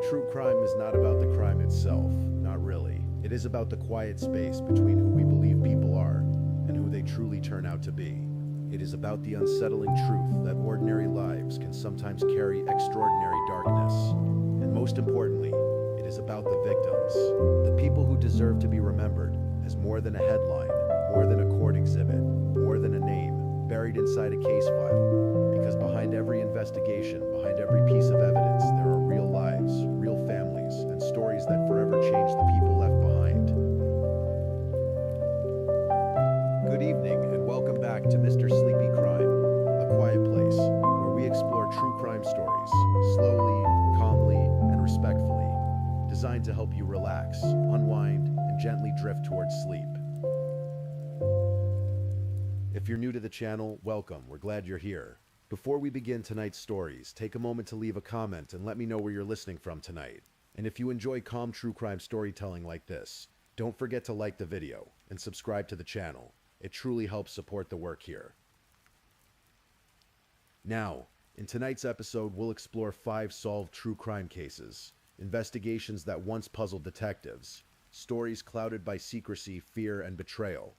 True crime is not about the crime itself, not really. It is about the quiet space between who we believe people are and who they truly turn out to be. It is about the unsettling truth that ordinary lives can sometimes carry extraordinary darkness. And most importantly, it is about the victims, the people who deserve to be remembered as more than a headline, more than a court exhibit, more than a name buried inside a case file. Because behind every investigation, behind every piece of evidence, there are real lives, real families, and stories that forever change the people left behind. Good evening, and welcome back to Mr. Sleepy Crime, a quiet place where we explore true crime stories, slowly, calmly, and respectfully, designed to help you relax, unwind, and gently drift towards sleep. If you're new to the channel, welcome. We're glad you're here. Before we begin tonight's stories, take a moment to leave a comment and let me know where you're listening from tonight. And if you enjoy calm true crime storytelling like this, don't forget to like the video and subscribe to the channel. It truly helps support the work here. Now, in tonight's episode, we'll explore 5 solved true crime cases, investigations that once puzzled detectives, stories clouded by secrecy, fear, and betrayal,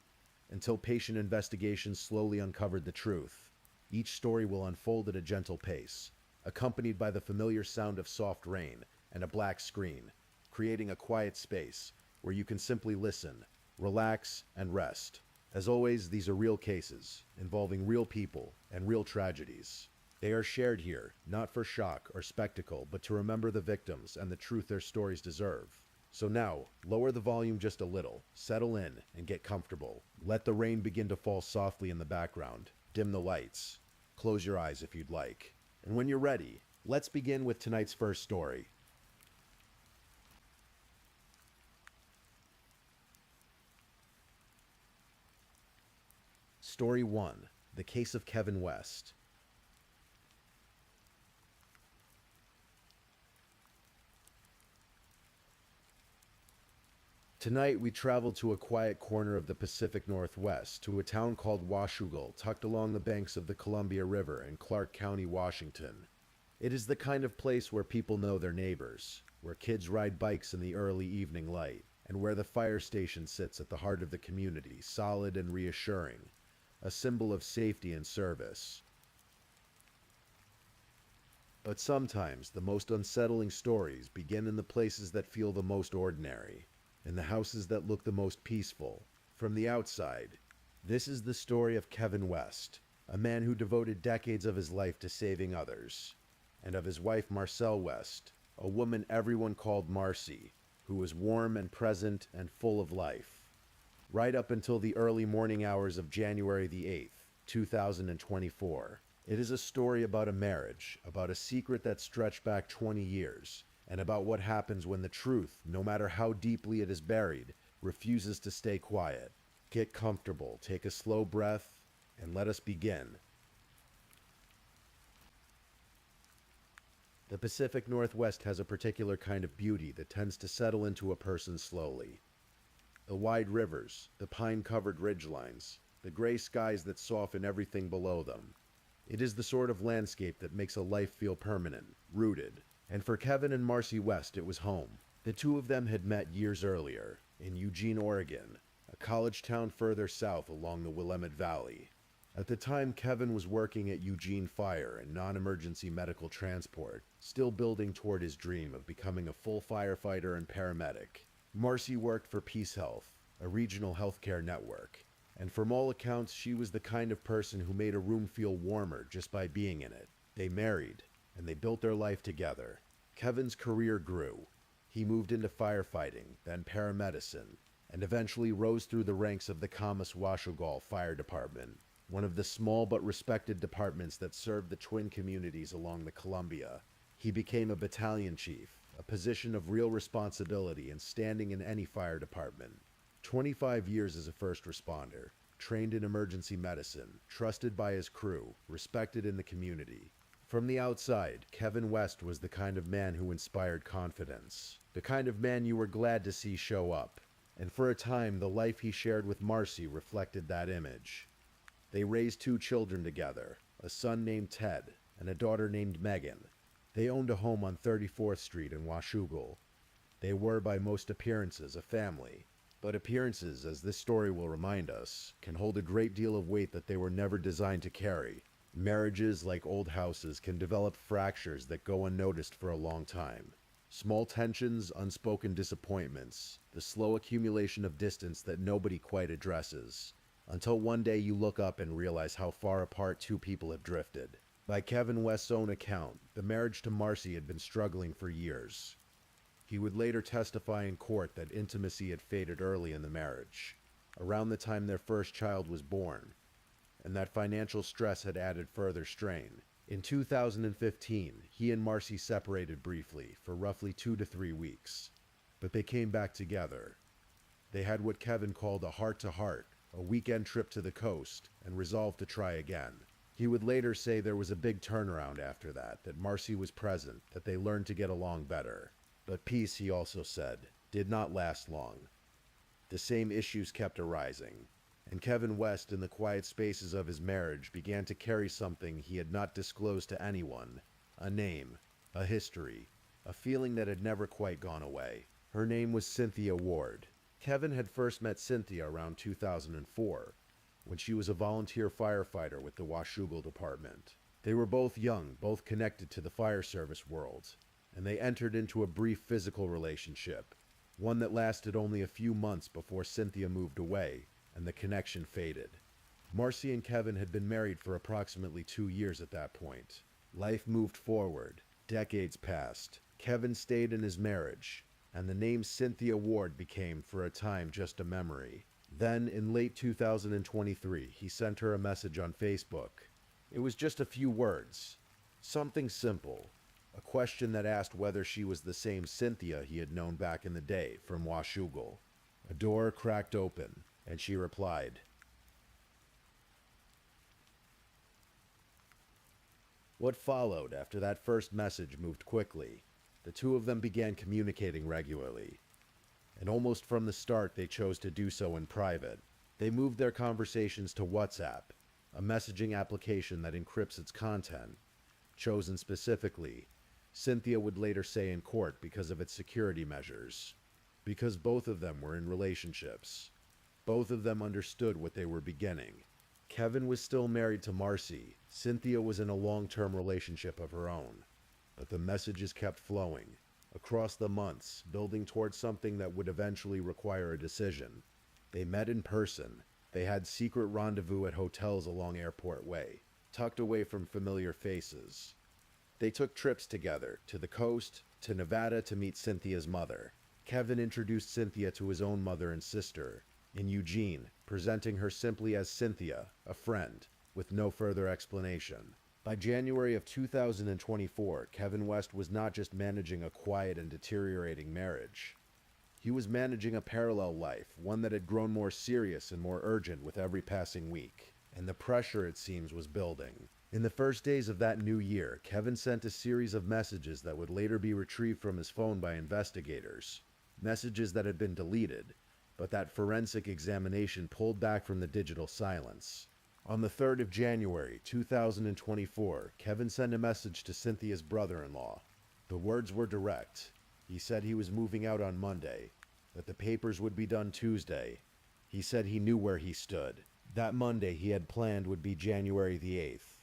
until patient investigations slowly uncovered the truth. Each story will unfold at a gentle pace, accompanied by the familiar sound of soft rain and a black screen, creating a quiet space where you can simply listen, relax, and rest. As always, these are real cases, involving real people and real tragedies. They are shared here, not for shock or spectacle, but to remember the victims and the truth their stories deserve. So now, lower the volume just a little, settle in, and get comfortable. Let the rain begin to fall softly in the background. Dim the lights. Close your eyes if you'd like. And when you're ready, let's begin with tonight's first story. Story 1. The Case of Kevin West. Tonight, we travel to a quiet corner of the Pacific Northwest, to a town called Washougal, tucked along the banks of the Columbia River in Clark County, Washington. It is the kind of place where people know their neighbors, where kids ride bikes in the early evening light, and where the fire station sits at the heart of the community, solid and reassuring, a symbol of safety and service. But sometimes, the most unsettling stories begin in the places that feel the most ordinary, in the houses that look the most peaceful. From the outside, this is the story of Kevin West, a man who devoted decades of his life to saving others, and of his wife Marcelle West, a woman everyone called Marcy, who was warm and present and full of life. Right up until the early morning hours of January the 8th, 2024. It is a story about a marriage, about a secret that stretched back 20 years, and about what happens when the truth, no matter how deeply it is buried, refuses to stay quiet. Get comfortable, take a slow breath, and let us begin. The Pacific Northwest has a particular kind of beauty that tends to settle into a person slowly. The wide rivers, the pine-covered ridgelines, the gray skies that soften everything below them. It is the sort of landscape that makes a life feel permanent, rooted. And for Kevin and Marcy West, it was home. The two of them had met years earlier, in Eugene, Oregon, a college town further south along the Willamette Valley. At the time, Kevin was working at Eugene Fire in non-emergency medical transport, still building toward his dream of becoming a full firefighter and paramedic. Marcy worked for Peace Health, a regional healthcare network, and from all accounts, she was the kind of person who made a room feel warmer just by being in it. They married, and they built their life together. Kevin's career grew. He moved into firefighting, then paramedicine, and eventually rose through the ranks of the Washougal Fire Department, one of the small but respected departments that served the twin communities along the Columbia. He became a battalion chief, a position of real responsibility and standing in any fire department. 25 years as a first responder, trained in emergency medicine, trusted by his crew, respected in the community. From the outside, Kevin West was the kind of man who inspired confidence, the kind of man you were glad to see show up. And for a time, the life he shared with Marcy reflected that image. They raised 2 children together, a son named Ted and a daughter named Megan. They owned a home on 34th Street in Washougal. They were, by most appearances, a family. But appearances, as this story will remind us, can hold a great deal of weight that they were never designed to carry. Marriages, like old houses, can develop fractures that go unnoticed for a long time. Small tensions, unspoken disappointments, the slow accumulation of distance that nobody quite addresses, until one day you look up and realize how far apart two people have drifted. By Kevin West's own account, the marriage to Marcy had been struggling for years. He would later testify in court that intimacy had faded early in the marriage, around the time their first child was born, and that financial stress had added further strain. In 2015, he and Marcy separated briefly for roughly 2 to 3 weeks, but they came back together. They had what Kevin called a heart-to-heart, a weekend trip to the coast, and resolved to try again. He would later say there was a big turnaround after that Marcy was present, that they learned to get along better. But peace, he also said, did not last long. The same issues kept arising, and Kevin West, in the quiet spaces of his marriage, began to carry something he had not disclosed to anyone: a name, a history, a feeling that had never quite gone away. Her name was Cynthia Ward. Kevin had first met Cynthia around 2004, when she was a volunteer firefighter with the Washougal Department. They were both young, both connected to the fire service world, and they entered into a brief physical relationship, one that lasted only a few months before Cynthia moved away and the connection faded. Marcy and Kevin had been married for approximately 2 years at that point. Life moved forward. Decades passed. Kevin stayed in his marriage, and the name Cynthia Ward became, for a time, just a memory. Then, in late 2023, he sent her a message on Facebook. It was just a few words. Something simple. A question that asked whether she was the same Cynthia he had known back in the day from Washougal. A door cracked open, and she replied. What followed after that first message moved quickly. The two of them began communicating regularly, and almost from the start they chose to do so in private. They moved their conversations to WhatsApp, a messaging application that encrypts its content, chosen specifically, Cynthia would later say in court, because of its security measures. Because both of them were in relationships. Both of them understood what they were beginning. Kevin was still married to Marcy. Cynthia was in a long-term relationship of her own. But the messages kept flowing, across the months, building towards something that would eventually require a decision. They met in person. They had secret rendezvous at hotels along Airport Way, tucked away from familiar faces. They took trips together, to the coast, to Nevada to meet Cynthia's mother. Kevin introduced Cynthia to his own mother and sister, in Eugene, presenting her simply as Cynthia, a friend, with no further explanation. By January of 2024, Kevin West was not just managing a quiet and deteriorating marriage. He was managing a parallel life, one that had grown more serious and more urgent with every passing week. And the pressure, it seems, was building. In the first days of that new year, Kevin sent a series of messages that would later be retrieved from his phone by investigators. Messages that had been deleted, but that forensic examination pulled back from the digital silence. On the 3rd of January, 2024, Kevin sent a message to Cynthia's brother-in-law. The words were direct. He said he was moving out on Monday, that the papers would be done Tuesday. He said he knew where he stood. That Monday he had planned would be January the 8th.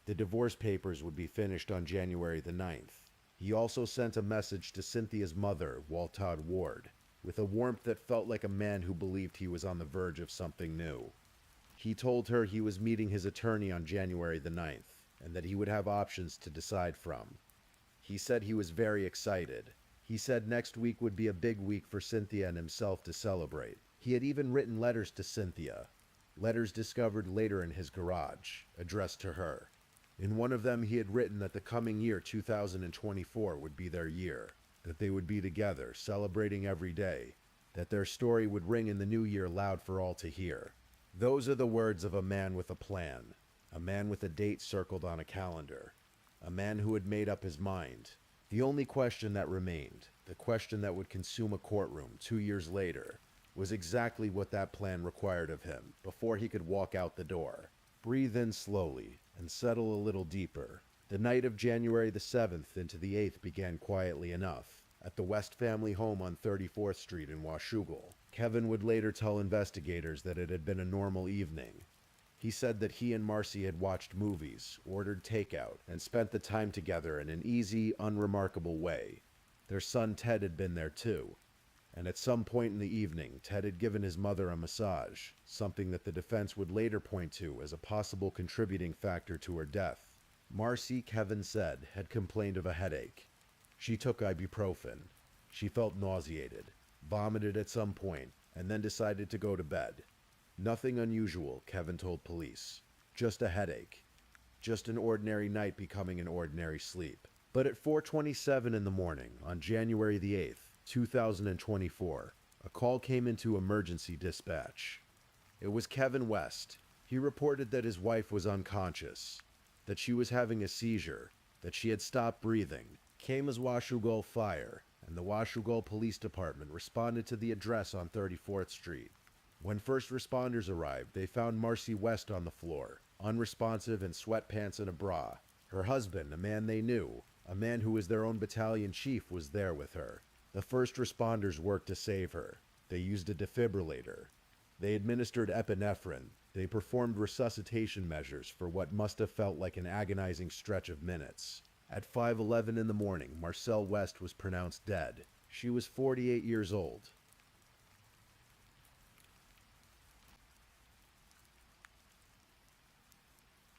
The divorce papers would be finished on January the 9th. He also sent a message to Cynthia's mother, Waltod Ward, with a warmth that felt like a man who believed he was on the verge of something new. He told her he was meeting his attorney on January the 9th, and that he would have options to decide from. He said he was very excited. He said next week would be a big week for Cynthia and himself to celebrate. He had even written letters to Cynthia, letters discovered later in his garage, addressed to her. In one of them he had written that the coming year, 2024, would be their year, that they would be together, celebrating every day, that their story would ring in the new year loud for all to hear. Those are the words of a man with a plan, a man with a date circled on a calendar, a man who had made up his mind. The only question that remained, the question that would consume a courtroom 2 years later, was exactly what that plan required of him before he could walk out the door. Breathe in slowly and settle a little deeper. The night of January the 7th into the 8th began quietly enough. At the West family home on 34th Street in Washougal, Kevin would later tell investigators that it had been a normal evening. He said that he and Marcy had watched movies, ordered takeout, and spent the time together in an easy, unremarkable way. Their son Ted had been there too, and at some point in the evening, Ted had given his mother a massage, something that the defense would later point to as a possible contributing factor to her death. Marcy, Kevin said, had complained of a headache. She took ibuprofen. She felt nauseated, vomited at some point, and then decided to go to bed. Nothing unusual, Kevin told police. Just a headache. Just an ordinary night becoming an ordinary sleep. But at 4:27 in the morning, on January the 8th, 2024, a call came into emergency dispatch. It was Kevin West. He reported that his wife was unconscious, that she was having a seizure, that she had stopped breathing. Came as Washougal Fire, and the Washougal Police Department responded to the address on 34th Street. When first responders arrived, they found Marcy West on the floor, unresponsive in sweatpants and a bra. Her husband, a man they knew, a man who was their own battalion chief, was there with her. The first responders worked to save her. They used a defibrillator. They administered epinephrine. They performed resuscitation measures for what must have felt like an agonizing stretch of minutes. At 5:11 in the morning, Marcelle West was pronounced dead. She was 48 years old.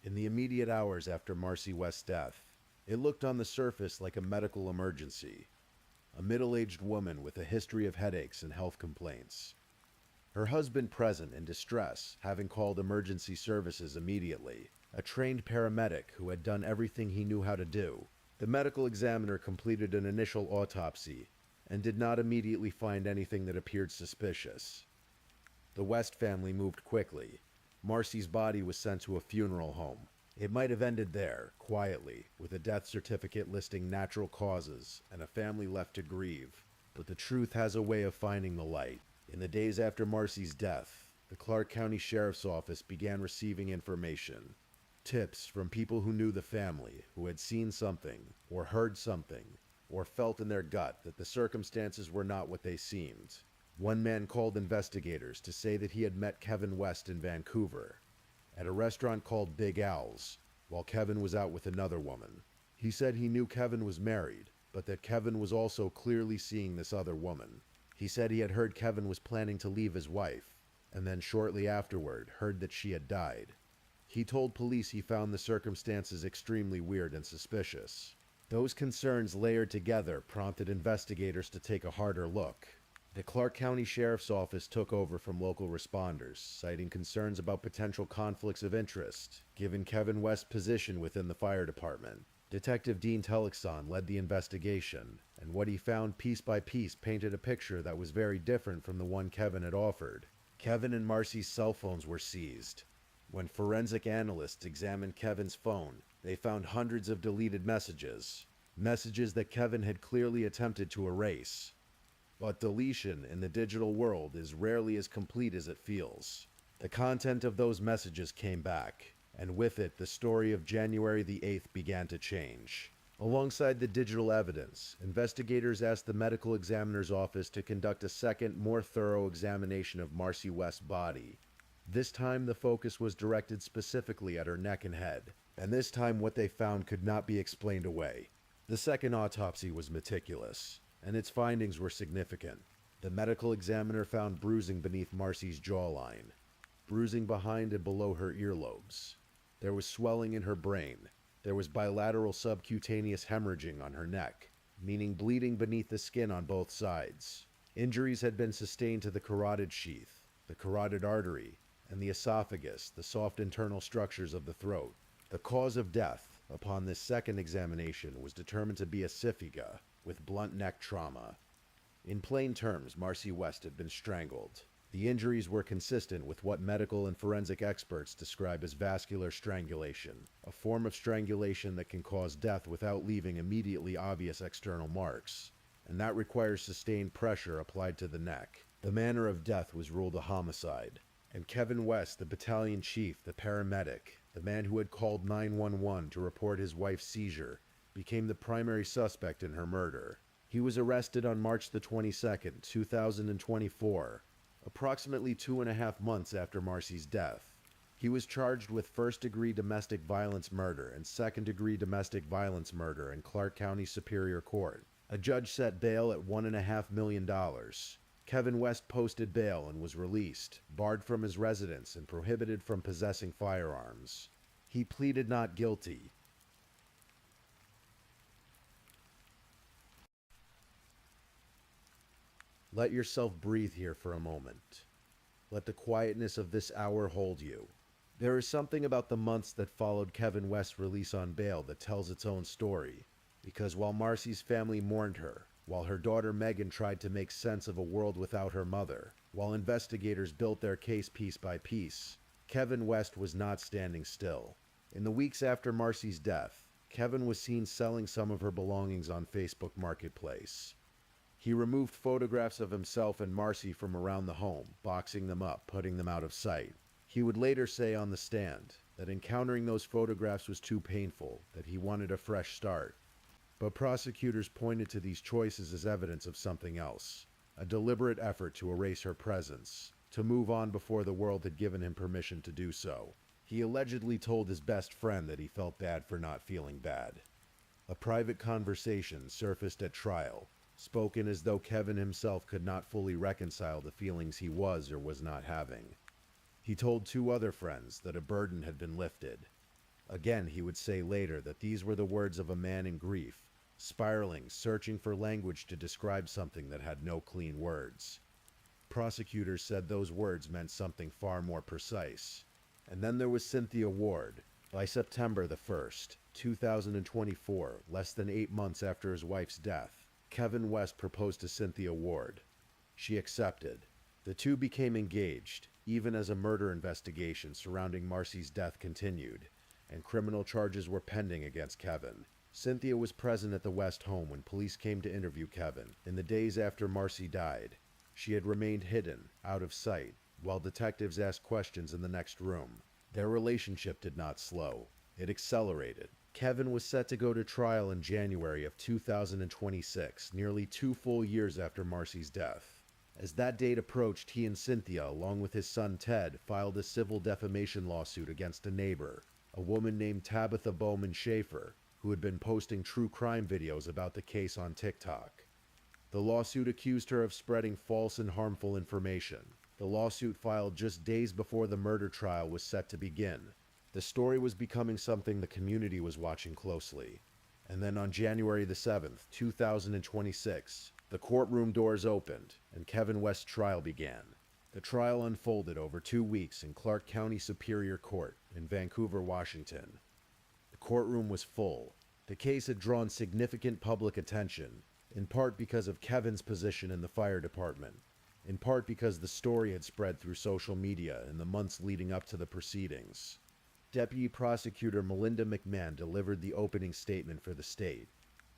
In the immediate hours after Marcy West's death, it looked on the surface like a medical emergency. A middle-aged woman with a history of headaches and health complaints. Her husband present in distress, having called emergency services immediately. A trained paramedic who had done everything he knew how to do. The medical examiner completed an initial autopsy and did not immediately find anything that appeared suspicious. The West family moved quickly. Marcy's body was sent to a funeral home. It might have ended there, quietly, with a death certificate listing natural causes and a family left to grieve. But the truth has a way of finding the light. In the days after Marcy's death, the Clark County Sheriff's Office began receiving information. Tips from people who knew the family, who had seen something, or heard something, or felt in their gut that the circumstances were not what they seemed. One man called investigators to say that he had met Kevin West in Vancouver, at a restaurant called Big Al's, while Kevin was out with another woman. He said he knew Kevin was married, but that Kevin was also clearly seeing this other woman. He said he had heard Kevin was planning to leave his wife, and then shortly afterward heard that she had died. He told police he found the circumstances extremely weird and suspicious. Those concerns layered together prompted investigators to take a harder look. The Clark County Sheriff's Office took over from local responders, citing concerns about potential conflicts of interest, given Kevin West's position within the fire department. Detective Dean Telexon led the investigation, and what he found piece by piece painted a picture that was very different from the one Kevin had offered. Kevin and Marcy's cell phones were seized. When forensic analysts examined Kevin's phone, they found hundreds of deleted messages. Messages that Kevin had clearly attempted to erase. But deletion in the digital world is rarely as complete as it feels. The content of those messages came back, and with it the story of January the 8th began to change. Alongside the digital evidence, investigators asked the medical examiner's office to conduct a second, more thorough examination of Marcy West's body. This time the focus was directed specifically at her neck and head, and this time what they found could not be explained away. The second autopsy was meticulous, and its findings were significant. The medical examiner found bruising beneath Marcy's jawline, bruising behind and below her earlobes. There was swelling in her brain. There was bilateral subcutaneous hemorrhaging on her neck, meaning bleeding beneath the skin on both sides. Injuries had been sustained to the carotid sheath, the carotid artery, and the esophagus, the soft internal structures of the throat. The cause of death, upon this second examination, was determined to be asphyxia, with blunt neck trauma. In plain terms, Marcy West had been strangled. The injuries were consistent with what medical and forensic experts describe as vascular strangulation, a form of strangulation that can cause death without leaving immediately obvious external marks, and that requires sustained pressure applied to the neck. The manner of death was ruled a homicide, and Kevin West, the battalion chief, the paramedic, the man who had called 911 to report his wife's seizure, became the primary suspect in her murder. He was arrested on March the 22nd, 2024, approximately 2.5 months after Marcy's death. He was charged with first-degree domestic violence murder and second-degree domestic violence murder in Clark County Superior Court. A judge set bail at $1.5 million. Kevin West posted bail and was released, barred from his residence and prohibited from possessing firearms. He pleaded not guilty. Let yourself breathe here for a moment. Let the quietness of this hour hold you. There is something about the months that followed Kevin West's release on bail that tells its own story. Because while Marcy's family mourned her, while her daughter Megan tried to make sense of a world without her mother, while investigators built their case piece by piece, Kevin West was not standing still. In the weeks after Marcy's death, Kevin was seen selling some of her belongings on Facebook Marketplace. He removed photographs of himself and Marcy from around the home, boxing them up, putting them out of sight. He would later say on the stand that encountering those photographs was too painful, that he wanted a fresh start. But prosecutors pointed to these choices as evidence of something else, a deliberate effort to erase her presence, to move on before the world had given him permission to do so. He allegedly told his best friend that he felt bad for not feeling bad. A private conversation surfaced at trial, spoken as though Kevin himself could not fully reconcile the feelings he was or was not having. He told two other friends that a burden had been lifted. Again, he would say later that these were the words of a man in grief, spiraling, searching for language to describe something that had no clean words. Prosecutors said those words meant something far more precise. And then there was Cynthia Ward. By September the 1st, 2024, less than 8 months after his wife's death, Kevin West proposed to Cynthia Ward. She accepted. The two became engaged, even as a murder investigation surrounding Marcy's death continued, and criminal charges were pending against Kevin. Cynthia was present at the West home when police came to interview Kevin in the days after Marcy died. She had remained hidden, out of sight, while detectives asked questions in the next room. Their relationship did not slow. It accelerated. Kevin was set to go to trial in January of 2026, nearly 2 full years after Marcy's death. As that date approached, he and Cynthia, along with his son Ted, filed a civil defamation lawsuit against a neighbor, a woman named Tabitha Bowman Schaefer, who had been posting true crime videos about the case on TikTok. The lawsuit accused her of spreading false and harmful information. The lawsuit filed just days before the murder trial was set to begin. The story was becoming something the community was watching closely. And then on January the 7th, 2026, the courtroom doors opened and Kevin West's trial began. The trial unfolded over 2 weeks in Clark County Superior Court in Vancouver, Washington. The courtroom was full. The case had drawn significant public attention, in part because of Kevin's position in the fire department, in part because the story had spread through social media in the months leading up to the proceedings. Deputy Prosecutor Melinda McMahon delivered the opening statement for the state.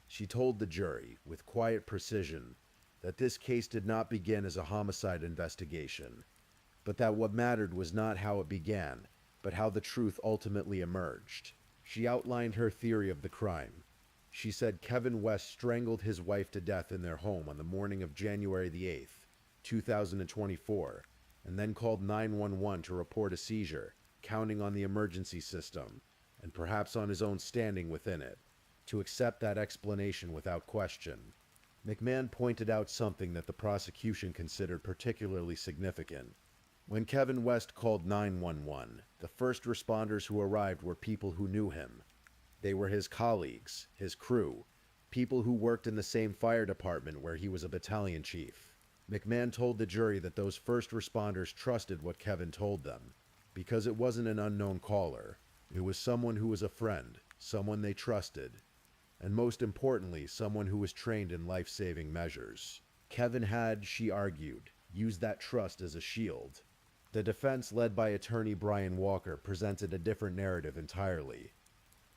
She told the jury, with quiet precision, that this case did not begin as a homicide investigation, but that what mattered was not how it began, but how the truth ultimately emerged. She outlined her theory of the crime. She said Kevin West strangled his wife to death in their home on the morning of January the 8th, 2024, and then called 911 to report a seizure, counting on the emergency system, and perhaps on his own standing within it, to accept that explanation without question. McMahon pointed out something that the prosecution considered particularly significant. When Kevin West called 911, the first responders who arrived were people who knew him. They were his colleagues, his crew, people who worked in the same fire department where he was a battalion chief. McMahon told the jury that those first responders trusted what Kevin told them, because it wasn't an unknown caller. It was someone who was a friend, someone they trusted, and most importantly, someone who was trained in life-saving measures. Kevin had, she argued, used that trust as a shield. The defense, led by attorney Brian Walker, presented a different narrative entirely.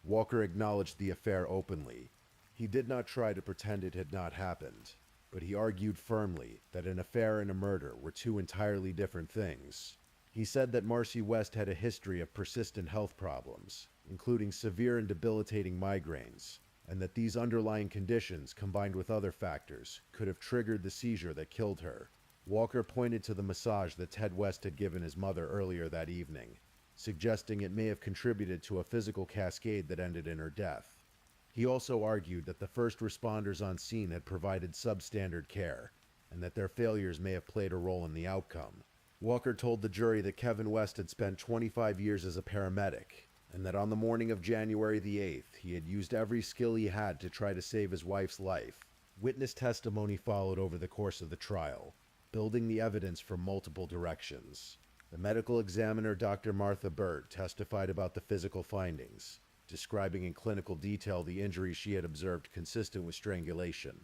Walker acknowledged the affair openly. He did not try to pretend it had not happened, but he argued firmly that an affair and a murder were two entirely different things. He said that Marcy West had a history of persistent health problems, including severe and debilitating migraines, and that these underlying conditions, combined with other factors, could have triggered the seizure that killed her. Walker pointed to the massage that Ted West had given his mother earlier that evening, suggesting it may have contributed to a physical cascade that ended in her death. He also argued that the first responders on scene had provided substandard care, and that their failures may have played a role in the outcome. Walker told the jury that Kevin West had spent 25 years as a paramedic, and that on the morning of January the 8th, he had used every skill he had to try to save his wife's life. Witness testimony followed over the course of the trial, building the evidence from multiple directions. The medical examiner, Dr. Martha Bird, testified about the physical findings, describing in clinical detail the injuries she had observed consistent with strangulation.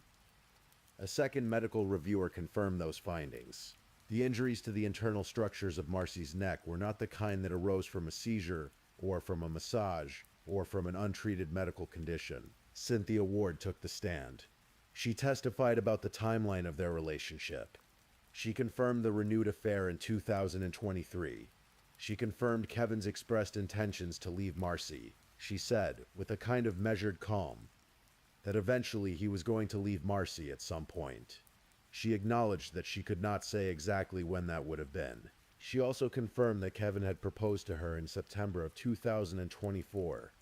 A second medical reviewer confirmed those findings. The injuries to the internal structures of Marcy's neck were not the kind that arose from a seizure, or from a massage, or from an untreated medical condition. Cynthia Ward took the stand. She testified about the timeline of their relationship. She confirmed the renewed affair in 2023. She confirmed Kevin's expressed intentions to leave Marcy. She said, with a kind of measured calm, that eventually he was going to leave Marcy at some point. She acknowledged that she could not say exactly when that would have been. She also confirmed that Kevin had proposed to her in September of 2024,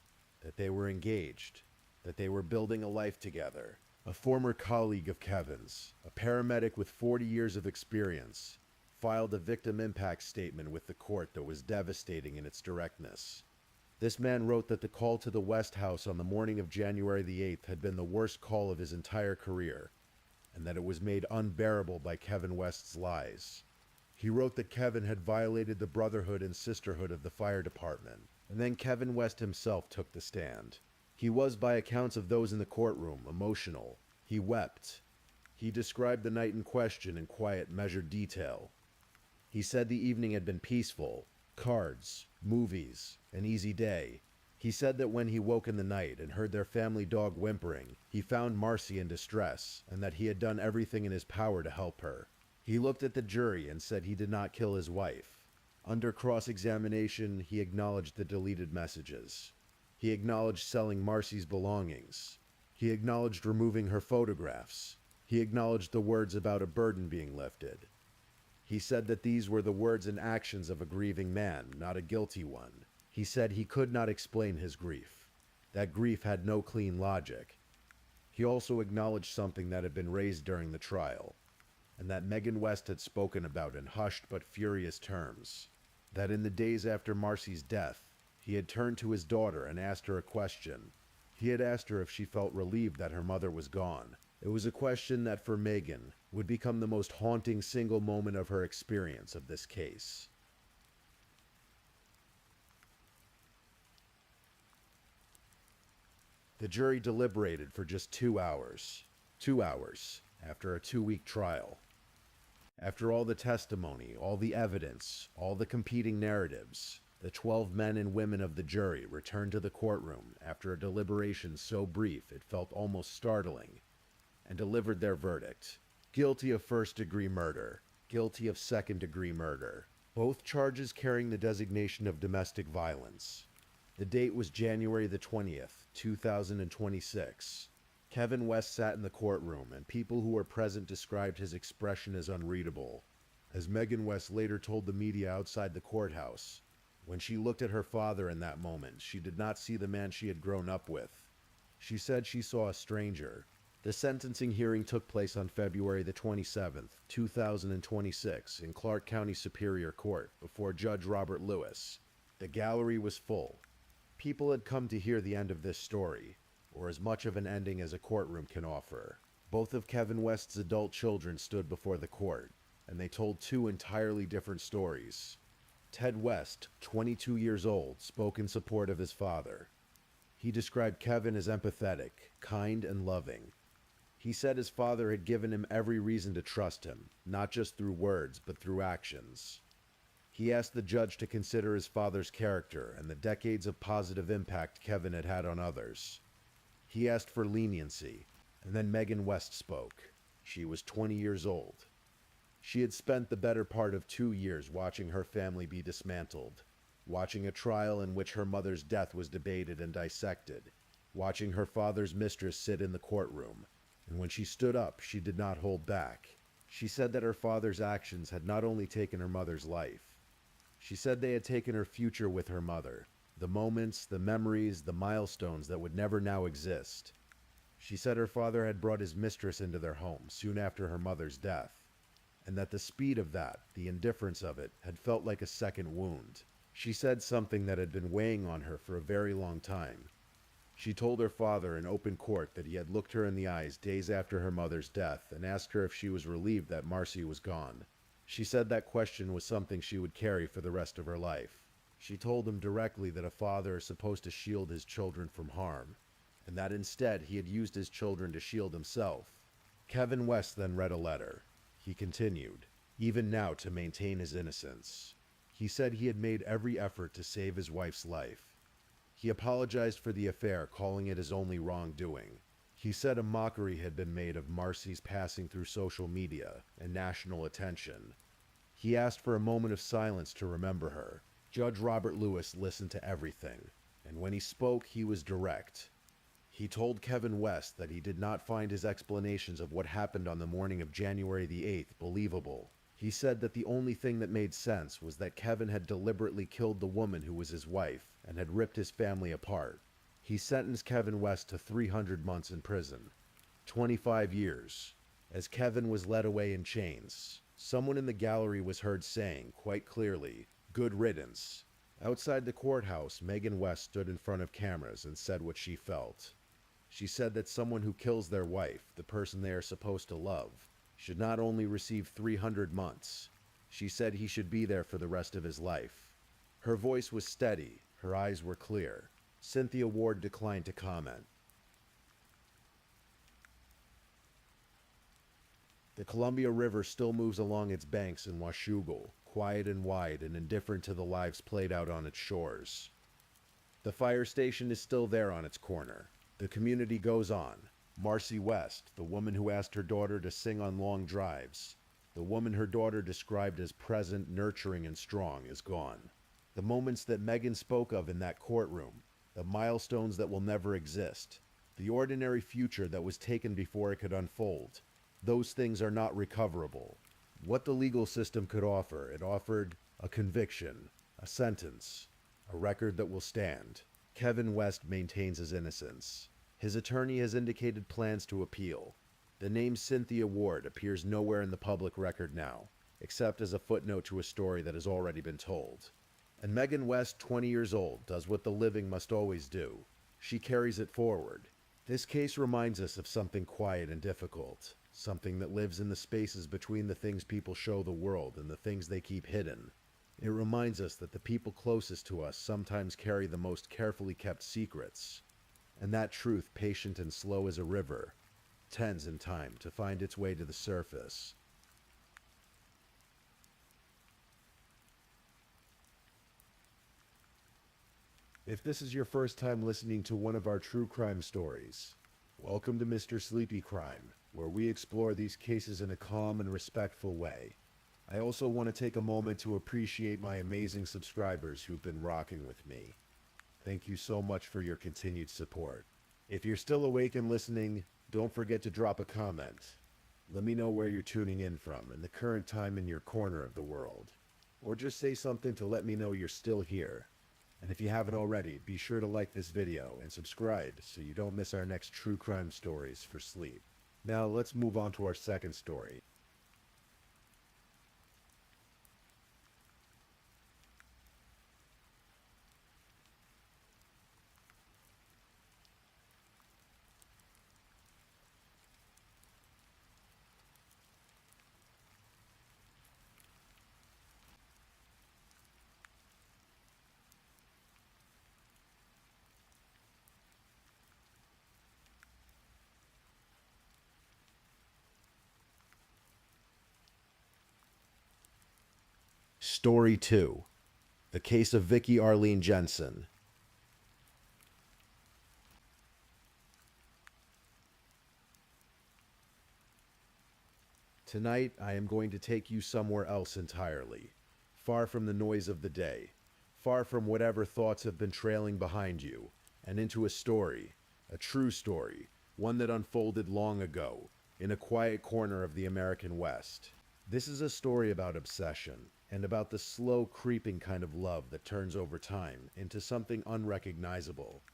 that they were engaged, that they were building a life together. A former colleague of Kevin's, a paramedic with 40 years of experience, filed a victim impact statement with the court that was devastating in its directness. This man wrote that the call to the West House on the morning of January the 8th had been the worst call of his entire career, and that it was made unbearable by Kevin West's lies. He wrote that Kevin had violated the brotherhood and sisterhood of the fire department, and then Kevin West himself took the stand. He was, by accounts of those in the courtroom, emotional. He wept. He described the night in question in quiet, measured detail. He said the evening had been peaceful, cards, movies, an easy day. He said that when he woke in the night and heard their family dog whimpering, he found Marcy in distress, and that he had done everything in his power to help her. He looked at the jury and said he did not kill his wife. Under cross-examination, he acknowledged the deleted messages. He acknowledged selling Marcy's belongings. He acknowledged removing her photographs. He acknowledged the words about a burden being lifted. He said that these were the words and actions of a grieving man, not a guilty one. He said he could not explain his grief. That grief had no clean logic. He also acknowledged something that had been raised during the trial, and that Megan West had spoken about in hushed but furious terms. That in the days after Marcy's death, he had turned to his daughter and asked her a question. He had asked her if she felt relieved that her mother was gone. It was a question that for Megan would become the most haunting single moment of her experience of this case. The jury deliberated for just 2 hours. 2 hours after a 2-week trial. After all the testimony, all the evidence, all the competing narratives, the 12 men and women of the jury returned to the courtroom after a deliberation so brief it felt almost startling, and delivered their verdict. Guilty of first-degree murder. Guilty of second-degree murder. Both charges carrying the designation of domestic violence. The date was January the 20th, 2026. Kevin West sat in the courtroom, and people who were present described his expression as unreadable. As Megan West later told the media outside the courthouse, when she looked at her father in that moment, she did not see the man she had grown up with. She said she saw a stranger. The sentencing hearing took place on February the 27th, 2026, in Clark County Superior Court before Judge Robert Lewis. The gallery was full. People had come to hear the end of this story, or as much of an ending as a courtroom can offer. Both of Kevin West's adult children stood before the court, and they told 2 entirely different stories. Ted West, 22 years old, spoke in support of his father. He described Kevin as empathetic, kind, and loving. He said his father had given him every reason to trust him, not just through words, but through actions. He asked the judge to consider his father's character and the decades of positive impact Kevin had had on others. He asked for leniency, and then Megan West spoke. She was 20 years old. She had spent the better part of 2 years watching her family be dismantled, watching a trial in which her mother's death was debated and dissected, watching her father's mistress sit in the courtroom, and when she stood up, she did not hold back. She said that her father's actions had not only taken her mother's life, she said they had taken her future with her mother, the moments, the memories, the milestones that would never now exist. She said her father had brought his mistress into their home soon after her mother's death, and that the speed of that, the indifference of it, had felt like a second wound. She said something that had been weighing on her for a very long time. She told her father in open court that he had looked her in the eyes days after her mother's death and asked her if she was relieved that Marcy was gone. She said that question was something she would carry for the rest of her life. She told him directly that a father is supposed to shield his children from harm, and that instead he had used his children to shield himself. Kevin West then read a letter. He continued, even now to maintain his innocence. He said he had made every effort to save his wife's life. He apologized for the affair, calling it his only wrongdoing. He said a mockery had been made of Marcy's passing through social media and national attention. He asked for a moment of silence to remember her. Judge Robert Lewis listened to everything, and when he spoke, he was direct. He told Kevin West that he did not find his explanations of what happened on the morning of January the 8th believable. He said that the only thing that made sense was that Kevin had deliberately killed the woman who was his wife and had ripped his family apart. He sentenced Kevin West to 300 months in prison, 25 years. As Kevin was led away in chains, someone in the gallery was heard saying, quite clearly, "Good riddance." Outside the courthouse, Megan West stood in front of cameras and said what she felt. She said that someone who kills their wife, the person they are supposed to love, should not only receive 300 months, she said he should be there for the rest of his life. Her voice was steady, her eyes were clear. Cynthia Ward declined to comment. The Columbia River still moves along its banks in Washougal, quiet and wide and indifferent to the lives played out on its shores. The fire station is still there on its corner. The community goes on. Marcy West, the woman who asked her daughter to sing on long drives, the woman her daughter described as present, nurturing, and strong, is gone. The moments that Megan spoke of in that courtroom, the milestones that will never exist, the ordinary future that was taken before it could unfold, those things are not recoverable. What the legal system could offer, it offered a conviction, a sentence, a record that will stand. Kevin West maintains his innocence. His attorney has indicated plans to appeal. The name Cynthia Ward appears nowhere in the public record now, except as a footnote to a story that has already been told. And Megan West, 20 years old, does what the living must always do. She carries it forward. This case reminds us of something quiet and difficult, something that lives in the spaces between the things people show the world and the things they keep hidden. It reminds us that the people closest to us sometimes carry the most carefully kept secrets, and that truth, patient and slow as a river, tends in time to find its way to the surface. If this is your first time listening to one of our true crime stories, welcome to Mr. Sleepy Crime, where we explore these cases in a calm and respectful way. I also want to take a moment to appreciate my amazing subscribers who've been rocking with me. Thank you so much for your continued support. If you're still awake and listening, don't forget to drop a comment. Let me know where you're tuning in from and the current time in your corner of the world. Or just say something to let me know you're still here. And if you haven't already, be sure to like this video and subscribe so you don't miss our next true crime stories for sleep. Now let's move on to our second story. Story 2. The Case of Vicki Arlene Jensen. Tonight, I am going to take you somewhere else entirely, far from the noise of the day, far from whatever thoughts have been trailing behind you, and into a story, a true story, one that unfolded long ago, in a quiet corner of the American West. This is a story about obsession, and about the slow, creeping kind of love that turns over time into something unrecognizable.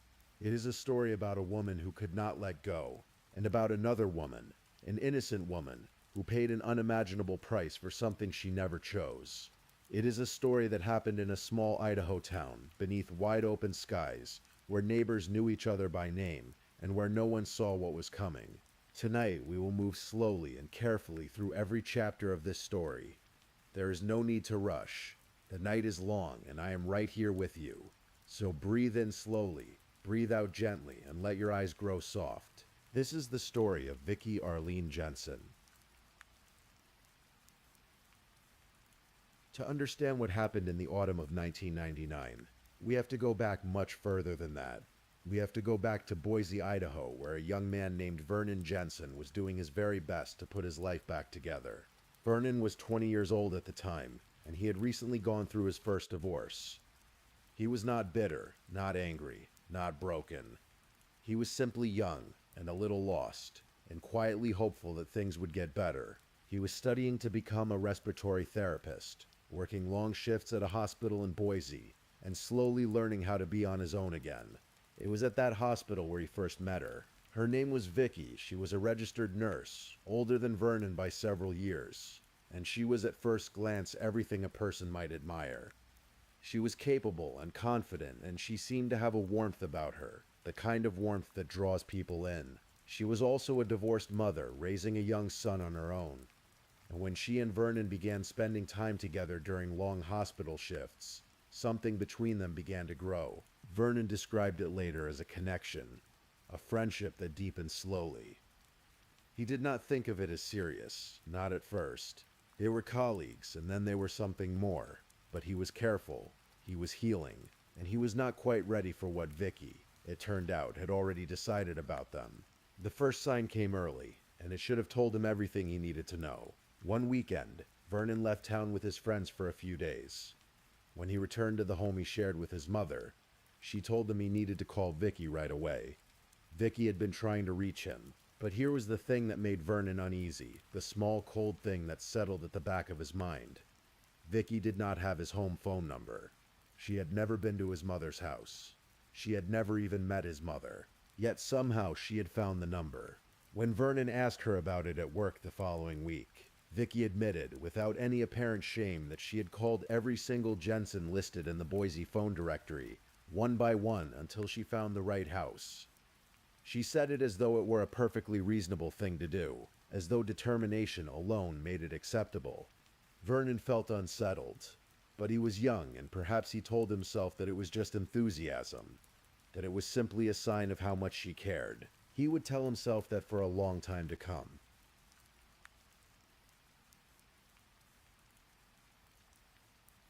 It is a story about a woman who could not let go, and about another woman, an innocent woman, who paid an unimaginable price for something she never chose. It is a story that happened in a small Idaho town, beneath wide-open skies, where neighbors knew each other by name, and where no one saw what was coming. Tonight, we will move slowly and carefully through every chapter of this story. There is no need to rush. The night is long, and I am right here with you. So breathe in slowly, breathe out gently, and let your eyes grow soft. This is the story of Vicki Arlene Jensen. To understand what happened in the autumn of 1999, we have to go back much further than that. We have to go back to Boise, Idaho, where a young man named Vernon Jensen was doing his very best to put his life back together. Vernon was 20 years old at the time, and he had recently gone through his first divorce. He was not bitter, not angry, not broken. He was simply young and a little lost, and quietly hopeful that things would get better. He was studying to become a respiratory therapist, working long shifts at a hospital in Boise, and slowly learning how to be on his own again. It was at that hospital where he first met her. Her name was Vicki. She was a registered nurse, older than Vernon by several years, and she was at first glance everything a person might admire. She was capable and confident, and she seemed to have a warmth about her, the kind of warmth that draws people in. She was also a divorced mother, raising a young son on her own. And when she and Vernon began spending time together during long hospital shifts, something between them began to grow. Vernon described it later as a connection, a friendship that deepened slowly. He did not think of it as serious, not at first. They were colleagues, and then they were something more. But he was careful, he was healing, and he was not quite ready for what Vicki, it turned out, had already decided about them. The first sign came early, and it should have told him everything he needed to know. One weekend, Vernon left town with his friends for a few days. When he returned to the home he shared with his mother, she told him he needed to call Vicki right away. Vicki had been trying to reach him, but here was the thing that made Vernon uneasy, the small cold thing that settled at the back of his mind. Vicki did not have his home phone number. She had never been to his mother's house. She had never even met his mother. Yet somehow she had found the number. When Vernon asked her about it at work the following week, Vicki admitted, without any apparent shame, that she had called every single Jensen listed in the Boise phone directory, one by one, until she found the right house. She said it as though it were a perfectly reasonable thing to do, as though determination alone made it acceptable. Vernon felt unsettled, but he was young, and perhaps he told himself that it was just enthusiasm, that it was simply a sign of how much she cared. He would tell himself that for a long time to come.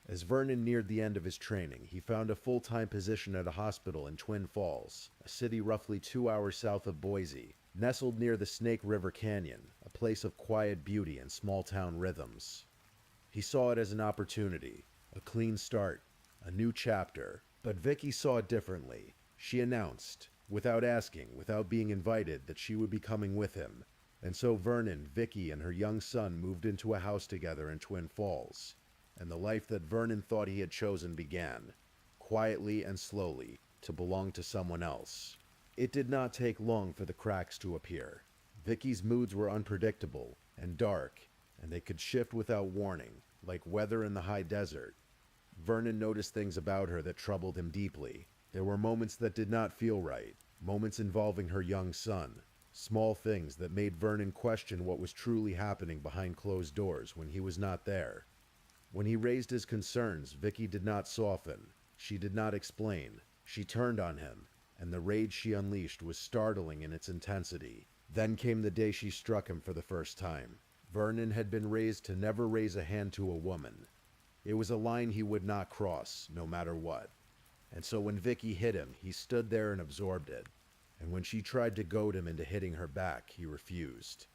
As Vernon neared the end of his training, he found a full-time position at a hospital in Twin Falls, a city roughly 2 hours south of Boise, nestled near the Snake River Canyon, a place of quiet beauty and small-town rhythms. He saw it as an opportunity, a clean start, a new chapter. But Vicki saw it differently. She announced, without asking, without being invited, that she would be coming with him. And so Vernon, Vicki, and her young son moved into a house together in Twin Falls. And the life that Vernon thought he had chosen began, quietly and slowly, to belong to someone else. It did not take long for the cracks to appear. Vicki's moods were unpredictable and dark, and they could shift without warning, like weather in the high desert. Vernon noticed things about her that troubled him deeply. There were moments that did not feel right, moments involving her young son, small things that made Vernon question what was truly happening behind closed doors when he was not there. When he raised his concerns, Vicki did not soften. She did not explain. She turned on him, and the rage she unleashed was startling in its intensity. Then came the day she struck him for the first time. Vernon had been raised to never raise a hand to a woman. It was a line he would not cross, no matter what. And so when Vicki hit him, he stood there and absorbed it. And when she tried to goad him into hitting her back, he refused.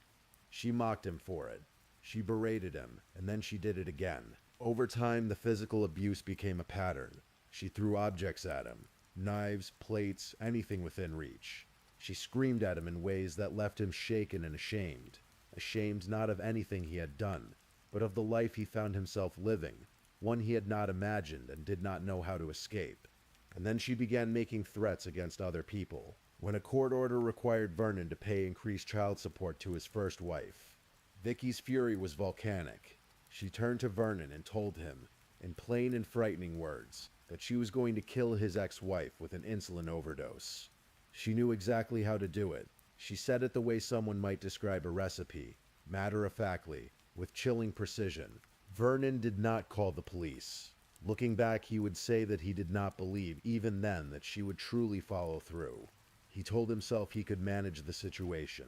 She mocked him for it. She berated him, and then she did it again. Over time, the physical abuse became a pattern. She threw objects at him, knives, plates, anything within reach. She screamed at him in ways that left him shaken and ashamed. Ashamed not of anything he had done, but of the life he found himself living, one he had not imagined and did not know how to escape. And then she began making threats against other people. When a court order required Vernon to pay increased child support to his first wife, Vicky's fury was volcanic. She turned to Vernon and told him, in plain and frightening words, that she was going to kill his ex-wife with an insulin overdose. She knew exactly how to do it. She said it the way someone might describe a recipe, matter-of-factly, with chilling precision. Vernon did not call the police. Looking back, he would say that he did not believe, even then, that she would truly follow through. He told himself he could manage the situation.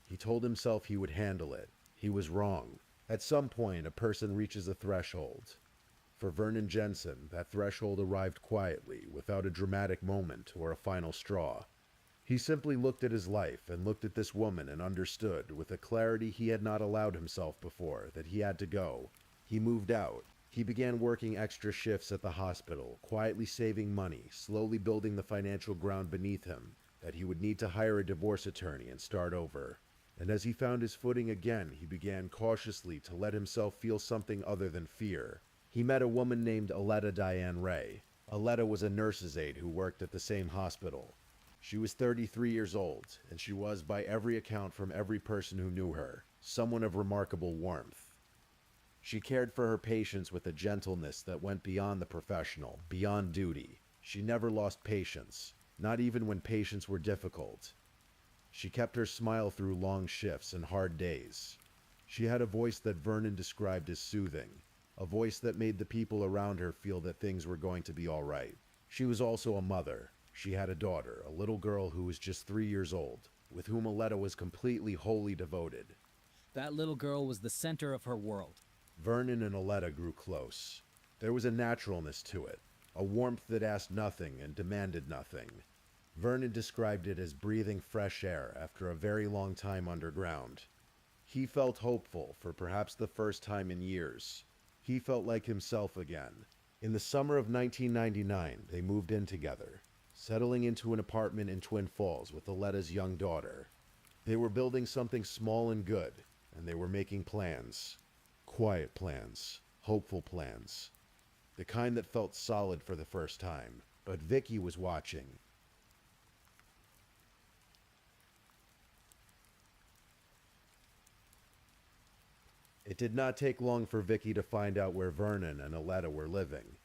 He told himself he would handle it. He was wrong. At some point, a person reaches a threshold. For Vernon Jensen, that threshold arrived quietly, without a dramatic moment or a final straw. He simply looked at his life and looked at this woman and understood, with a clarity he had not allowed himself before, that he had to go. He moved out. He began working extra shifts at the hospital, quietly saving money, slowly building the financial ground beneath him, that he would need to hire a divorce attorney and start over. And as he found his footing again, he began cautiously to let himself feel something other than fear. He met a woman named Aletta Diane Ray. Aletta was a nurse's aide who worked at the same hospital. She was 33 years old, and she was, by every account from every person who knew her, someone of remarkable warmth. She cared for her patients with a gentleness that went beyond the professional, beyond duty. She never lost patience, not even when patients were difficult. She kept her smile through long shifts and hard days. She had a voice that Vernon described as soothing, a voice that made the people around her feel that things were going to be all right. She was also a mother. She had a daughter, a little girl who was just 3 years old, with whom Aletta was completely, wholly devoted. That little girl was the center of her world. Vernon and Aletta grew close. There was a naturalness to it, a warmth that asked nothing and demanded nothing. Vernon described it as breathing fresh air after a very long time underground. He felt hopeful for perhaps the first time in years. He felt like himself again. In the summer of 1999, they moved in together, settling into an apartment in Twin Falls with Aletta's young daughter. They were building something small and good, and they were making plans. Quiet plans, hopeful plans. The kind that felt solid for the first time. But Vicky was watching. It did not take long for Vicky to find out where Vernon and Aletta were living.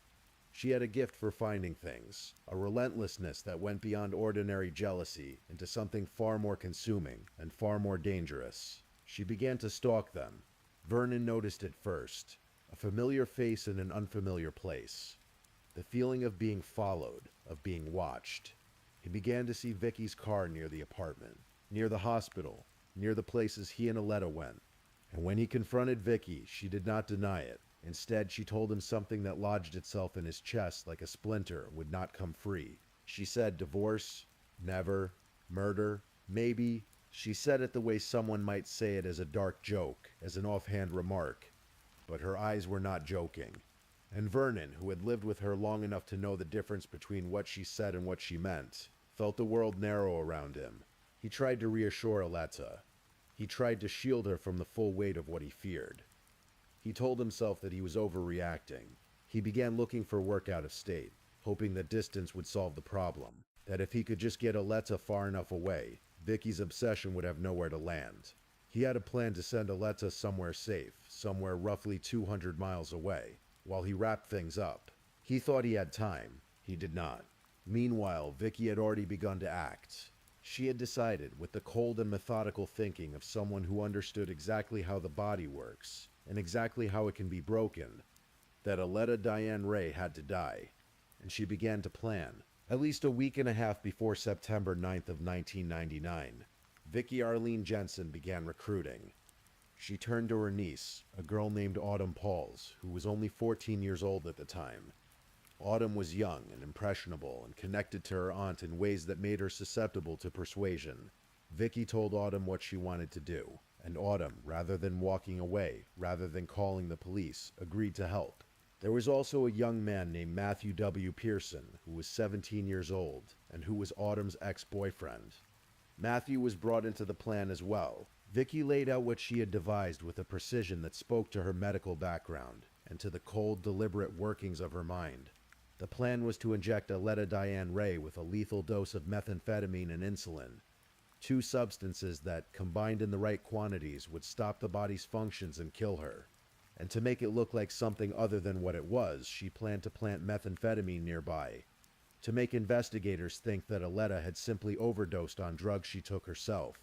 She had a gift for finding things, a relentlessness that went beyond ordinary jealousy into something far more consuming and far more dangerous. She began to stalk them. Vernon noticed it first, a familiar face in an unfamiliar place. The feeling of being followed, of being watched. He began to see Vicky's car near the apartment, near the hospital, near the places he and Aletta went. And when he confronted Vicky, she did not deny it. Instead, she told him something that lodged itself in his chest like a splinter would not come free. She said divorce, never, murder, maybe. She said it the way someone might say it as a dark joke, as an offhand remark. But her eyes were not joking. And Vernon, who had lived with her long enough to know the difference between what she said and what she meant, felt the world narrow around him. He tried to reassure Aletta. He tried to shield her from the full weight of what he feared. He told himself that he was overreacting. He began looking for work out of state, hoping that distance would solve the problem, that if he could just get Aletta far enough away, Vicky's obsession would have nowhere to land. He had a plan to send Aletta somewhere safe, somewhere roughly 200 miles away, while he wrapped things up. He thought he had time. He did not. Meanwhile, Vicky had already begun to act. She had decided, with the cold and methodical thinking of someone who understood exactly how the body works, and exactly how it can be broken, that Aletta Diane Ray had to die. And she began to plan. At least a week and a half before September 9th of 1999, Vicky Arlene Jensen began recruiting. She turned to her niece, a girl named Autumn Pauls, who was only 14 years old at the time. Autumn was young and impressionable and connected to her aunt in ways that made her susceptible to persuasion. Vicky told Autumn what she wanted to do, and Autumn, rather than walking away, rather than calling the police, agreed to help. There was also a young man named Matthew W. Pearson, who was 17 years old, and who was Autumn's ex-boyfriend. Matthew was brought into the plan as well. Vicky laid out what she had devised with a precision that spoke to her medical background, and to the cold, deliberate workings of her mind. The plan was to inject Aletta Diane Ray with a lethal dose of methamphetamine and insulin, two substances that, combined in the right quantities, would stop the body's functions and kill her. And to make it look like something other than what it was, she planned to plant methamphetamine nearby, to make investigators think that Aletta had simply overdosed on drugs she took herself.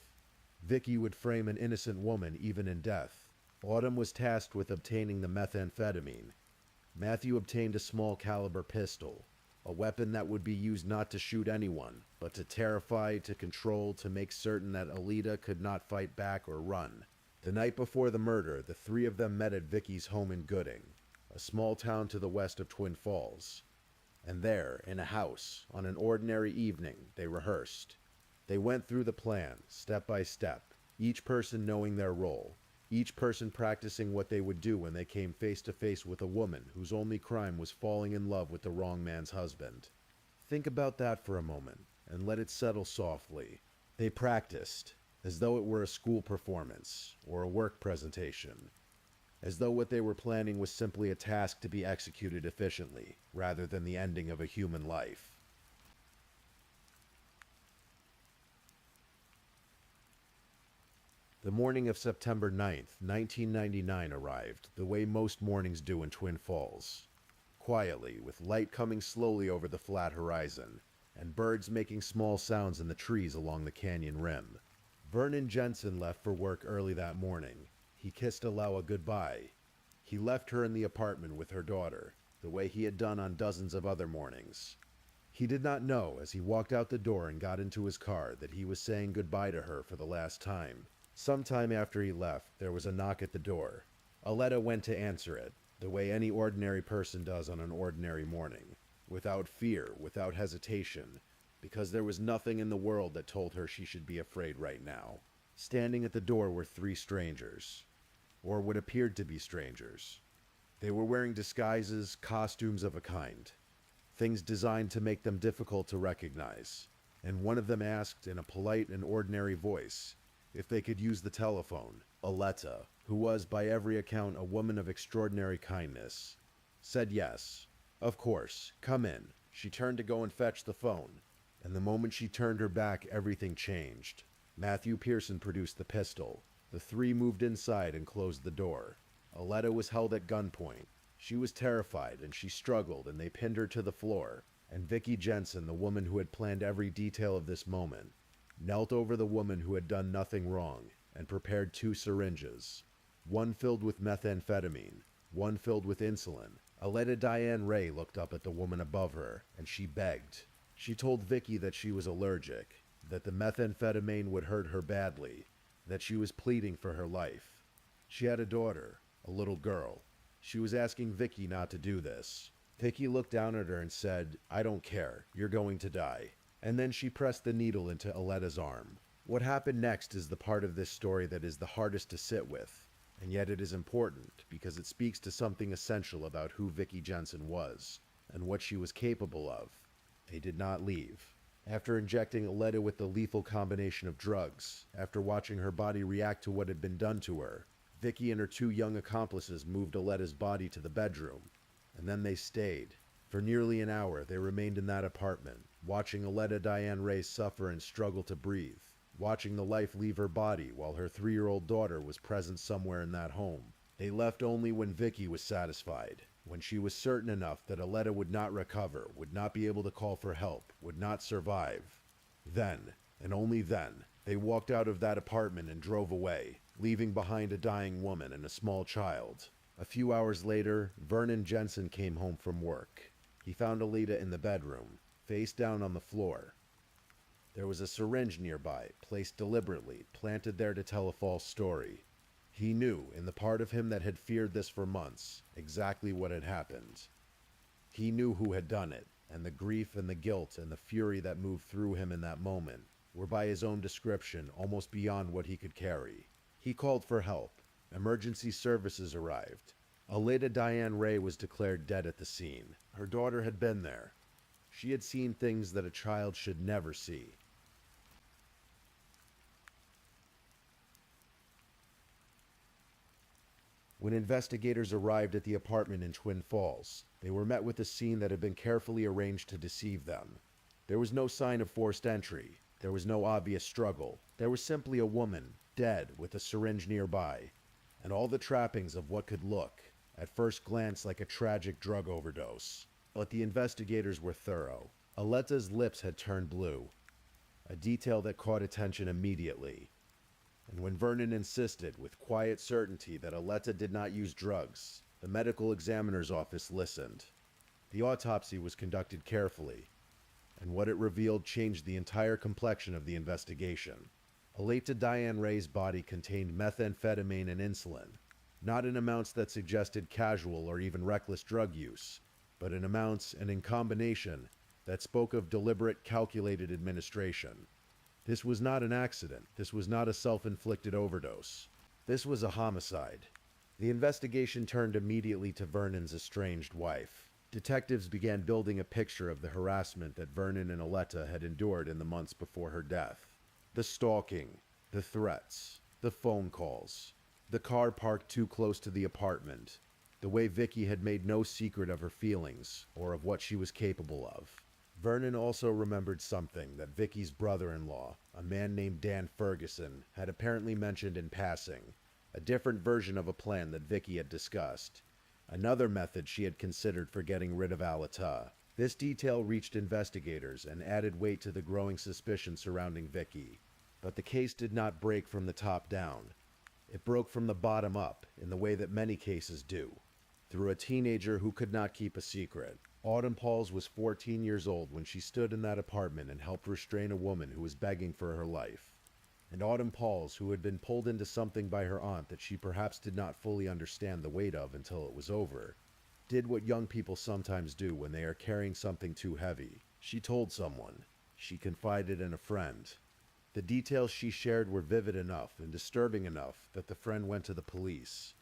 Vicky would frame an innocent woman even in death. Autumn was tasked with obtaining the methamphetamine. Matthew obtained a small caliber pistol, a weapon that would be used not to shoot anyone, but to terrify, to control, to make certain that Aletta could not fight back or run. The night before the murder, the three of them met at Vicky's home in Gooding, a small town to the west of Twin Falls. And there, in a house, on an ordinary evening, they rehearsed. They went through the plan, step by step, each person knowing their role, each person practicing what they would do when they came face to face with a woman whose only crime was falling in love with the wrong man's husband. Think about that for a moment, and let it settle softly. They practiced, as though it were a school performance, or a work presentation, as though what they were planning was simply a task to be executed efficiently, rather than the ending of a human life. The morning of September 9th, 1999 arrived, the way most mornings do in Twin Falls. Quietly, with light coming slowly over the flat horizon, and birds making small sounds in the trees along the canyon rim. Vernon Jensen left for work early that morning. He kissed Alewa goodbye. He left her in the apartment with her daughter, the way he had done on dozens of other mornings. He did not know, as he walked out the door and got into his car, that he was saying goodbye to her for the last time. Sometime after he left, there was a knock at the door. Aletta went to answer it, the way any ordinary person does on an ordinary morning, without fear, without hesitation, because there was nothing in the world that told her she should be afraid right now. Standing at the door were three strangers, or what appeared to be strangers. They were wearing disguises, costumes of a kind, things designed to make them difficult to recognize, and one of them asked in a polite and ordinary voice if they could use the telephone. Aletta, who was by every account a woman of extraordinary kindness, said yes. Of course, come in. She turned to go and fetch the phone, and the moment she turned her back, everything changed. Matthew Pearson produced the pistol. The three moved inside and closed the door. Aletta was held at gunpoint. She was terrified, and she struggled, and they pinned her to the floor. And Vicky Jensen, the woman who had planned every detail of this moment, knelt over the woman who had done nothing wrong, and prepared two syringes, one filled with methamphetamine, one filled with insulin. Aletta Diane Ray looked up at the woman above her, and she begged. She told Vicky that she was allergic, that the methamphetamine would hurt her badly, that she was pleading for her life. She had a daughter, a little girl. She was asking Vicky not to do this. Vicky looked down at her and said, "I don't care, you're going to die." And then she pressed the needle into Aletta's arm. What happened next is the part of this story that is the hardest to sit with, and yet it is important because it speaks to something essential about who Vicky Jensen was, and what she was capable of. They did not leave. After injecting Aletta with the lethal combination of drugs, after watching her body react to what had been done to her, Vicky and her two young accomplices moved Aletta's body to the bedroom, and then they stayed. For nearly an hour, they remained in that apartment, watching Aletta Diane Ray suffer and struggle to breathe, watching the life leave her body while her 3-year-old daughter was present somewhere in that home. They left only when Vicky was satisfied, when she was certain enough that Aletta would not recover, would not be able to call for help, would not survive. Then, and only then, they walked out of that apartment and drove away, leaving behind a dying woman and a small child. A few hours later, Vernon Jensen came home from work. He found Aletta in the bedroom, face down on the floor. There was a syringe nearby, placed deliberately, planted there to tell a false story. He knew, in the part of him that had feared this for months, exactly what had happened. He knew who had done it, and the grief and the guilt and the fury that moved through him in that moment were by his own description almost beyond what he could carry. He called for help. Emergency services arrived. Alida Diane Ray was declared dead at the scene. Her daughter had been there. She had seen things that a child should never see. When investigators arrived at the apartment in Twin Falls, they were met with a scene that had been carefully arranged to deceive them. There was no sign of forced entry. There was no obvious struggle. There was simply a woman, dead, with a syringe nearby, and all the trappings of what could look, at first glance, like a tragic drug overdose. But the investigators were thorough. Aleta's lips had turned blue, a detail that caught attention immediately. And when Vernon insisted with quiet certainty that Aleta did not use drugs, the medical examiner's office listened. The autopsy was conducted carefully, and what it revealed changed the entire complexion of the investigation. Aleta Diane Ray's body contained methamphetamine and insulin, not in amounts that suggested casual or even reckless drug use, but in amounts and in combination that spoke of deliberate, calculated administration. This was not an accident. This was not a self-inflicted overdose. This was a homicide. The investigation turned immediately to Vernon's estranged wife. Detectives began building a picture of the harassment that Vernon and Aleta had endured in the months before her death. The stalking, the threats, the phone calls, the car parked too close to the apartment, the way Vicky had made no secret of her feelings or of what she was capable of. Vernon also remembered something that Vicky's brother-in-law, a man named Dan Ferguson, had apparently mentioned in passing, a different version of a plan that Vicky had discussed, another method she had considered for getting rid of Aleta. This detail reached investigators and added weight to the growing suspicion surrounding Vicky. But the case did not break from the top down. It broke from the bottom up, in the way that many cases do, through a teenager who could not keep a secret. Autumn Pauls was 14 years old when she stood in that apartment and helped restrain a woman who was begging for her life. And Autumn Pauls, who had been pulled into something by her aunt that she perhaps did not fully understand the weight of until it was over, did what young people sometimes do when they are carrying something too heavy. She told someone. She confided in a friend. The details she shared were vivid enough and disturbing enough that the friend went to the police.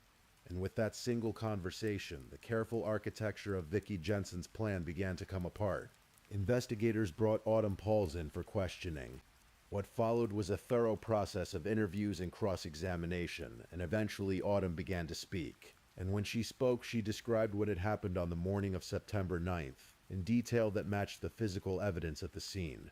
And with that single conversation, the careful architecture of Vicky Jensen's plan began to come apart. Investigators brought Autumn Pauls in for questioning. What followed was a thorough process of interviews and cross-examination, and eventually Autumn began to speak. And when she spoke, she described what had happened on the morning of September 9th, in detail that matched the physical evidence at the scene.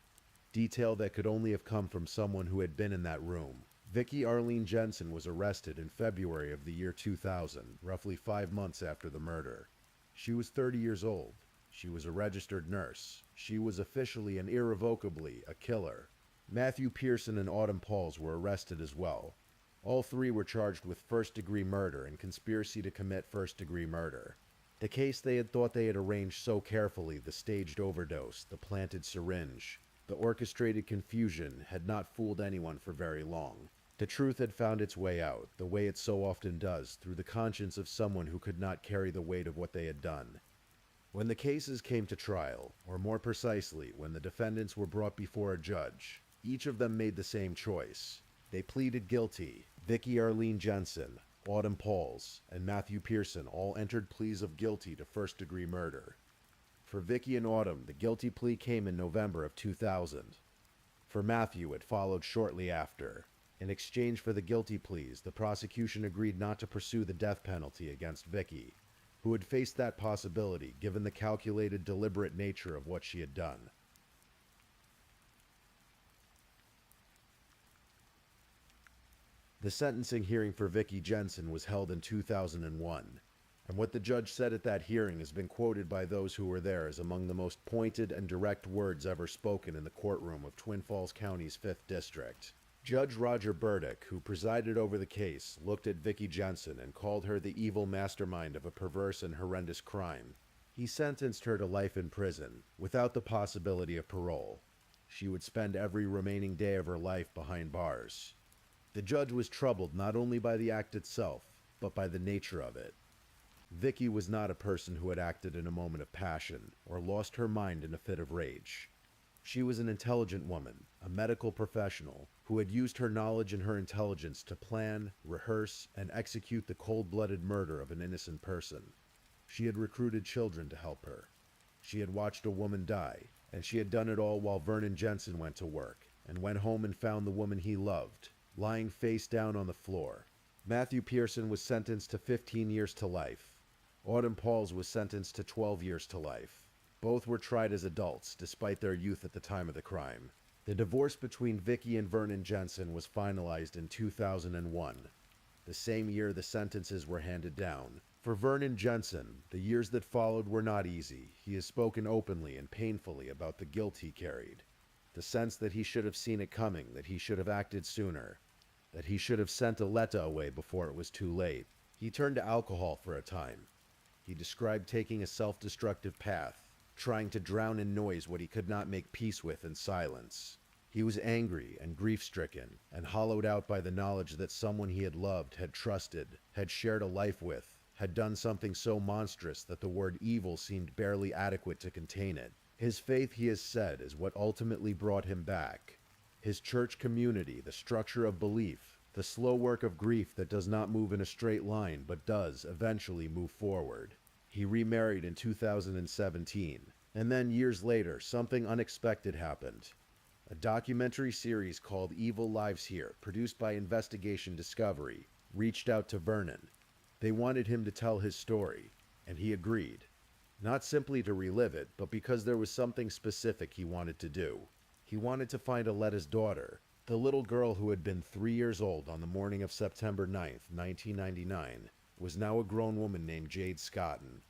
Detail that could only have come from someone who had been in that room. Vicky Arlene Jensen was arrested in February of the year 2000, roughly 5 months after the murder. She was 30 years old. She was a registered nurse. She was officially and irrevocably a killer. Matthew Pearson and Autumn Pauls were arrested as well. All three were charged with first-degree murder and conspiracy to commit first-degree murder. The case they had thought they had arranged so carefully, the staged overdose, the planted syringe, the orchestrated confusion, had not fooled anyone for very long. The truth had found its way out, the way it so often does, through the conscience of someone who could not carry the weight of what they had done. When the cases came to trial, or more precisely, when the defendants were brought before a judge, each of them made the same choice. They pleaded guilty. Vicky Arlene Jensen, Autumn Pauls, and Matthew Pearson all entered pleas of guilty to first-degree murder. For Vicky and Autumn, the guilty plea came in November of 2000. For Matthew, it followed shortly after. In exchange for the guilty pleas, the prosecution agreed not to pursue the death penalty against Vicky, who had faced that possibility given the calculated, deliberate nature of what she had done. The sentencing hearing for Vicky Jensen was held in 2001, and what the judge said at that hearing has been quoted by those who were there as among the most pointed and direct words ever spoken in the courtroom of Twin Falls County's 5th District. Judge Roger Burdick, who presided over the case, looked at Vicky Jensen and called her the evil mastermind of a perverse and horrendous crime. He sentenced her to life in prison, without the possibility of parole. She would spend every remaining day of her life behind bars. The judge was troubled not only by the act itself, but by the nature of it. Vicky was not a person who had acted in a moment of passion, or lost her mind in a fit of rage. She was an intelligent woman, a medical professional, who had used her knowledge and her intelligence to plan, rehearse, and execute the cold-blooded murder of an innocent person. She had recruited children to help her. She had watched a woman die, and she had done it all while Vernon Jensen went to work, and went home and found the woman he loved, lying face down on the floor. Matthew Pearson was sentenced to 15 years to life. Autumn Pauls was sentenced to 12 years to life. Both were tried as adults, despite their youth at the time of the crime. The divorce between Vicky and Vernon Jensen was finalized in 2001, the same year the sentences were handed down. For Vernon Jensen, the years that followed were not easy. He has spoken openly and painfully about the guilt he carried, the sense that he should have seen it coming, that he should have acted sooner, that he should have sent Aletta away before it was too late. He turned to alcohol for a time. He described taking a self-destructive path, trying to drown in noise what he could not make peace with in silence. He was angry and grief-stricken, and hollowed out by the knowledge that someone he had loved, had trusted, had shared a life with, had done something so monstrous that the word evil seemed barely adequate to contain it. His faith, he has said, is what ultimately brought him back. His church community, the structure of belief, the slow work of grief that does not move in a straight line but does eventually move forward. He remarried in 2017, and then years later, something unexpected happened. A documentary series called Evil Lives Here, produced by Investigation Discovery, reached out to Vernon. They wanted him to tell his story, and he agreed. Not simply to relive it, but because there was something specific he wanted to do. He wanted to find Aletta's daughter, the little girl who had been 3 years old on the morning of September 9th, 1999, was now a grown woman named Jade Scotton.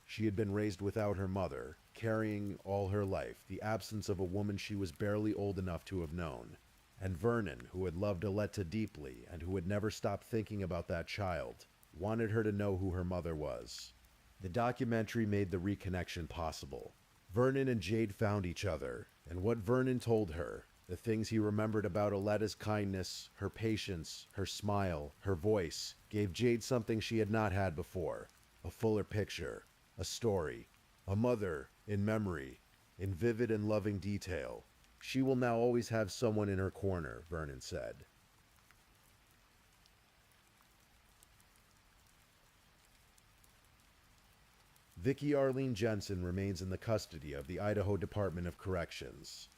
She had been raised without her mother, carrying all her life the absence of a woman she was barely old enough to have known. And Vernon, who had loved Aletta deeply and who had never stopped thinking about that child, wanted her to know who her mother was. The documentary made the reconnection possible. Vernon and Jade found each other, and what Vernon told her, the things he remembered about Aletta's kindness, her patience, her smile, her voice, gave Jade something she had not had before. A fuller picture, a story, a mother in memory, in vivid and loving detail. She will now always have someone in her corner, Vernon said. Vicky Arlene Jensen remains in the custody of the Idaho Department of Corrections.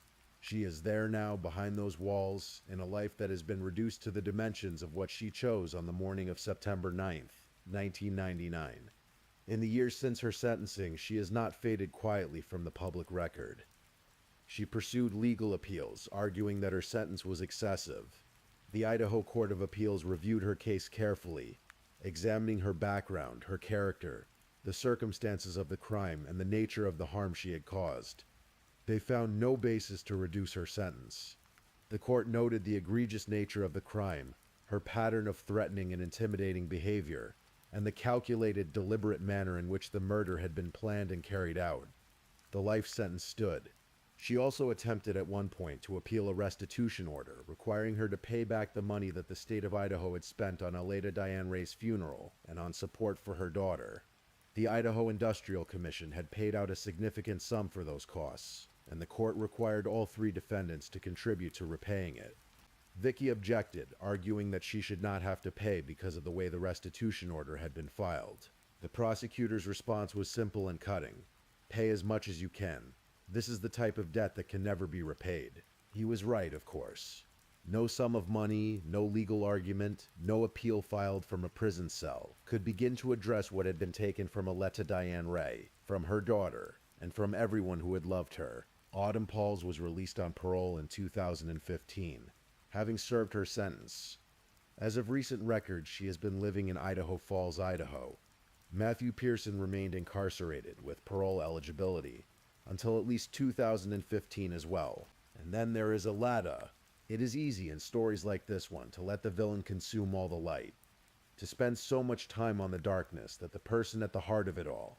She is there now, behind those walls, in a life that has been reduced to the dimensions of what she chose on the morning of September 9th, 1999. In the years since her sentencing, she has not faded quietly from the public record. She pursued legal appeals, arguing that her sentence was excessive. The Idaho Court of Appeals reviewed her case carefully, examining her background, her character, the circumstances of the crime, and the nature of the harm she had caused. They found no basis to reduce her sentence. The court noted the egregious nature of the crime, her pattern of threatening and intimidating behavior, and the calculated, deliberate manner in which the murder had been planned and carried out. The life sentence stood. She also attempted at one point to appeal a restitution order, requiring her to pay back the money that the state of Idaho had spent on Aletta Diane Ray's funeral and on support for her daughter. The Idaho Industrial Commission had paid out a significant sum for those costs, and the court required all 3 defendants to contribute to repaying it. Vicky objected, arguing that she should not have to pay because of the way the restitution order had been filed. The prosecutor's response was simple and cutting. Pay as much as you can. This is the type of debt that can never be repaid. He was right, of course. No sum of money, no legal argument, no appeal filed from a prison cell could begin to address what had been taken from Aletta Diane Ray, from her daughter, and from everyone who had loved her. Autumn Pauls was released on parole in 2015, having served her sentence. As of recent records, she has been living in Idaho Falls, Idaho. Matthew Pearson remained incarcerated with parole eligibility until at least 2015 as well. And then there is Aletta. It is easy in stories like this one to let the villain consume all the light, to spend so much time on the darkness that the person at the heart of it all,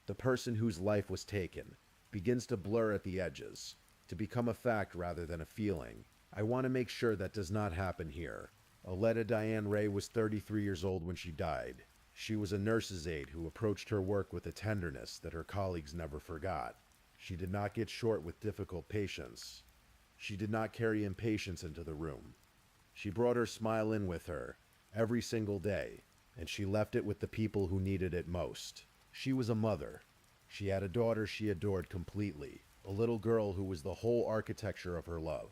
the person whose life was taken, begins to blur at the edges, to become a fact rather than a feeling. I want to make sure that does not happen here. Aletta Diane Ray was 33 years old when she died. She was a nurse's aide who approached her work with a tenderness that her colleagues never forgot. She did not get short with difficult patients. She did not carry impatience into the room. She brought her smile in with her every single day, and she left it with the people who needed it most. She was a mother. She had a daughter she adored completely, a little girl who was the whole architecture of her love.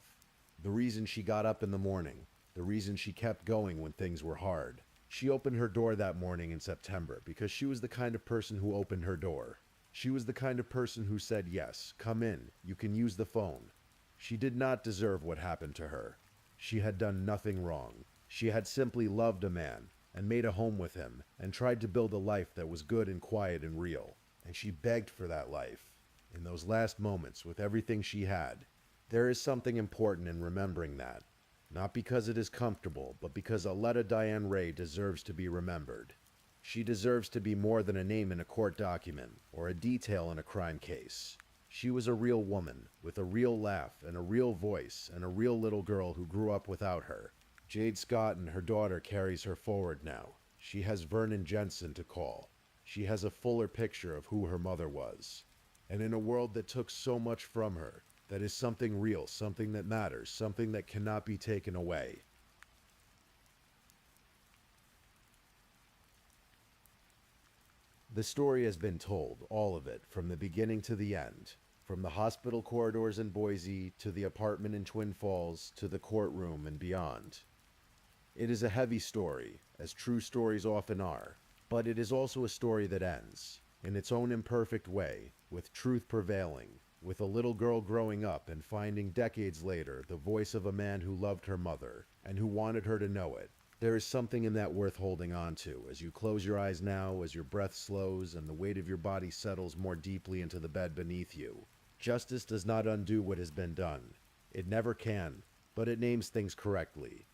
The reason she got up in the morning, the reason she kept going when things were hard. She opened her door that morning in September because she was the kind of person who opened her door. She was the kind of person who said, yes, come in, you can use the phone. She did not deserve what happened to her. She had done nothing wrong. She had simply loved a man and made a home with him and tried to build a life that was good and quiet and real. And she begged for that life. In those last moments, with everything she had, there is something important in remembering that. Not because it is comfortable, but because Aletta Diane Ray deserves to be remembered. She deserves to be more than a name in a court document or a detail in a crime case. She was a real woman, with a real laugh and a real voice and a real little girl who grew up without her. Jade Scott and her daughter carries her forward now. She has Vernon Jensen to call. She has a fuller picture of who her mother was. And in a world that took so much from her, that is something real, something that matters, something that cannot be taken away. The story has been told, all of it, from the beginning to the end. From the hospital corridors in Boise, to the apartment in Twin Falls, to the courtroom and beyond. It is a heavy story, as true stories often are, but it is also a story that ends, in its own imperfect way, with truth prevailing, with a little girl growing up and finding decades later the voice of a man who loved her mother, and who wanted her to know it. There is something in that worth holding on to, as you close your eyes now, as your breath slows and the weight of your body settles more deeply into the bed beneath you. Justice does not undo what has been done. It never can, but it names things correctly.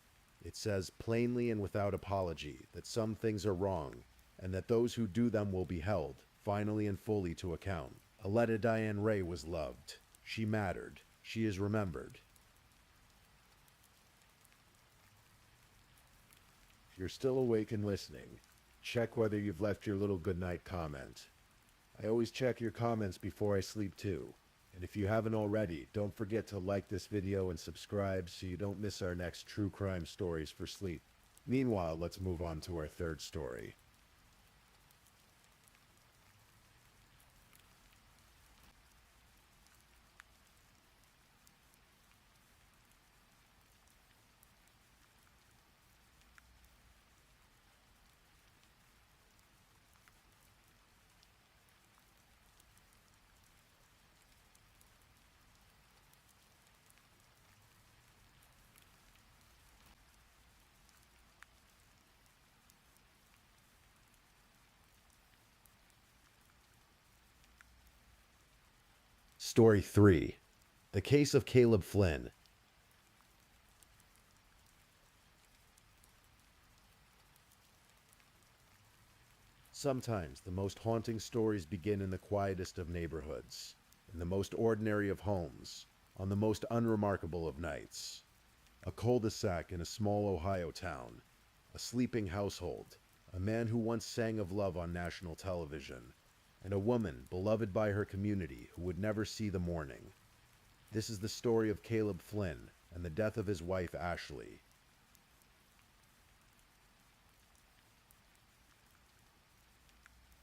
It says plainly and without apology that some things are wrong, and that those who do them will be held, finally and fully, to account. Aletta Diane Ray was loved. She mattered. She is remembered. If you're still awake and listening, check whether you've left your little goodnight comment. I always check your comments before I sleep too. And if you haven't already, don't forget to like this video and subscribe so you don't miss our next true crime stories for sleep. Meanwhile, let's move on to our third story. Story 3. The Case of Caleb Flynn. Sometimes the most haunting stories begin in the quietest of neighborhoods, in the most ordinary of homes, on the most unremarkable of nights. A cul-de-sac in a small Ohio town, a sleeping household, a man who once sang of love on national television, and a woman beloved by her community who would never see the morning. This is the story of Caleb Flynn and the death of his wife Ashley.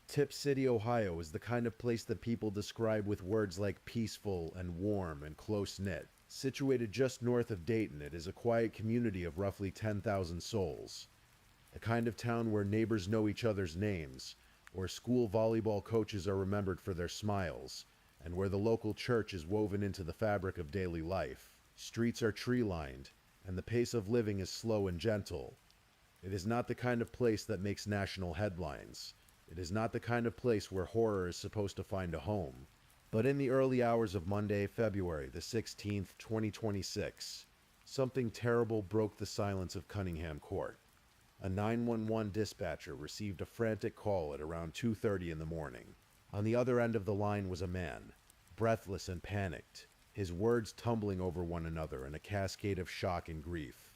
Tip City, Ohio is the kind of place that people describe with words like peaceful and warm and close-knit. Situated just north of Dayton, it is a quiet community of roughly 10,000 souls. The kind of town where neighbors know each other's names, where school volleyball coaches are remembered for their smiles, and where the local church is woven into the fabric of daily life. Streets are tree-lined, and the pace of living is slow and gentle. It is not the kind of place that makes national headlines. It is not the kind of place where horror is supposed to find a home. But in the early hours of Monday, February the 16th, 2026, something terrible broke the silence of Cunningham Court. A 911 dispatcher received a frantic call at around 2:30 in the morning. On the other end of the line was a man, breathless and panicked, his words tumbling over one another in a cascade of shock and grief.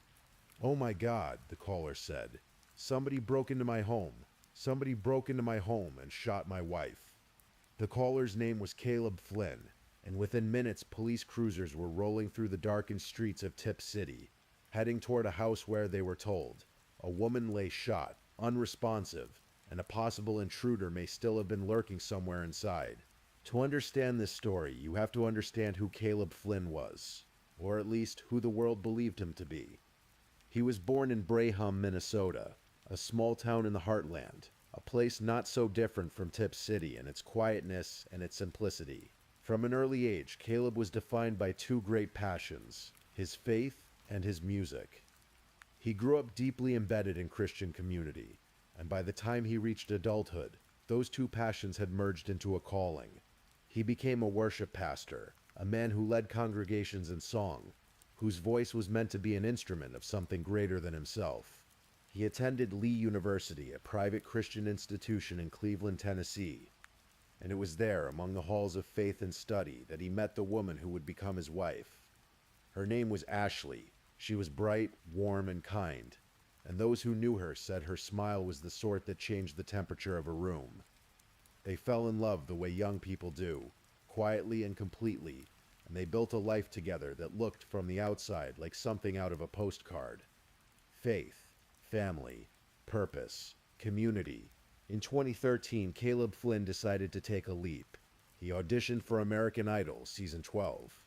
"Oh my God," the caller said. "Somebody broke into my home. Somebody broke into my home and shot my wife." The caller's name was Caleb Flynn. and within minutes police cruisers were rolling through the darkened streets of Tip City, heading toward a house where, they were told, a woman lay shot, unresponsive, and a possible intruder may still have been lurking somewhere inside. To understand this story, you have to understand who Caleb Flynn was, or at least who the world believed him to be. He was born in Braham, Minnesota, a small town in the heartland, a place not so different from Tip City in its quietness and its simplicity. From an early age, Caleb was defined by two great passions, his faith and his music. He grew up deeply embedded in Christian community, and by the time he reached adulthood, those two passions had merged into a calling. He became a worship pastor, a man who led congregations in song, whose voice was meant to be an instrument of something greater than himself. He attended Lee University, a private Christian institution in Cleveland, Tennessee, and it was there, among the halls of faith and study, that he met the woman who would become his wife. Her name was Ashley. She was bright, warm, and kind, and those who knew her said her smile was the sort that changed the temperature of a room. They fell in love the way young people do, quietly and completely, and they built a life together that looked from the outside like something out of a postcard. Faith, family, purpose, community. In 2013, Caleb Flynn decided to take a leap. He auditioned for American Idol, Season 12.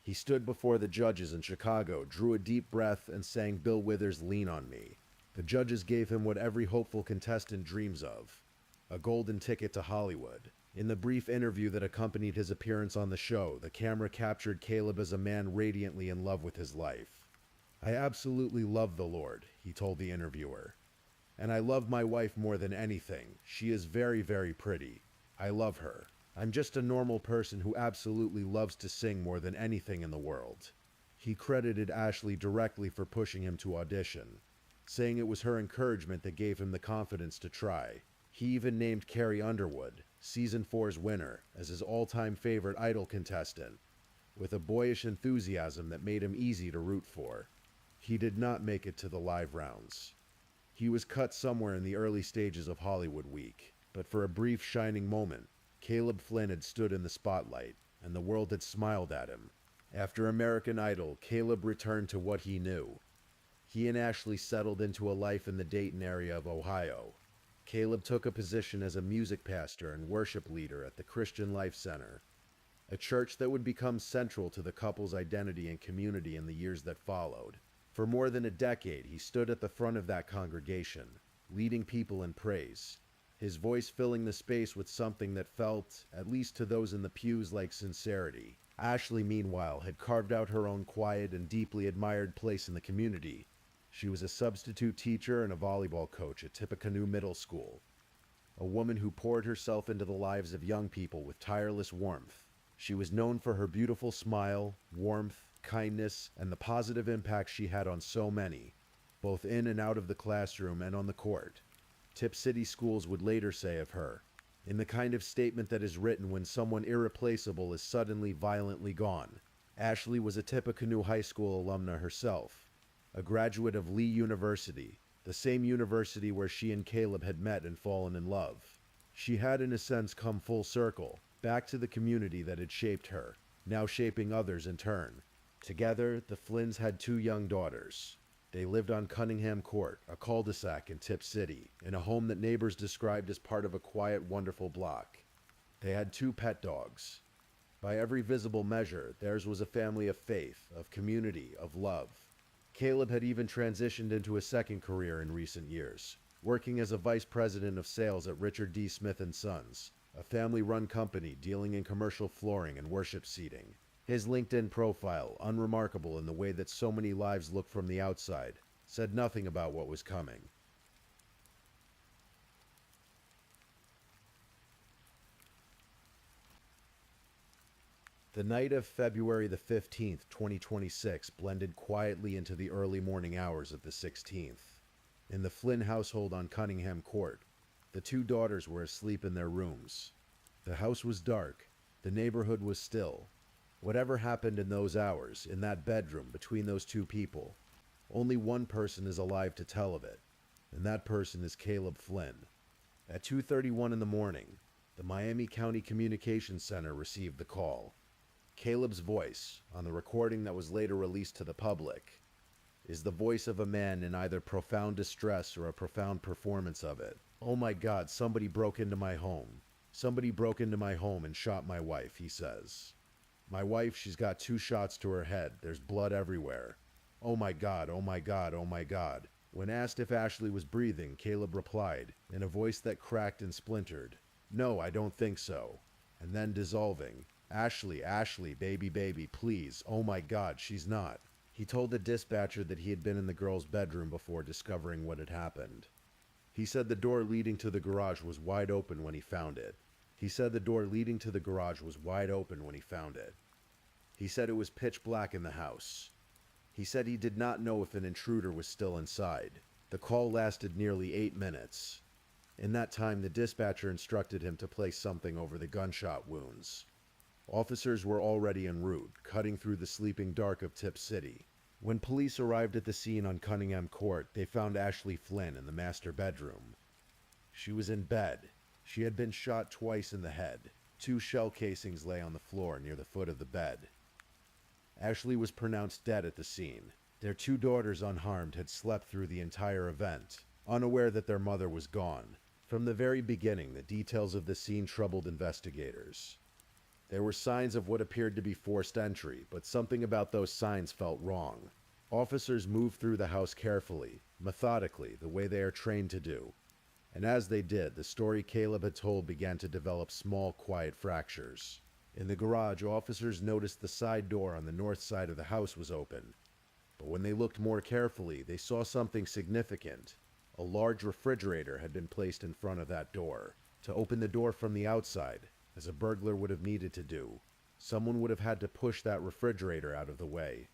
He stood before the judges in Chicago, drew a deep breath, and sang Bill Withers' "Lean on Me." The judges gave him what every hopeful contestant dreams of, a golden ticket to Hollywood. In the brief interview that accompanied his appearance on the show, the camera captured Caleb as a man radiantly in love with his life. "I absolutely love the Lord," he told the interviewer. "And I love my wife more than anything. She is very, very pretty. I love her. I'm just a normal person who absolutely loves to sing more than anything in the world." He credited Ashley directly for pushing him to audition, saying it was her encouragement that gave him the confidence to try. He even named Carrie Underwood, Season 4's winner, as his all-time favorite Idol contestant, with a boyish enthusiasm that made him easy to root for. He did not make it to the live rounds. He was cut somewhere in the early stages of Hollywood Week, but for a brief shining moment, Caleb Flynn had stood in the spotlight, and the world had smiled at him. After American Idol, Caleb returned to what he knew. He and Ashley settled into a life in the Dayton area of Ohio. Caleb took a position as a music pastor and worship leader at the Christian Life Center, a church that would become central to the couple's identity and community in the years that followed. For more than a decade, he stood at the front of that congregation, leading people in praise, his voice filling the space with something that felt, at least to those in the pews, like sincerity. Ashley, meanwhile, had carved out her own quiet and deeply admired place in the community. She was a substitute teacher and a volleyball coach at Tippecanoe Middle School, a woman who poured herself into the lives of young people with tireless warmth. She was known for her beautiful smile, warmth, kindness, and the positive impact she had on so many, both in and out of the classroom and on the court. Tip City schools would later say of her, in the kind of statement that is written when someone irreplaceable is suddenly violently gone, Ashley was a Tippecanoe High School alumna herself, a graduate of Lee University, the same university where she and Caleb had met and fallen in love. She had, in a sense, come full circle, back to the community that had shaped her, now shaping others in turn. Together, the Flynns had 2 young daughters. They lived on Cunningham Court, a cul-de-sac in Tip City, in a home that neighbors described as part of a quiet, wonderful block. They had 2 pet dogs. By every visible measure, theirs was a family of faith, of community, of love. Caleb had even transitioned into a second career in recent years, working as a vice president of sales at Richard D. Smith & Sons, a family-run company dealing in commercial flooring and worship seating. His LinkedIn profile, unremarkable in the way that so many lives look from the outside, said nothing about what was coming. The night of February the 15th, 2026 blended quietly into the early morning hours of the 16th. In the Flynn household on Cunningham Court, the 2 daughters were asleep in their rooms. The house was dark. The neighborhood was still. Whatever happened in those hours, in that bedroom between those 2 people, only one person is alive to tell of it, and that person is Caleb Flynn. At 2:31 in the morning, the Miami County Communications Center received the call. Caleb's voice, on the recording that was later released to the public, is the voice of a man in either profound distress or a profound performance of it. "Oh my God, somebody broke into my home. Somebody broke into my home and shot my wife," he says. "My wife, she's got 2 shots to her head. There's blood everywhere. Oh my God, oh my God, oh my God." When asked if Ashley was breathing, Caleb replied, in a voice that cracked and splintered, "No, I don't think so." And then dissolving, "Ashley, Ashley, baby, baby, please. Oh my God, she's not." He told the dispatcher that he had been in the girl's bedroom before discovering what had happened. He said the door leading to the garage was wide open when he found it. He said the door leading to the garage was wide open when he found it. He said it was pitch black in the house. He said he did not know if an intruder was still inside. The call lasted nearly 8 minutes. In that time, the dispatcher instructed him to place something over the gunshot wounds. Officers were already en route, cutting through the sleeping dark of Tip City. When police arrived at the scene on Cunningham Court, they found Ashley Flynn in the master bedroom. She was in bed. She had been shot twice in the head. 2 shell casings lay on the floor near the foot of the bed. Ashley was pronounced dead at the scene. Their 2 daughters, unharmed, had slept through the entire event, unaware that their mother was gone. From the very beginning, the details of the scene troubled investigators. There were signs of what appeared to be forced entry, but something about those signs felt wrong. Officers moved through the house carefully, methodically, the way they are trained to do. And as they did, the story Caleb had told began to develop small, quiet fractures. In the garage, officers noticed the side door on the north side of the house was open. But when they looked more carefully, they saw something significant. A large refrigerator had been placed in front of that door. To open the door from the outside, as a burglar would have needed to do, someone would have had to push that refrigerator out of the way.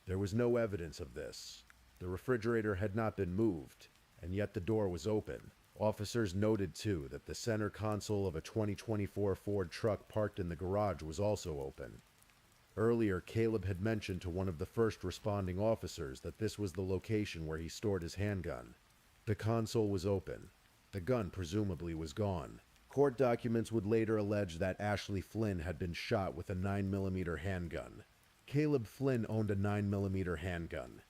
There was no evidence of this. The refrigerator had not been moved, and yet the door was open. Officers noted, too, that the center console of a 2024 Ford truck parked in the garage was also open. Earlier, Caleb had mentioned to one of the first responding officers that this was the location where he stored his handgun. The console was open. The gun presumably was gone. Court documents would later allege that Ashley Flynn had been shot with a 9mm handgun. Caleb Flynn owned a 9mm handgun.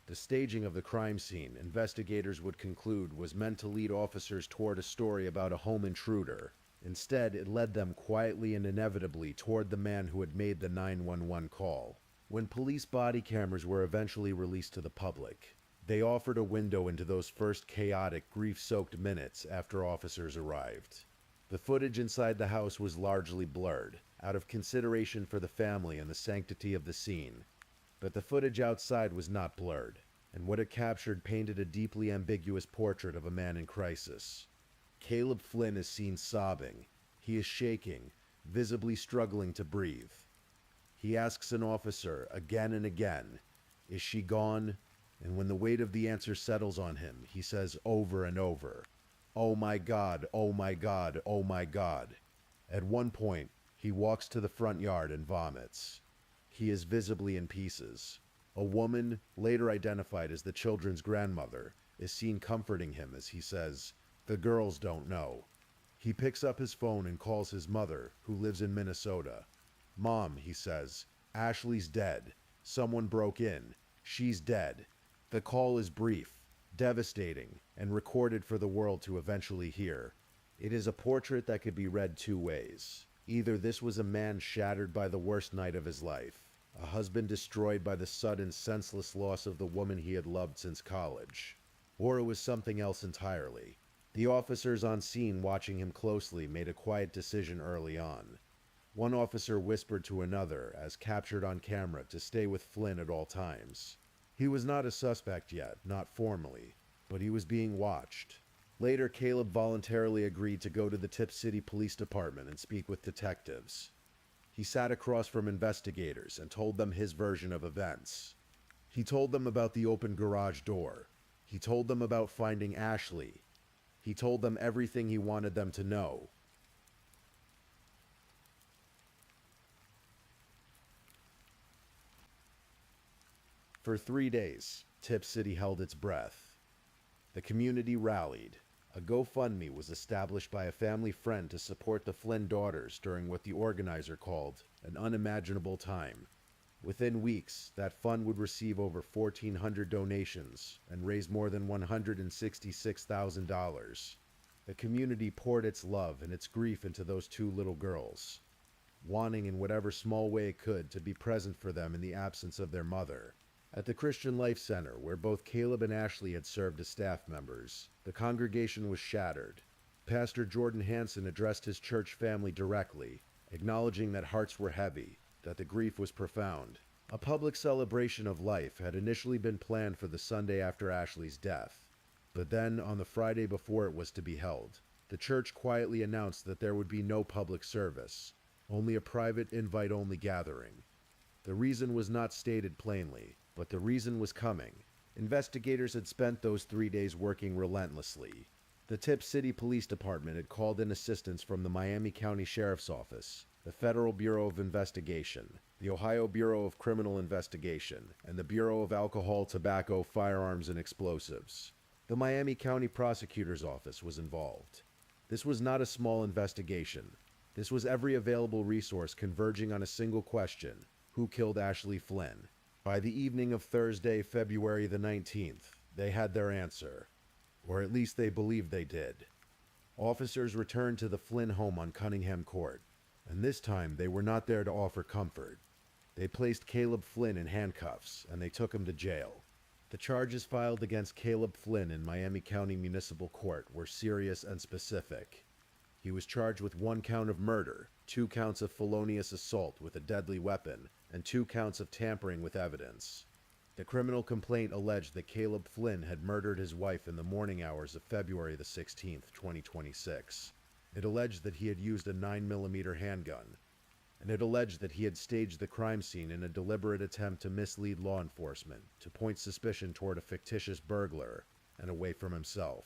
The staging of the crime scene, investigators would conclude, was meant to lead officers toward a story about a home intruder. Instead, it led them quietly and inevitably toward the man who had made the 911 call. When police body cameras were eventually released to the public, they offered a window into those first chaotic, grief-soaked minutes after officers arrived. The footage inside the house was largely blurred, out of consideration for the family and the sanctity of the scene. But the footage outside was not blurred, and what it captured painted a deeply ambiguous portrait of a man in crisis. Caleb Flynn is seen sobbing. He is shaking, visibly struggling to breathe. He asks an officer again and again, "Is she gone?" And when the weight of the answer settles on him, he says over and over, "Oh my God, oh my God, oh my God." At one point, he walks to the front yard and vomits. He is visibly in pieces. A woman, later identified as the children's grandmother, is seen comforting him as he says, "The girls don't know." He picks up his phone and calls his mother, who lives in Minnesota. "Mom," he says, "Ashley's dead. Someone broke in. She's dead." The call is brief, devastating, and recorded for the world to eventually hear. It is a portrait that could be read 2 ways. Either this was a man shattered by the worst night of his life, a husband destroyed by the sudden, senseless loss of the woman he had loved since college, or it was something else entirely. The officers on scene watching him closely made a quiet decision early on. One officer whispered to another, as captured on camera, to stay with Flynn at all times. He was not a suspect yet, not formally, but he was being watched. Later, Caleb voluntarily agreed to go to the Tip City Police Department and speak with detectives. He sat across from investigators and told them his version of events. He told them about the open garage door. He told them about finding Ashley. He told them everything he wanted them to know. For 3 days, Tip City held its breath. The community rallied. A GoFundMe was established by a family friend to support the Flynn daughters during what the organizer called an unimaginable time. Within weeks, that fund would receive over 1,400 donations and raise more than $166,000. The community poured its love and its grief into those two little girls, wanting in whatever small way it could to be present for them in the absence of their mother. At the Christian Life Center, where both Caleb and Ashley had served as staff members, the congregation was shattered. Pastor Jordan Hansen addressed his church family directly, acknowledging that hearts were heavy, that the grief was profound. A public celebration of life had initially been planned for the Sunday after Ashley's death, but then, on the Friday before it was to be held, the church quietly announced that there would be no public service, only a private invite-only gathering. The reason was not stated plainly, but the reason was coming. Investigators had spent those 3 days working relentlessly. The Tip City Police Department had called in assistance from the Miami County Sheriff's Office, the Federal Bureau of Investigation, the Ohio Bureau of Criminal Investigation, and the Bureau of Alcohol, Tobacco, Firearms, and Explosives. The Miami County Prosecutor's Office was involved. This was not a small investigation. This was every available resource converging on a single question: who killed Ashley Flynn? By the evening of Thursday, February the 19th, they had their answer. Or at least they believed they did. Officers returned to the Flynn home on Cunningham Court, and this time they were not there to offer comfort. They placed Caleb Flynn in handcuffs, and they took him to jail. The charges filed against Caleb Flynn in Miami County Municipal Court were serious and specific. He was charged with 1 count of murder, 2 counts of felonious assault with a deadly weapon, and 2 counts of tampering with evidence. The criminal complaint alleged that Caleb Flynn had murdered his wife in the morning hours of February the 16th, 2026. It alleged that he had used a 9mm handgun, and it alleged that he had staged the crime scene in a deliberate attempt to mislead law enforcement, to point suspicion toward a fictitious burglar and away from himself.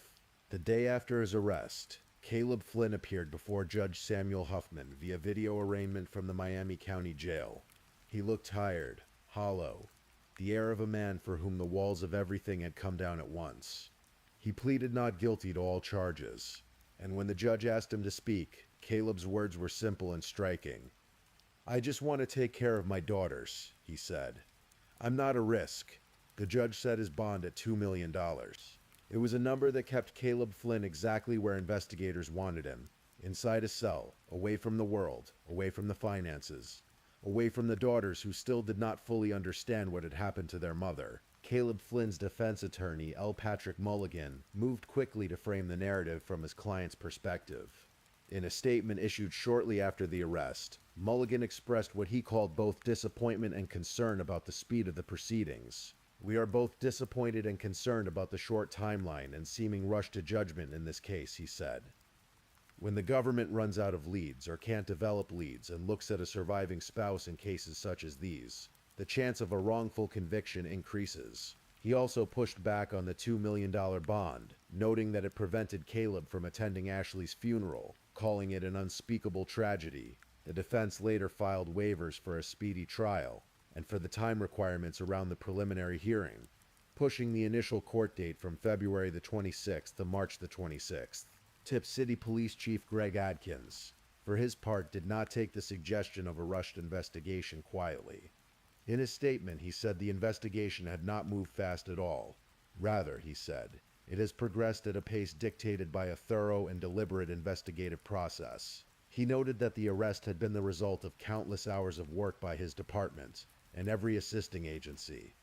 The day after his arrest, Caleb Flynn appeared before Judge Samuel Huffman via video arraignment from the Miami County Jail. He looked tired, hollow, the air of a man for whom the walls of everything had come down at once. He pleaded not guilty to all charges, and when the judge asked him to speak, Caleb's words were simple and striking. "I just want to take care of my daughters," he said. "I'm not a risk." The judge set his bond at $2 million. It was a number that kept Caleb Flynn exactly where investigators wanted him, inside a cell, away from the world, away from the finances, away from the daughters who still did not fully understand what had happened to their mother. Caleb Flynn's defense attorney, L. Patrick Mulligan, moved quickly to frame the narrative from his client's perspective. In a statement issued shortly after the arrest, Mulligan expressed what he called both disappointment and concern about the speed of the proceedings. "We are both disappointed and concerned about the short timeline and seeming rush to judgment in this case," he said. "When the government runs out of leads or can't develop leads and looks at a surviving spouse in cases such as these, the chance of a wrongful conviction increases." He also pushed back on the $2 million bond, noting that it prevented Caleb from attending Ashley's funeral, calling it an unspeakable tragedy. The defense later filed waivers for a speedy trial and for the time requirements around the preliminary hearing, pushing the initial court date from February the 26th to March the 26th. Tip City Police Chief Greg Adkins, for his part, did not take the suggestion of a rushed investigation quietly. In his statement, he said the investigation had not moved fast at all. Rather, he said, it has progressed at a pace dictated by a thorough and deliberate investigative process. He noted that the arrest had been the result of countless hours of work by his department and every assisting agency.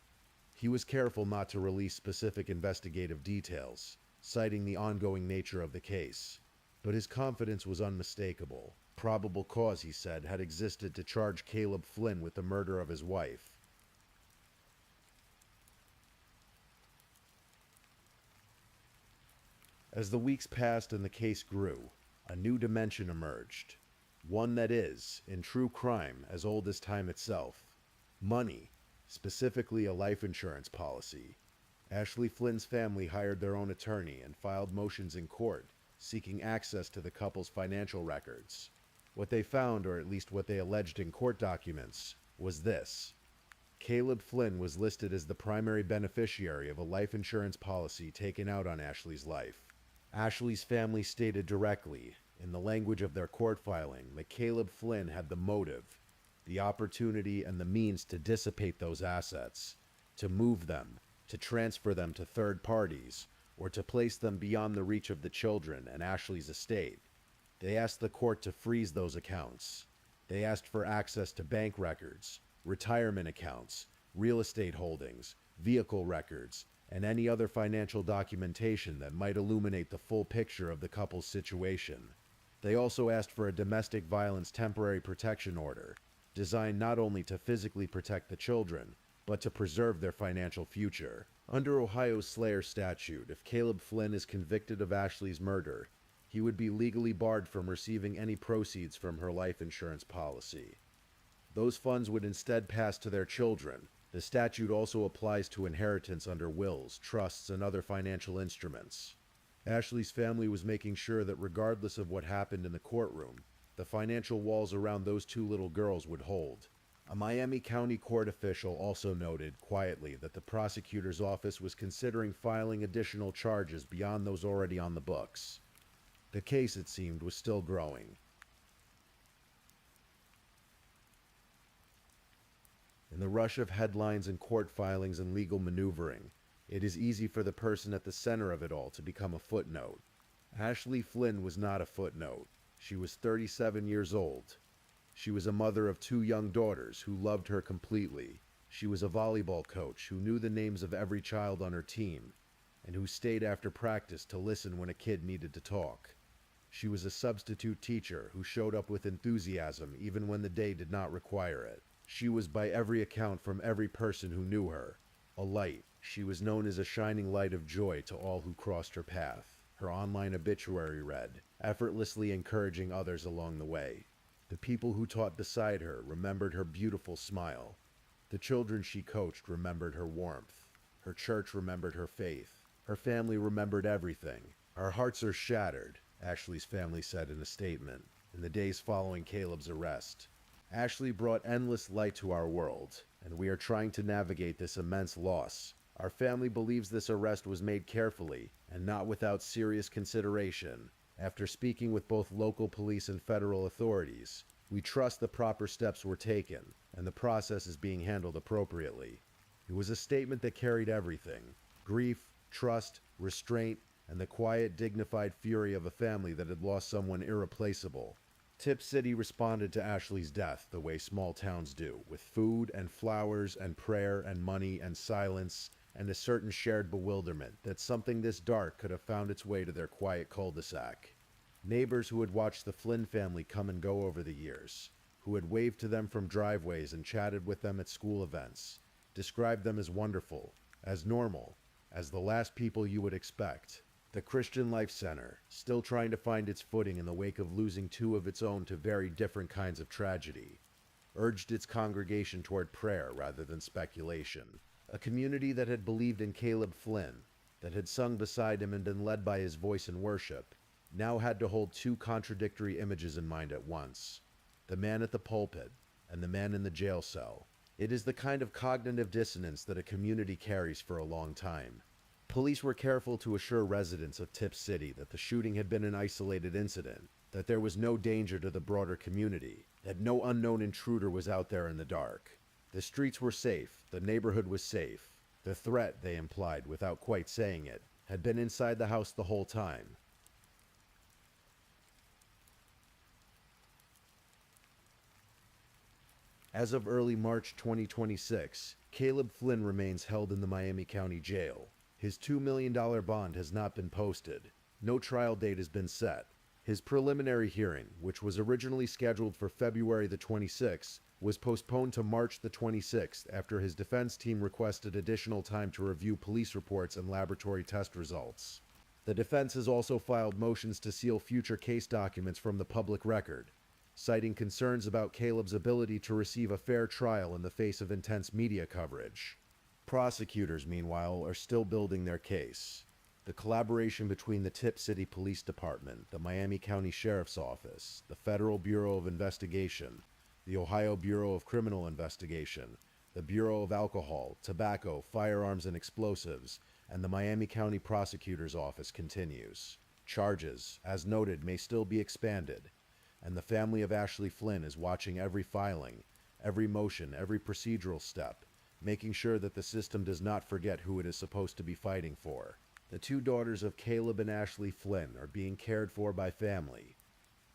He was careful not to release specific investigative details, citing the ongoing nature of the case. But his confidence was unmistakable. Probable cause, he said, had existed to charge Caleb Flynn with the murder of his wife. As the weeks passed and the case grew, a new dimension emerged. One that is, in true crime, as old as time itself. Money, specifically a life insurance policy. Ashley Flynn's family hired their own attorney and filed motions in court, seeking access to the couple's financial records. What they found, or at least what they alleged in court documents, was this. Caleb Flynn was listed as the primary beneficiary of a life insurance policy taken out on Ashley's life. Ashley's family stated directly, in the language of their court filing, that Caleb Flynn had the motive, the opportunity, and the means to dissipate those assets, to move them, to transfer them to third parties, or to place them beyond the reach of the children and Ashley's estate. They asked the court to freeze those accounts. They asked for access to bank records, retirement accounts, real estate holdings, vehicle records, and any other financial documentation that might illuminate the full picture of the couple's situation. They also asked for a domestic violence temporary protection order, designed not only to physically protect the children, but to preserve their financial future. Under Ohio's Slayer statute, if Caleb Flynn is convicted of Ashley's murder, he would be legally barred from receiving any proceeds from her life insurance policy. Those funds would instead pass to their children. The statute also applies to inheritance under wills, trusts, and other financial instruments. Ashley's family was making sure that regardless of what happened in the courtroom, the financial walls around those two little girls would hold. A Miami County court official also noted quietly that the prosecutor's office was considering filing additional charges beyond those already on the books. The case, it seemed, was still growing. In the rush of headlines and court filings and legal maneuvering, it is easy for the person at the center of it all to become a footnote. Ashley Flynn was not a footnote. She was 37 years old. She was a mother of 2 young daughters who loved her completely. She was a volleyball coach who knew the names of every child on her team, and who stayed after practice to listen when a kid needed to talk. She was a substitute teacher who showed up with enthusiasm even when the day did not require it. She was, by every account from every person who knew her, a light. She was known as a shining light of joy to all who crossed her path. Her online obituary read, effortlessly encouraging others along the way. The people who taught beside her remembered her beautiful smile. The children she coached remembered her warmth. Her church remembered her faith. Her family remembered everything. Our hearts are shattered, Ashley's family said in a statement, in the days following Caleb's arrest. Ashley brought endless light to our world, and we are trying to navigate this immense loss. Our family believes this arrest was made carefully and not without serious consideration. After speaking with both local police and federal authorities, we trust the proper steps were taken and the process is being handled appropriately. It was a statement that carried everything: grief, trust, restraint, and the quiet, dignified fury of a family that had lost someone irreplaceable. Tip City responded to Ashley's death the way small towns do, with food and flowers and prayer and money and silence and a certain shared bewilderment that something this dark could have found its way to their quiet cul-de-sac. Neighbors who had watched the Flynn family come and go over the years, who had waved to them from driveways and chatted with them at school events, described them as wonderful, as normal, as the last people you would expect. The Christian Life Center, still trying to find its footing in the wake of losing 2 of its own to very different kinds of tragedy, urged its congregation toward prayer rather than speculation. A community that had believed in Caleb Flynn, that had sung beside him and been led by his voice in worship, now had to hold 2 contradictory images in mind at once: the man at the pulpit and the man in the jail cell. It is the kind of cognitive dissonance that a community carries for a long time. Police were careful to assure residents of Tip City that the shooting had been an isolated incident, that there was no danger to the broader community, that no unknown intruder was out there in the dark. The streets were safe, the neighborhood was safe. The threat, they implied without quite saying it, had been inside the house the whole time. As of early March 2026, Caleb Flynn remains held in the Miami County Jail. His $2 million bond has not been posted. No trial date has been set. His preliminary hearing, which was originally scheduled for February the 26th, was postponed to March the 26th after his defense team requested additional time to review police reports and laboratory test results. The defense has also filed motions to seal future case documents from the public record, citing concerns about Caleb's ability to receive a fair trial in the face of intense media coverage. Prosecutors, meanwhile, are still building their case. The collaboration between the Tip City Police Department, the Miami County Sheriff's Office, the Federal Bureau of Investigation, the Ohio Bureau of Criminal Investigation, the Bureau of Alcohol, Tobacco, Firearms, and Explosives, and the Miami County Prosecutor's Office continues. Charges, as noted, may still be expanded, and the family of Ashley Flynn is watching every filing, every motion, every procedural step, making sure that the system does not forget who it is supposed to be fighting for. The two daughters of Caleb and Ashley Flynn are being cared for by family.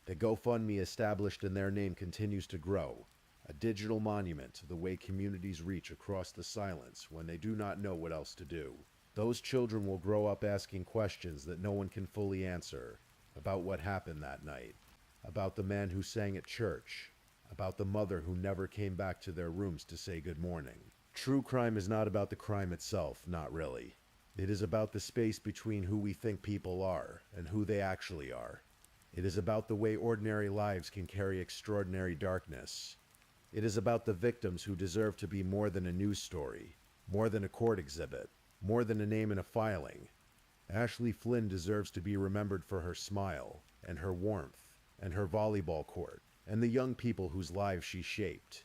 The GoFundMe established in their name continues to grow, a digital monument to the way communities reach across the silence when they do not know what else to do. Those children will grow up asking questions that no one can fully answer, about what happened that night, about the man who sang at church, about the mother who never came back to their rooms to say good morning. True crime is not about the crime itself, not really. It is about the space between who we think people are and who they actually are. It is about the way ordinary lives can carry extraordinary darkness. It is about the victims who deserve to be more than a news story, more than a court exhibit, more than a name in a filing. Ashley Flynn deserves to be remembered for her smile, and her warmth, and her volleyball court, and the young people whose lives she shaped.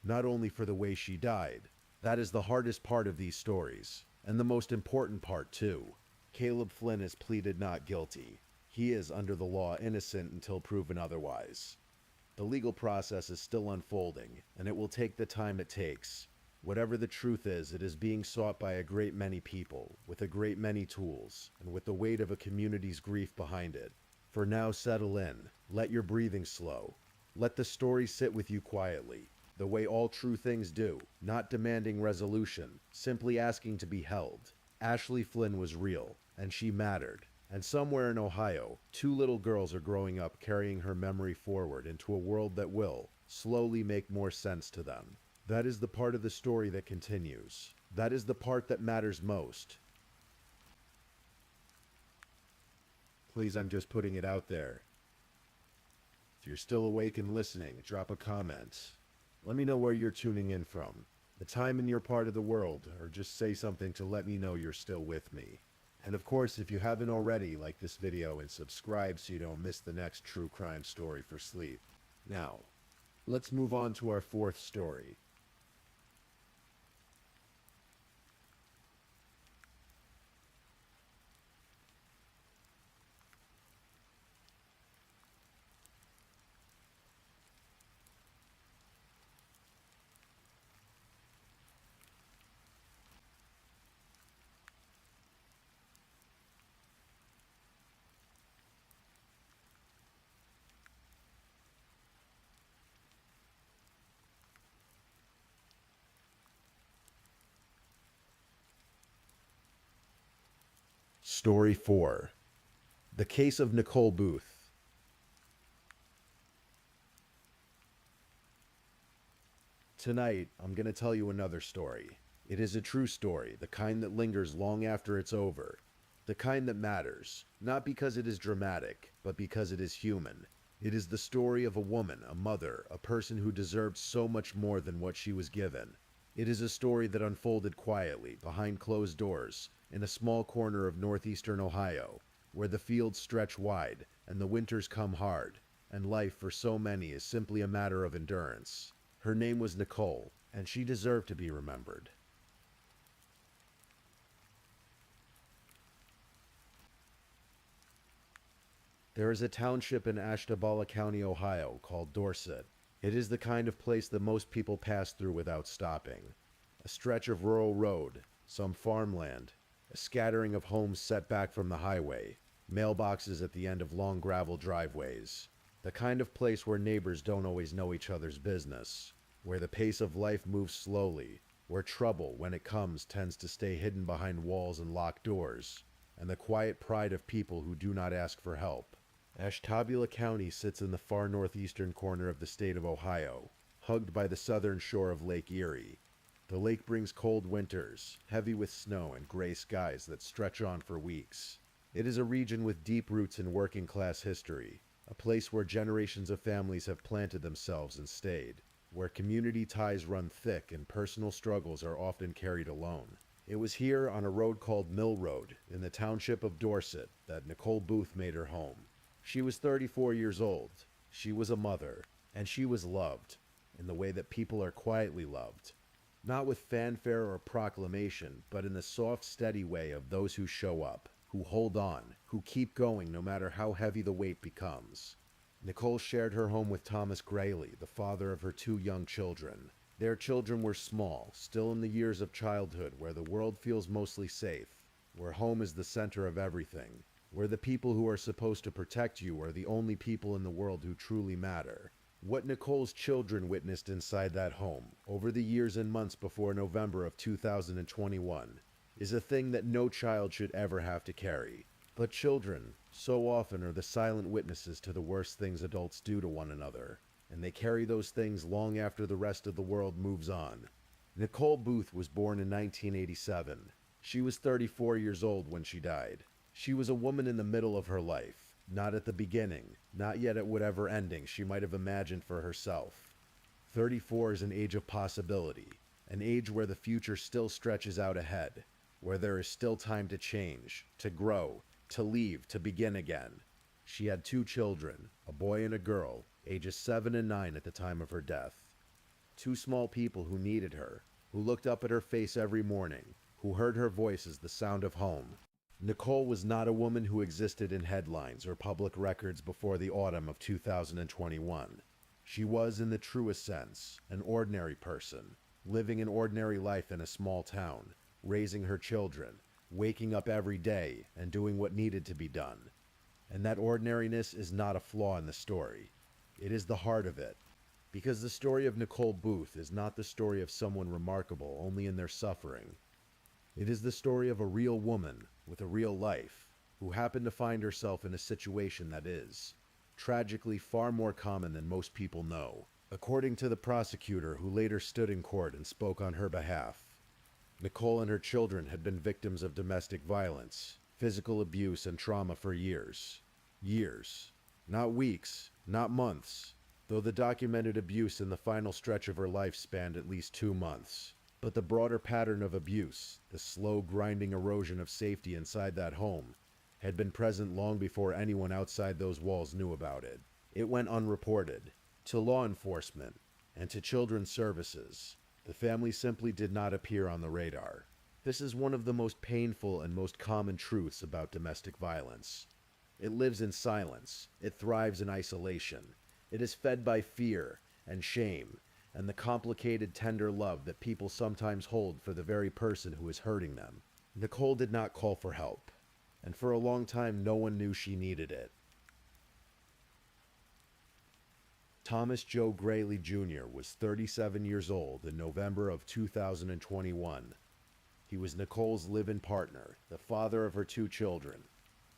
Not only for the way she died. That is the hardest part of these stories, and the most important part too. Caleb Flynn has pleaded not guilty. He is, under the law, innocent until proven otherwise. The legal process is still unfolding, and it will take the time it takes. Whatever the truth is, it is being sought by a great many people, with a great many tools, and with the weight of a community's grief behind it. For now, settle in. Let your breathing slow. Let the story sit with you quietly, the way all true things do, not demanding resolution, simply asking to be held. Ashley Flynn was real, and she mattered. And somewhere in Ohio, two little girls are growing up carrying her memory forward into a world that will slowly make more sense to them. That is the part of the story that continues. That is the part that matters most. Please, I'm just putting it out there. If you're still awake and listening, drop a comment. Let me know where you're tuning in from, the time in your part of the world, or just say something to let me know you're still with me. And of course, if you haven't already, like this video and subscribe so you don't miss the next true crime story for sleep. Now, let's move on to our fourth story. Story 4. The Case of Nicole Booth. Tonight, I'm going to tell you another story. It is a true story, the kind that lingers long after it's over. The kind that matters, not because it is dramatic, but because it is human. It is the story of a woman, a mother, a person who deserved so much more than what she was given. It is a story that unfolded quietly, behind closed doors, in a small corner of northeastern Ohio, where the fields stretch wide, and the winters come hard, and life for so many is simply a matter of endurance. Her name was Nicole, and she deserved to be remembered. There is a township in Ashtabula County, Ohio, called Dorset. It is the kind of place that most people pass through without stopping. A stretch of rural road, some farmland, a scattering of homes set back from the highway, mailboxes at the end of long gravel driveways. The kind of place where neighbors don't always know each other's business, where the pace of life moves slowly, where trouble, when it comes, tends to stay hidden behind walls and locked doors, and the quiet pride of people who do not ask for help. Ashtabula County sits in the far northeastern corner of the state of Ohio, hugged by the southern shore of Lake Erie. The lake brings cold winters, heavy with snow and gray skies that stretch on for weeks. It is a region with deep roots in working-class history, a place where generations of families have planted themselves and stayed, where community ties run thick and personal struggles are often carried alone. It was here on a road called Mill Road in the township of Dorset that Nicole Booth made her home. She was 34 years old, she was a mother, and she was loved, in the way that people are quietly loved. Not with fanfare or proclamation, but in the soft, steady way of those who show up, who hold on, who keep going no matter how heavy the weight becomes. Nicole shared her home with Thomas Grayley, the father of her 2 young children. Their children were small, still in the years of childhood where the world feels mostly safe, where home is the center of everything, where the people who are supposed to protect you are the only people in the world who truly matter. What Nicole's children witnessed inside that home, over the years and months before November of 2021, is a thing that no child should ever have to carry. But children, so often, are the silent witnesses to the worst things adults do to one another, and they carry those things long after the rest of the world moves on. Nicole Booth was born in 1987. She was 34 years old when she died. She was a woman in the middle of her life, not at the beginning, not yet at whatever ending she might have imagined for herself. 34 is an age of possibility, an age where the future still stretches out ahead, where there is still time to change, to grow, to leave, to begin again. She had 2 children, a boy and a girl, ages 7 and 9 at the time of her death. 2 small people who needed her, who looked up at her face every morning, who heard her voice as the sound of home. Nicole was not a woman who existed in headlines or public records before the autumn of 2021. She was, in the truest sense, an ordinary person, living an ordinary life in a small town, raising her children, waking up every day and doing what needed to be done. And that ordinariness is not a flaw in the story. It is the heart of it. Because the story of Nicole Booth is not the story of someone remarkable only in their suffering. It is the story of a real woman with a real life who happened to find herself in a situation that is, tragically, far more common than most people know. According to the prosecutor who later stood in court and spoke on her behalf, Nicole and her children had been victims of domestic violence, physical abuse, and trauma for years. Years. Not weeks, not months, though the documented abuse in the final stretch of her life spanned at least 2 months. But the broader pattern of abuse, the slow grinding erosion of safety inside that home, had been present long before anyone outside those walls knew about it. It went unreported. To law enforcement, and to children's services, the family simply did not appear on the radar. This is one of the most painful and most common truths about domestic violence. It lives in silence. It thrives in isolation. It is fed by fear and shame, and the complicated, tender love that people sometimes hold for the very person who is hurting them. Nicole did not call for help, and for a long time no one knew she needed it. Thomas Joe Grayley Jr. was 37 years old in November of 2021. He was Nicole's live-in partner, the father of her 2 children,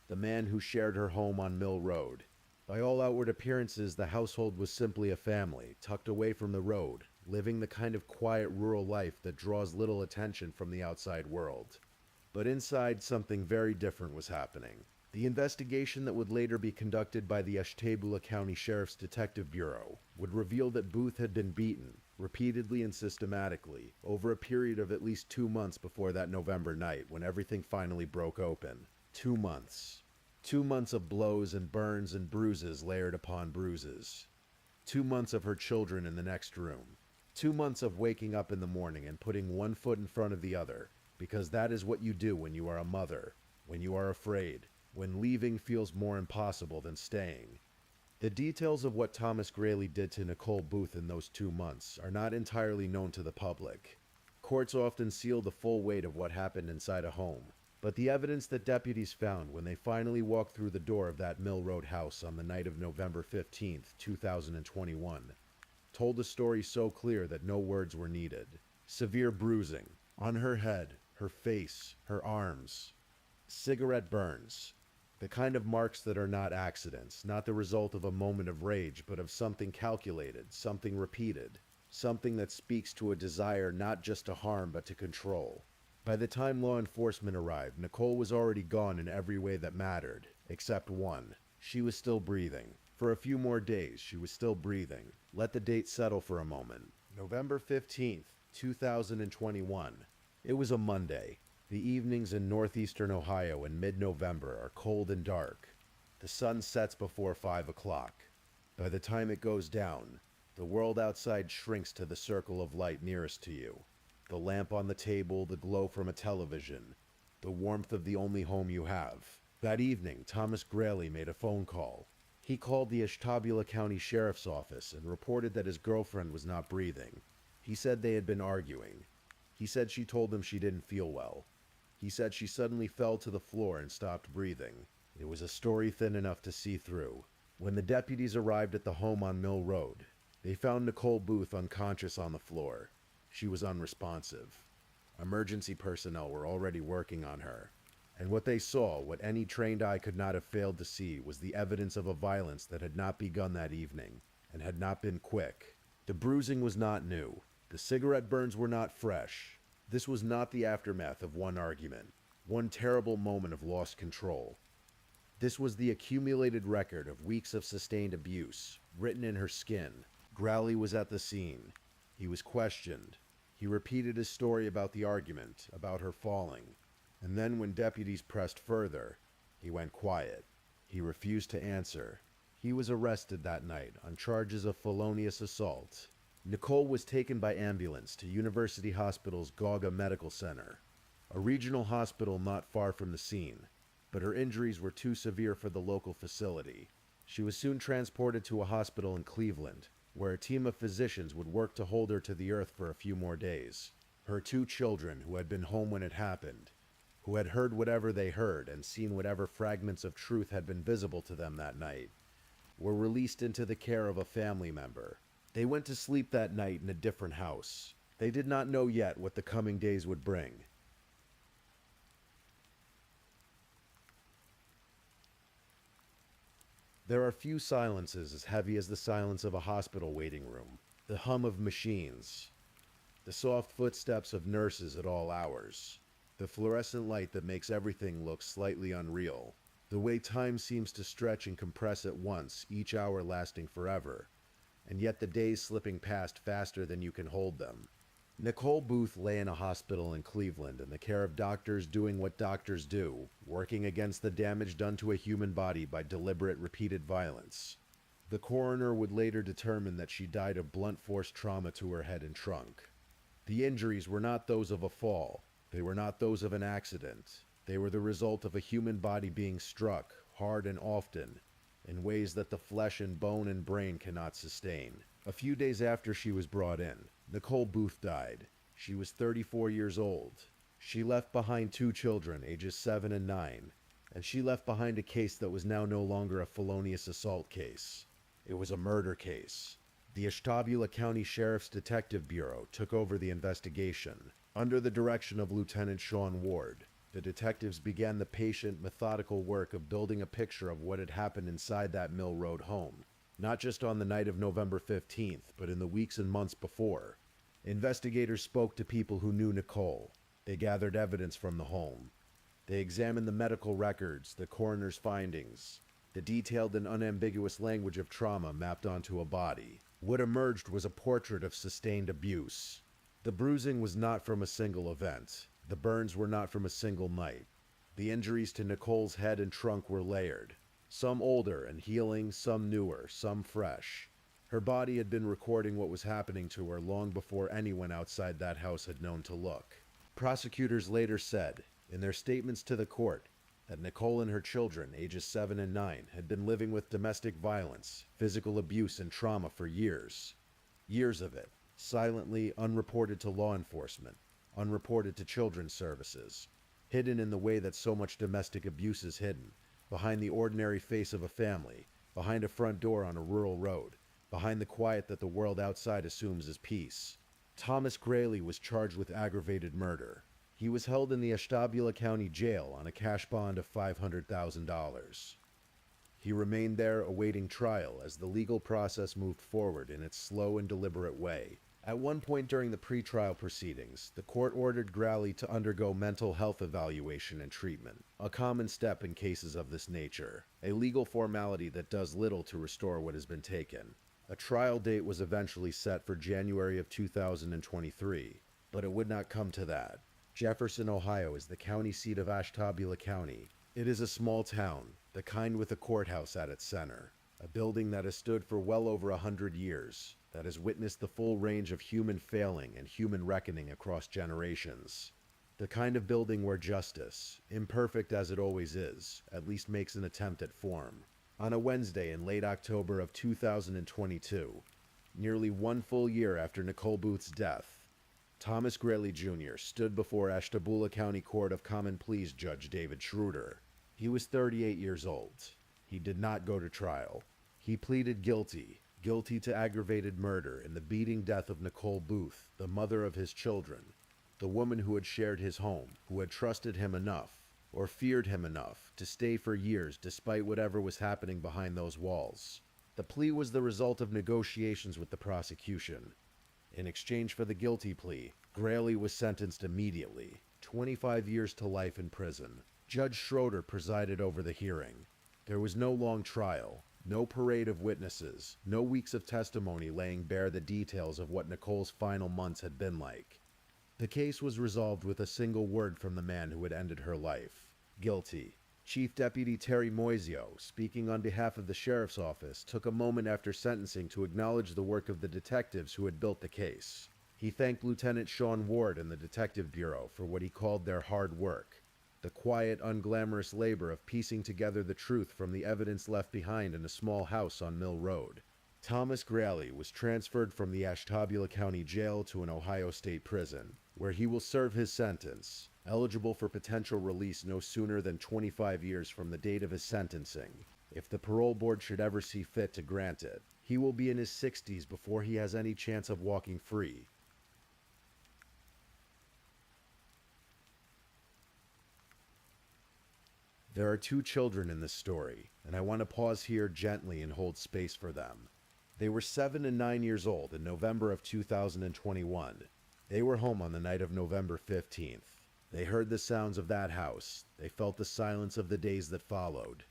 the man who shared her home on Mill Road. By all outward appearances, the household was simply a family, tucked away from the road, living the kind of quiet rural life that draws little attention from the outside world. But inside, something very different was happening. The investigation that would later be conducted by the Ashtabula County Sheriff's Detective Bureau would reveal that Booth had been beaten, repeatedly and systematically, over a period of at least 2 months before that November night when everything finally broke open. 2 months. 2 months of blows and burns and bruises layered upon bruises. 2 months of her children in the next room. 2 months of waking up in the morning and putting one foot in front of the other, because that is what you do when you are a mother, when you are afraid, when leaving feels more impossible than staying. The details of what Thomas Grayley did to Nicole Booth in those 2 months are not entirely known to the public. Courts often seal the full weight of what happened inside a home, but the evidence that deputies found when they finally walked through the door of that Mill Road house on the night of November 15th, 2021, told a story so clear that no words were needed. Severe bruising on her head, her face, her arms. Cigarette burns. The kind of marks that are not accidents, not the result of a moment of rage, but of something calculated, something repeated, something that speaks to a desire not just to harm but to control. By the time law enforcement arrived, Nicole was already gone in every way that mattered, except one. She was still breathing. For a few more days, she was still breathing. Let the date settle for a moment. November 15th, 2021. It was a Monday. The evenings in northeastern Ohio in mid-November are cold and dark. The sun sets before 5 o'clock. By the time it goes down, the world outside shrinks to the circle of light nearest to you. The lamp on the table, the glow from a television, the warmth of the only home you have. That evening, Thomas Grayley made a phone call. He called the Ashtabula County Sheriff's Office and reported that his girlfriend was not breathing. He said they had been arguing. He said she told him she didn't feel well. He said she suddenly fell to the floor and stopped breathing. It was a story thin enough to see through. When the deputies arrived at the home on Mill Road, they found Nicole Booth unconscious on the floor. She was unresponsive. Emergency personnel were already working on her. And what they saw, what any trained eye could not have failed to see, was the evidence of a violence that had not begun that evening, and had not been quick. The bruising was not new. The cigarette burns were not fresh. This was not the aftermath of one argument, one terrible moment of lost control. This was the accumulated record of weeks of sustained abuse, written in her skin. Growley was at the scene. He was questioned. He repeated his story about the argument, about her falling. And then when deputies pressed further, he went quiet. He refused to answer. He was arrested that night on charges of felonious assault. Nicole was taken by ambulance to University Hospital's Gauga Medical Center, a regional hospital not far from the scene, but her injuries were too severe for the local facility. She was soon transported to a hospital in Cleveland, where a team of physicians would work to hold her to the earth for a few more days. Her two children, who had been home when it happened, who had heard whatever they heard and seen whatever fragments of truth had been visible to them that night, were released into the care of a family member. They went to sleep that night in a different house. They did not know yet what the coming days would bring. There are few silences as heavy as the silence of a hospital waiting room. The hum of machines. The soft footsteps of nurses at all hours. The fluorescent light that makes everything look slightly unreal. The way time seems to stretch and compress at once, each hour lasting forever. And yet the days slipping past faster than you can hold them. Nicole Booth lay in a hospital in Cleveland in the care of doctors doing what doctors do, working against the damage done to a human body by deliberate, repeated violence. The coroner would later determine that she died of blunt force trauma to her head and trunk. The injuries were not those of a fall. They were not those of an accident. They were the result of a human body being struck, hard and often, in ways that the flesh and bone and brain cannot sustain. A few days after she was brought in, Nicole Booth died. She was 34 years old. She left behind two children, ages 7 and 9, and she left behind a case that was now no longer a felonious assault case. It was a murder case. The Ashtabula County Sheriff's Detective Bureau took over the investigation. Under the direction of Lieutenant Sean Ward, the detectives began the patient, methodical work of building a picture of what had happened inside that Mill Road home. Not just on the night of November 15th, but in the weeks and months before. Investigators spoke to people who knew Nicole. They gathered evidence from the home. They examined the medical records, the coroner's findings, the detailed and unambiguous language of trauma mapped onto a body. What emerged was a portrait of sustained abuse. The bruising was not from a single event. The burns were not from a single night. The injuries to Nicole's head and trunk were layered. Some older and healing, some newer, some fresh. Her body had been recording what was happening to her long before anyone outside that house had known to look. Prosecutors later said, in their statements to the court, that Nicole and her children, ages 7 and 9, had been living with domestic violence, physical abuse, and trauma for years. Years of it, silently, unreported to law enforcement, unreported to children's services, hidden in the way that so much domestic abuse is hidden, behind the ordinary face of a family, behind a front door on a rural road, behind the quiet that the world outside assumes as peace. Thomas Grayley was charged with aggravated murder. He was held in the Ashtabula County Jail on a cash bond of $500,000. He remained there awaiting trial as the legal process moved forward in its slow and deliberate way. At one point during the pretrial proceedings, the court ordered Grayley to undergo mental health evaluation and treatment, a common step in cases of this nature, a legal formality that does little to restore what has been taken. A trial date was eventually set for January of 2023, but it would not come to that. Jefferson, Ohio is the county seat of Ashtabula County. It is a small town, the kind with a courthouse at its center, a building that has stood for well over 100 years, that has witnessed the full range of human failing and human reckoning across generations. The kind of building where justice, imperfect as it always is, at least makes an attempt at form. On a Wednesday in late October of 2022, nearly one full year after Nicole Booth's death, Thomas Greeley Jr. stood before Ashtabula County Court of Common Pleas Judge David Schroeder. He was 38 years old. He did not go to trial. He pleaded guilty to aggravated murder in the beating death of Nicole Booth, the mother of his children, the woman who had shared his home, who had trusted him enough, or feared him enough, to stay for years despite whatever was happening behind those walls. The plea was the result of negotiations with the prosecution. In exchange for the guilty plea, Greeley was sentenced immediately, 25 years to life in prison. Judge Schroeder presided over the hearing. There was no long trial, no parade of witnesses, no weeks of testimony laying bare the details of what Nicole's final months had been like. The case was resolved with a single word from the man who had ended her life: guilty. Chief Deputy Terry Moisio, speaking on behalf of the Sheriff's Office, took a moment after sentencing to acknowledge the work of the detectives who had built the case. He thanked Lieutenant Sean Ward and the Detective Bureau for what he called their hard work, the quiet, unglamorous labor of piecing together the truth from the evidence left behind in a small house on Mill Road. Thomas Greeley was transferred from the Ashtabula County Jail to an Ohio State prison, where he will serve his sentence, eligible for potential release no sooner than 25 years from the date of his sentencing, if the parole board should ever see fit to grant it. He will be in his 60s before he has any chance of walking free. There are two children in this story, and I want to pause here gently and hold space for them. They were 7 and 9 years old in November of 2021. They were home on the night of November 15th. They heard the sounds of that house. They felt the silence of the days that followed.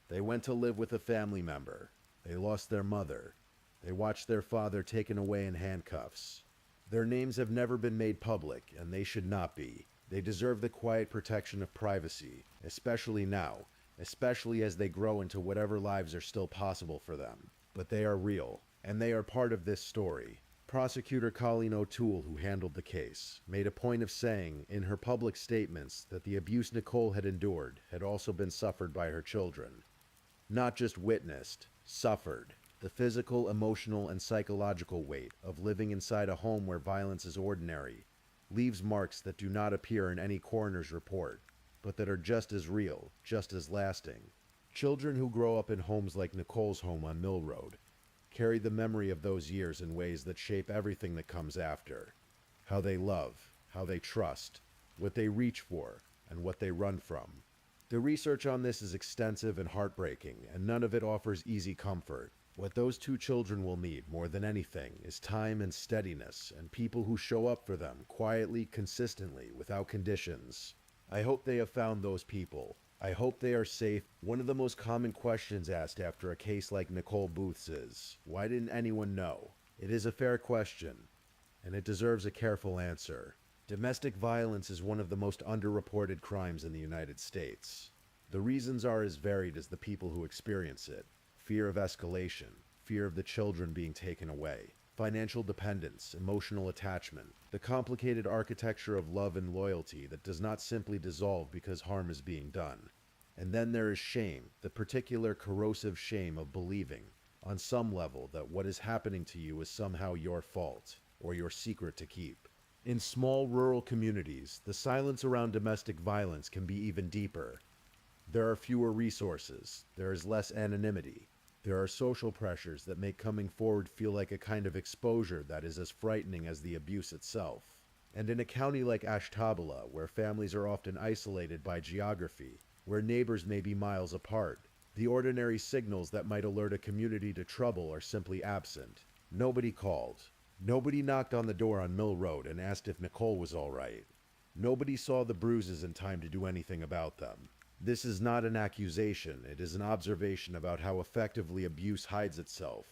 They went to live with a family member. They lost their mother. They watched their father taken away in handcuffs. Their names have never been made public, and they should not be. They deserve the quiet protection of privacy, especially now, especially as they grow into whatever lives are still possible for them. But they are real, and they are part of this story. Prosecutor Colleen O'Toole, who handled the case, made a point of saying in her public statements that the abuse Nicole had endured had also been suffered by her children. Not just witnessed, suffered. The physical, emotional, and psychological weight of living inside a home where violence is ordinary leaves marks that do not appear in any coroner's report, but that are just as real, just as lasting. Children who grow up in homes like Nicole's home on Mill Road carry the memory of those years in ways that shape everything that comes after. How they love, how they trust, what they reach for, and what they run from. The research on this is extensive and heartbreaking, and none of it offers easy comfort. What those two children will need more than anything is time and steadiness, and people who show up for them quietly, consistently, without conditions. I hope they have found those people. I hope they are safe. One of the most common questions asked after a case like Nicole Booth's is, why didn't anyone know? It is a fair question, and it deserves a careful answer. Domestic violence is one of the most underreported crimes in the United States. The reasons are as varied as the people who experience it. Fear of escalation, fear of the children being taken away, financial dependence, emotional attachment, the complicated architecture of love and loyalty that does not simply dissolve because harm is being done. And then there is shame, the particular corrosive shame of believing, on some level, that what is happening to you is somehow your fault, or your secret to keep. In small rural communities, the silence around domestic violence can be even deeper. There are fewer resources, there is less anonymity. There are social pressures that make coming forward feel like a kind of exposure that is as frightening as the abuse itself. And in a county like Ashtabula, where families are often isolated by geography, where neighbors may be miles apart, the ordinary signals that might alert a community to trouble are simply absent. Nobody called. Nobody knocked on the door on Mill Road and asked if Nicole was all right. Nobody saw the bruises in time to do anything about them. This is not an accusation, it is an observation about how effectively abuse hides itself,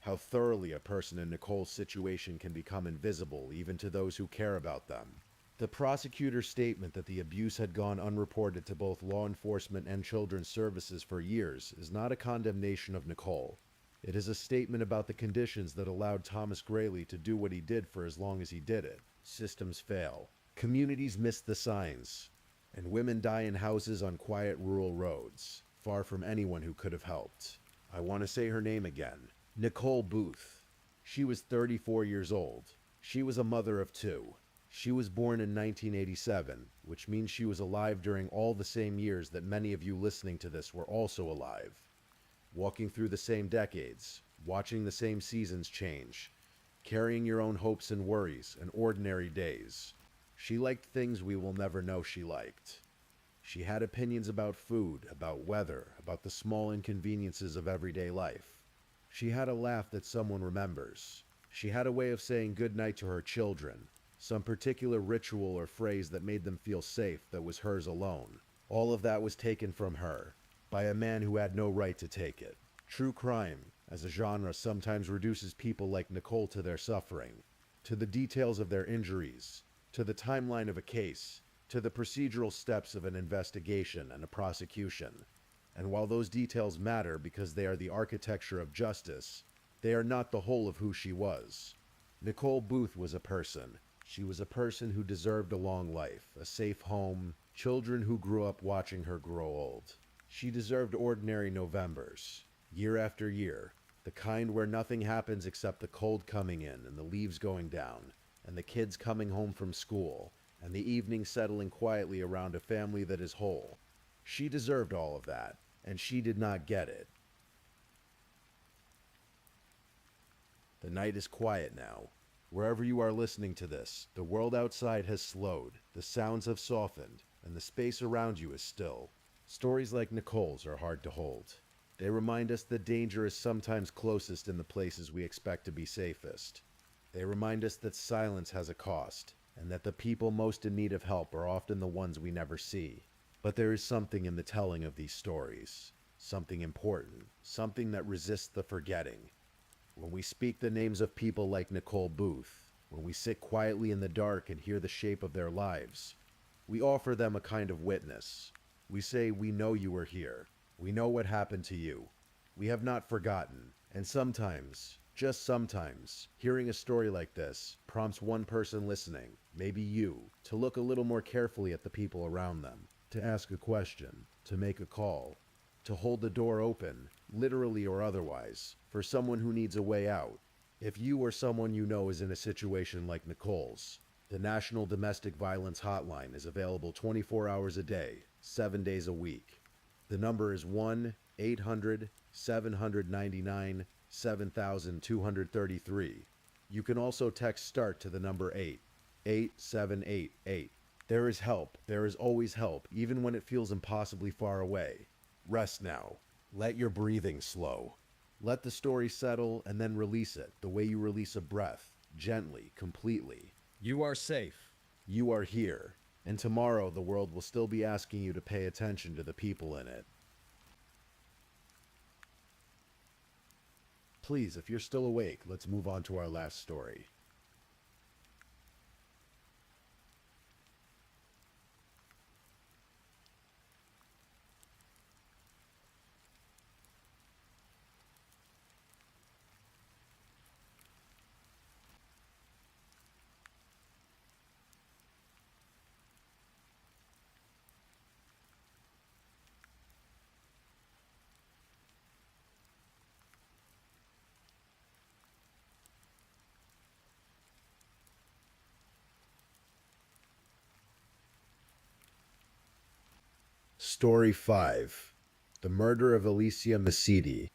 how thoroughly a person in Nicole's situation can become invisible even to those who care about them. The prosecutor's statement that the abuse had gone unreported to both law enforcement and children's services for years is not a condemnation of Nicole. It is a statement about the conditions that allowed Thomas Greeley to do what he did for as long as he did it. Systems fail. Communities miss the signs, and women die in houses on quiet rural roads, far from anyone who could have helped. I want to say her name again. Nicole Booth. She was 34 years old. She was a mother of two. She was born in 1987, which means she was alive during all the same years that many of you listening to this were also alive. Walking through the same decades, watching the same seasons change, carrying your own hopes and worries and ordinary days. She liked things we will never know she liked. She had opinions about food, about weather, about the small inconveniences of everyday life. She had a laugh that someone remembers. She had a way of saying goodnight to her children, some particular ritual or phrase that made them feel safe that was hers alone. All of that was taken from her, by a man who had no right to take it. True crime, as a genre, sometimes reduces people like Nicole to their suffering, to the details of their injuries, to the timeline of a case, to the procedural steps of an investigation and a prosecution. And while those details matter because they are the architecture of justice, they are not the whole of who she was. Nicole Booth was a person. She was a person who deserved a long life, a safe home, children who grew up watching her grow old. She deserved ordinary Novembers, year after year, the kind where nothing happens except the cold coming in and the leaves going down, and the kids coming home from school, and the evening settling quietly around a family that is whole. She deserved all of that, and she did not get it. The night is quiet now. Wherever you are listening to this, the world outside has slowed, the sounds have softened, and the space around you is still. Stories like Nicole's are hard to hold. They remind us that danger is sometimes closest in the places we expect to be safest. They remind us that silence has a cost, and that the people most in need of help are often the ones we never see. But there is something in the telling of these stories, something important, something that resists the forgetting. When we speak the names of people like Nicole Booth, when we sit quietly in the dark and hear the shape of their lives, we offer them a kind of witness. We say, we know you were here. We know what happened to you. We have not forgotten. And sometimes, just sometimes, hearing a story like this prompts one person listening, maybe you, to look a little more carefully at the people around them, to ask a question, to make a call, to hold the door open, literally or otherwise, for someone who needs a way out. If you or someone you know is in a situation like Nicole's, the National Domestic Violence Hotline is available 24 hours a day, 7 days a week. The number is 1-800-799-7233. You can also text START to the number 88788. There is help. There is always help, even when it feels impossibly far away. Rest now. Let your breathing slow. Let the story settle and then release it, the way you release a breath, gently, completely. You are safe. You are here. And tomorrow the world will still be asking you to pay attention to the people in it. Please, if you're still awake, let's move on to our last story. Story 5. The Murder of Alicia Masidi.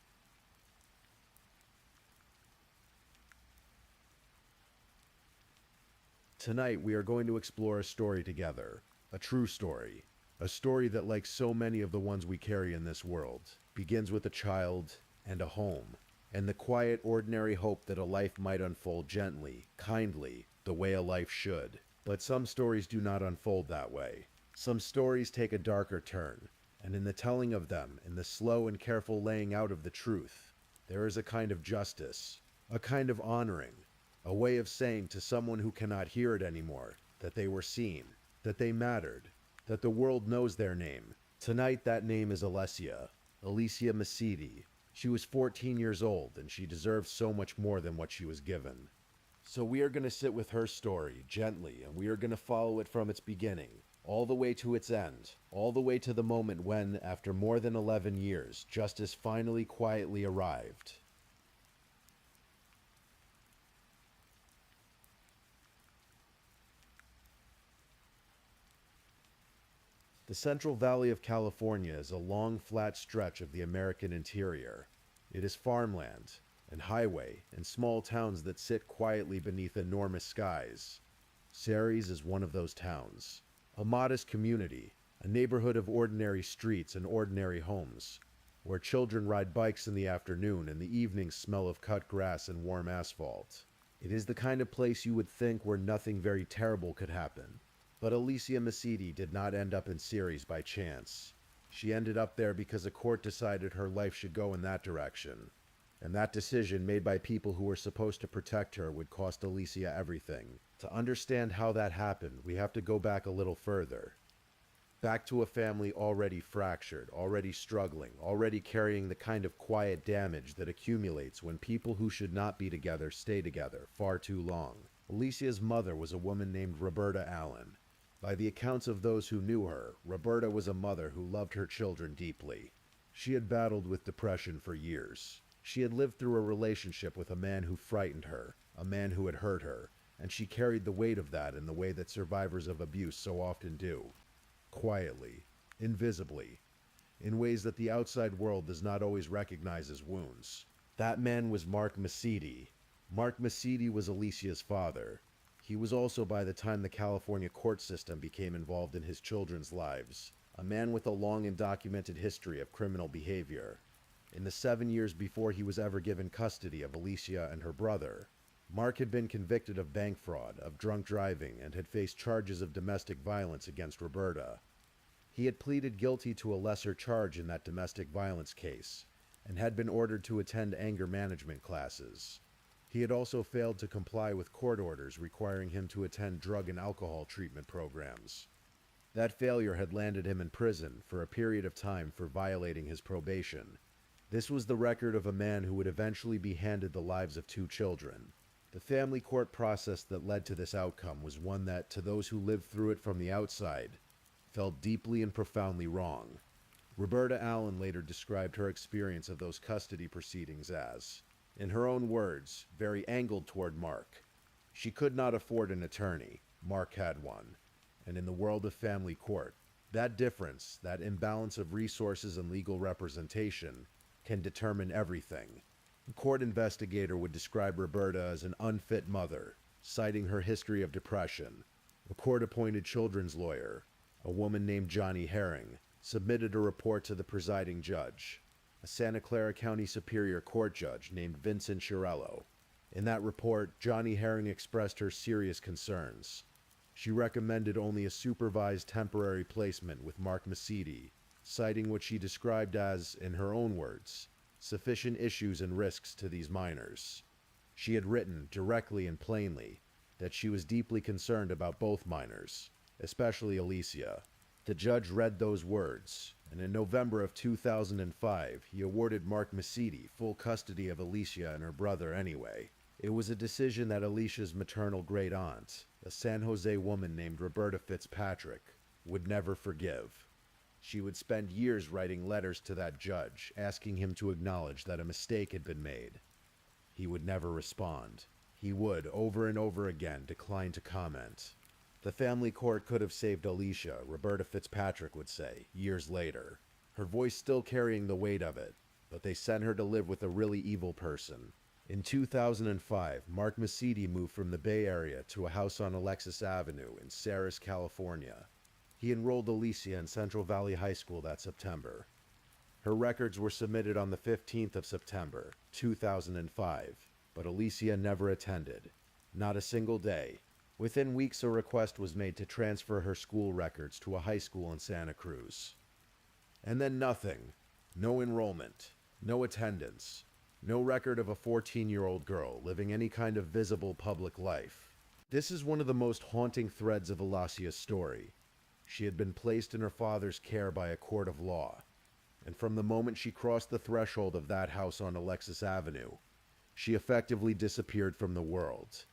Tonight we are going to explore a story together, a true story. A story that, like so many of the ones we carry in this world, begins with a child and a home, and the quiet, ordinary hope that a life might unfold gently, kindly, the way a life should. But some stories do not unfold that way. Some stories take a darker turn, and in the telling of them, in the slow and careful laying out of the truth, there is a kind of justice, a kind of honoring, a way of saying to someone who cannot hear it anymore that they were seen, that they mattered, that the world knows their name. Tonight that name is Alicia Masidi. She was 14 years old, and she deserved so much more than what she was given. So we are going to sit with her story gently, and we are going to follow it from its beginning, all the way to its end, all the way to the moment when, after more than 11 years, justice finally quietly arrived. The Central Valley of California is a long, flat stretch of the American interior. It is farmland, and highway, and small towns that sit quietly beneath enormous skies. Ceres is one of those towns. A modest community, a neighborhood of ordinary streets and ordinary homes, where children ride bikes in the afternoon and the evenings smell of cut grass and warm asphalt. It is the kind of place you would think where nothing very terrible could happen. But Alicia Mesiti did not end up in Ceres by chance. She ended up there because a court decided her life should go in that direction. And that decision, made by people who were supposed to protect her, would cost Alicia everything. To understand how that happened, we have to go back a little further. Back to a family already fractured, already struggling, already carrying the kind of quiet damage that accumulates when people who should not be together stay together far too long. Alicia's mother was a woman named Roberta Allen. By the accounts of those who knew her, Roberta was a mother who loved her children deeply. She had battled with depression for years. She had lived through a relationship with a man who frightened her, a man who had hurt her, and she carried the weight of that in the way that survivors of abuse so often do. Quietly, invisibly, in ways that the outside world does not always recognize as wounds. That man was Mark Mesiti. Mark Mesiti was Alicia's father. He was also, by the time the California court system became involved in his children's lives, a man with a long and documented history of criminal behavior. In the 7 years before he was ever given custody of Alicia and her brother, Mark had been convicted of bank fraud, of drunk driving, and had faced charges of domestic violence against Roberta. He had pleaded guilty to a lesser charge in that domestic violence case, and had been ordered to attend anger management classes. He had also failed to comply with court orders requiring him to attend drug and alcohol treatment programs. That failure had landed him in prison for a period of time for violating his probation. This was the record of a man who would eventually be handed the lives of 2 children. The family court process that led to this outcome was one that, to those who lived through it from the outside, felt deeply and profoundly wrong. Roberta Allen later described her experience of those custody proceedings as, in her own words, very angled toward Mark. She could not afford an attorney. Mark had one. And in the world of family court, that difference, that imbalance of resources and legal representation, can determine everything. A court investigator would describe Roberta as an unfit mother, citing her history of depression. A court-appointed children's lawyer, a woman named Johnny Herring, submitted a report to the presiding judge, a Santa Clara County Superior Court judge named Vincent Chiarello. In that report, Johnny Herring expressed her serious concerns. She recommended only a supervised temporary placement with Mark Mesiti, citing what she described as, in her own words, sufficient issues and risks to these minors. She had written, directly and plainly, that she was deeply concerned about both minors, especially Alicia. The judge read those words, and in November of 2005, he awarded Mark Mesiti full custody of Alicia and her brother anyway. It was a decision that Alicia's maternal great-aunt, a San Jose woman named Roberta Fitzpatrick, would never forgive. She would spend years writing letters to that judge, asking him to acknowledge that a mistake had been made. He would never respond. He would, over and over again, decline to comment. The family court could have saved Alicia, Roberta Fitzpatrick would say, years later, her voice still carrying the weight of it, but they sent her to live with a really evil person. In 2005, Mark Mesiti moved from the Bay Area to a house on Alexis Avenue in Ceres, California. He enrolled Alicia in Central Valley High School that September. Her records were submitted on the 15th of September, 2005, but Alicia never attended. Not a single day. Within weeks, a request was made to transfer her school records to a high school in Santa Cruz. And then nothing. No enrollment. No attendance. No record of a 14-year-old girl living any kind of visible public life. This is one of the most haunting threads of Alicia's story. She had been placed in her father's care by a court of law, and from the moment she crossed the threshold of that house on Alexis Avenue, she effectively disappeared from the world.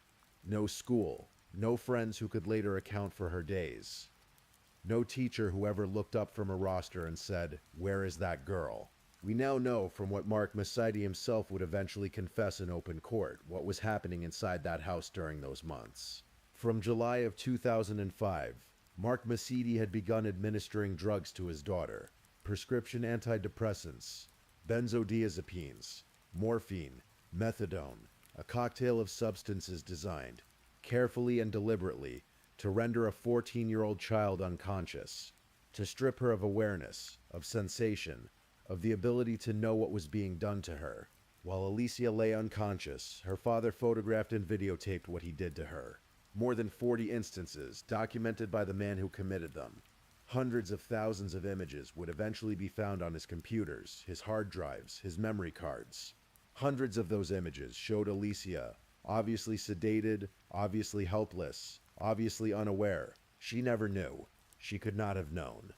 No school, no friends who could later account for her days. No teacher who ever looked up from a roster and said, "Where is that girl?" We now know from what Mark Masidi himself would eventually confess in open court what was happening inside that house during those months. From July of 2005, Mark Masidi had begun administering drugs to his daughter, prescription antidepressants, benzodiazepines, morphine, methadone, a cocktail of substances designed, carefully and deliberately, to render a 14-year-old child unconscious, to strip her of awareness, of sensation, of the ability to know what was being done to her. While Alicia lay unconscious, her father photographed and videotaped what he did to her. More than 40 instances, documented by the man who committed them. Hundreds of thousands of images would eventually be found on his computers, his hard drives, his memory cards. Hundreds of those images showed Alicia, obviously sedated, obviously helpless, obviously unaware. She never knew. She could not have known.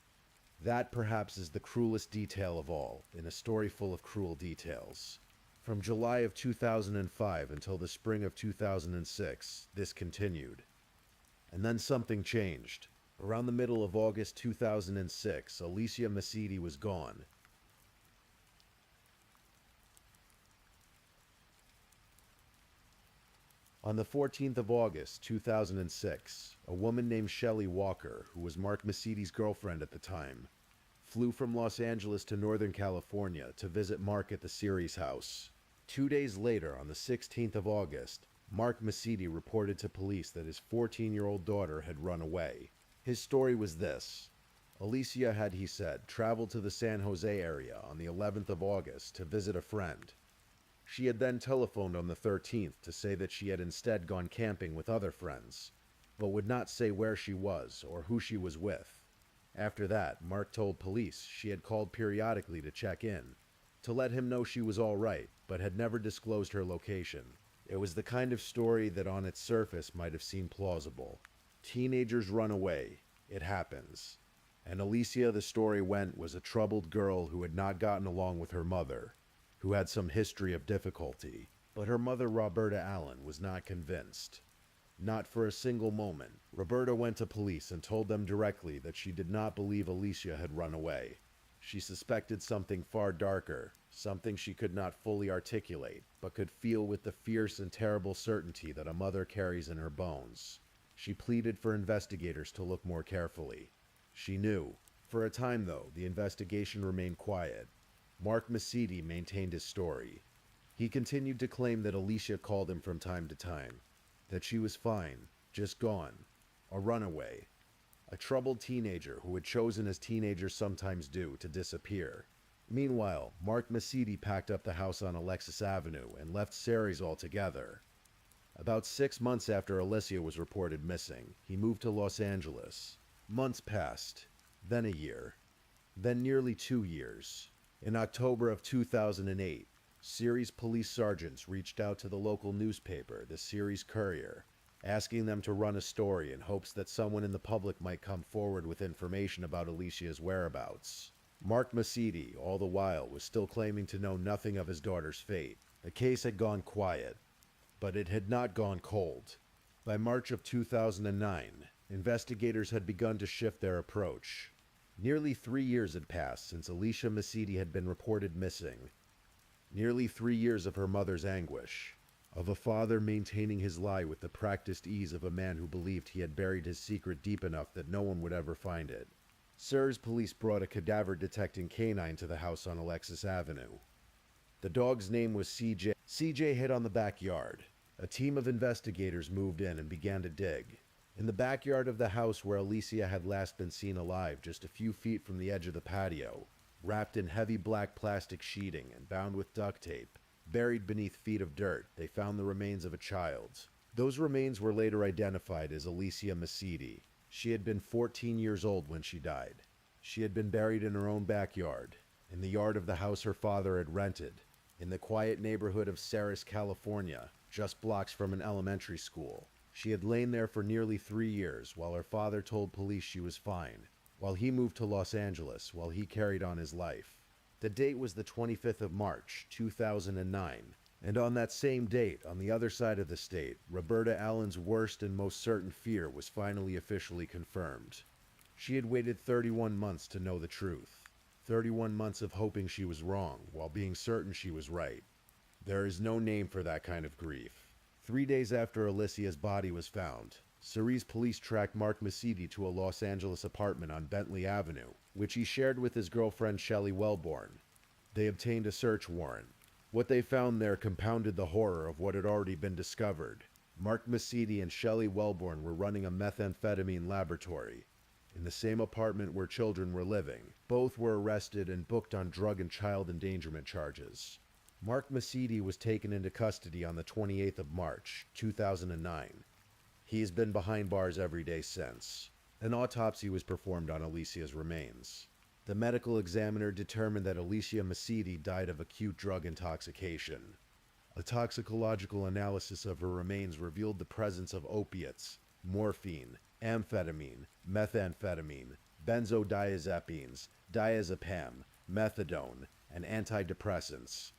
That perhaps is the cruelest detail of all, in a story full of cruel details. From July of 2005 until the spring of 2006, this continued. And then something changed. Around the middle of August 2006, Alicia Masidi was gone. On the 14th of August 2006, a woman named Shelley Walker, who was Mark Masidi's girlfriend at the time, flew from Los Angeles to Northern California to visit Mark at the Ceres house. 2 days later, on the 16th of August, Mark Masidi reported to police that his 14-year-old daughter had run away. His story was this. Alicia had, he said, traveled to the San Jose area on the 11th of August to visit a friend. She had then telephoned on the 13th to say that she had instead gone camping with other friends, but would not say where she was or who she was with. After that, Mark told police she had called periodically to check in, to let him know she was all right, but had never disclosed her location. It was the kind of story that on its surface might have seemed plausible. Teenagers run away. It happens. And Alicia, the story went, was a troubled girl who had not gotten along with her mother, who had some history of difficulty. But her mother, Roberta Allen, was not convinced. Not for a single moment. Roberta went to police and told them directly that she did not believe Alicia had run away. She suspected something far darker, something she could not fully articulate, but could feel with the fierce and terrible certainty that a mother carries in her bones. She pleaded for investigators to look more carefully. She knew. For a time, though, the investigation remained quiet. Mark Masidi maintained his story. He continued to claim that Alicia called him from time to time, that she was fine, just gone, a runaway, a troubled teenager who had chosen, as teenagers sometimes do, to disappear. Meanwhile, Mark Masidi packed up the house on Alexis Avenue and left Ceres altogether. About 6 months after Alicia was reported missing, he moved to Los Angeles. Months passed, then a year, then nearly 2 years. In October of 2008, Ceres police sergeants reached out to the local newspaper, the Ceres Courier, asking them to run a story in hopes that someone in the public might come forward with information about Alicia's whereabouts. Mark Masidi, all the while, was still claiming to know nothing of his daughter's fate. The case had gone quiet, but it had not gone cold. By March of 2009, investigators had begun to shift their approach. Nearly 3 years had passed since Alicia Masidi had been reported missing. Nearly 3 years of her mother's anguish, of a father maintaining his lie with the practiced ease of a man who believed he had buried his secret deep enough that no one would ever find it. Ceres police brought a cadaver-detecting canine to the house on Alexis Avenue. The dog's name was CJ. CJ hid on the backyard. A team of investigators moved in and began to dig. In the backyard of the house where Alicia had last been seen alive, just a few feet from the edge of the patio, wrapped in heavy black plastic sheeting and bound with duct tape, buried beneath feet of dirt, they found the remains of a child. Those remains were later identified as Alicia Masidi. She had been 14 years old when she died. She had been buried in her own backyard, in the yard of the house her father had rented, in the quiet neighborhood of Ceres, California, just blocks from an elementary school. She had lain there for nearly 3 years while her father told police she was fine, while he moved to Los Angeles, while he carried on his life. The date was the 25th of March, 2009, And on that same date, on the other side of the state, Roberta Allen's worst and most certain fear was finally officially confirmed. She had waited 31 months to know the truth. 31 months of hoping she was wrong, while being certain she was right. There is no name for that kind of grief. 3 days after Alicia's body was found, Cerise police tracked Mark Masidi to a Los Angeles apartment on Bentley Avenue, which he shared with his girlfriend Shelley Wellborn. They obtained a search warrant. What they found there compounded the horror of what had already been discovered. Mark Masidi and Shelley Wellborn were running a methamphetamine laboratory in the same apartment where children were living. Both were arrested and booked on drug and child endangerment charges. Mark Masidi was taken into custody on the 28th of March, 2009. He has been behind bars every day since. An autopsy was performed on Alicia's remains. The medical examiner determined that Alicia Masidi died of acute drug intoxication. A toxicological analysis of her remains revealed the presence of opiates, morphine, amphetamine, methamphetamine, benzodiazepines, diazepam, methadone, and antidepressants.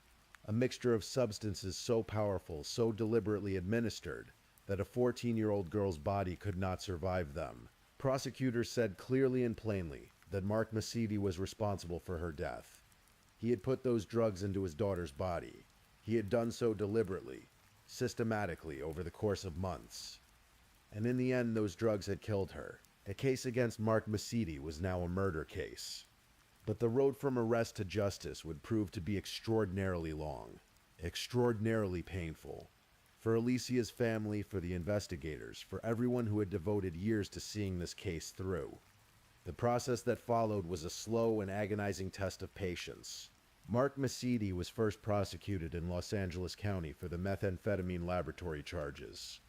A mixture of substances so powerful, so deliberately administered, that a 14-year-old girl's body could not survive them. Prosecutors said clearly and plainly that Mark Masidi was responsible for her death. He had put those drugs into his daughter's body. He had done so deliberately, systematically over the course of months. And in the end, those drugs had killed her. A case against Mark Masidi was now a murder case. But the road from arrest to justice would prove to be extraordinarily long, extraordinarily painful. For Alicia's family, for the investigators, for everyone who had devoted years to seeing this case through. The process that followed was a slow and agonizing test of patience. Mark Masidi was first prosecuted in Los Angeles County for the methamphetamine laboratory charges.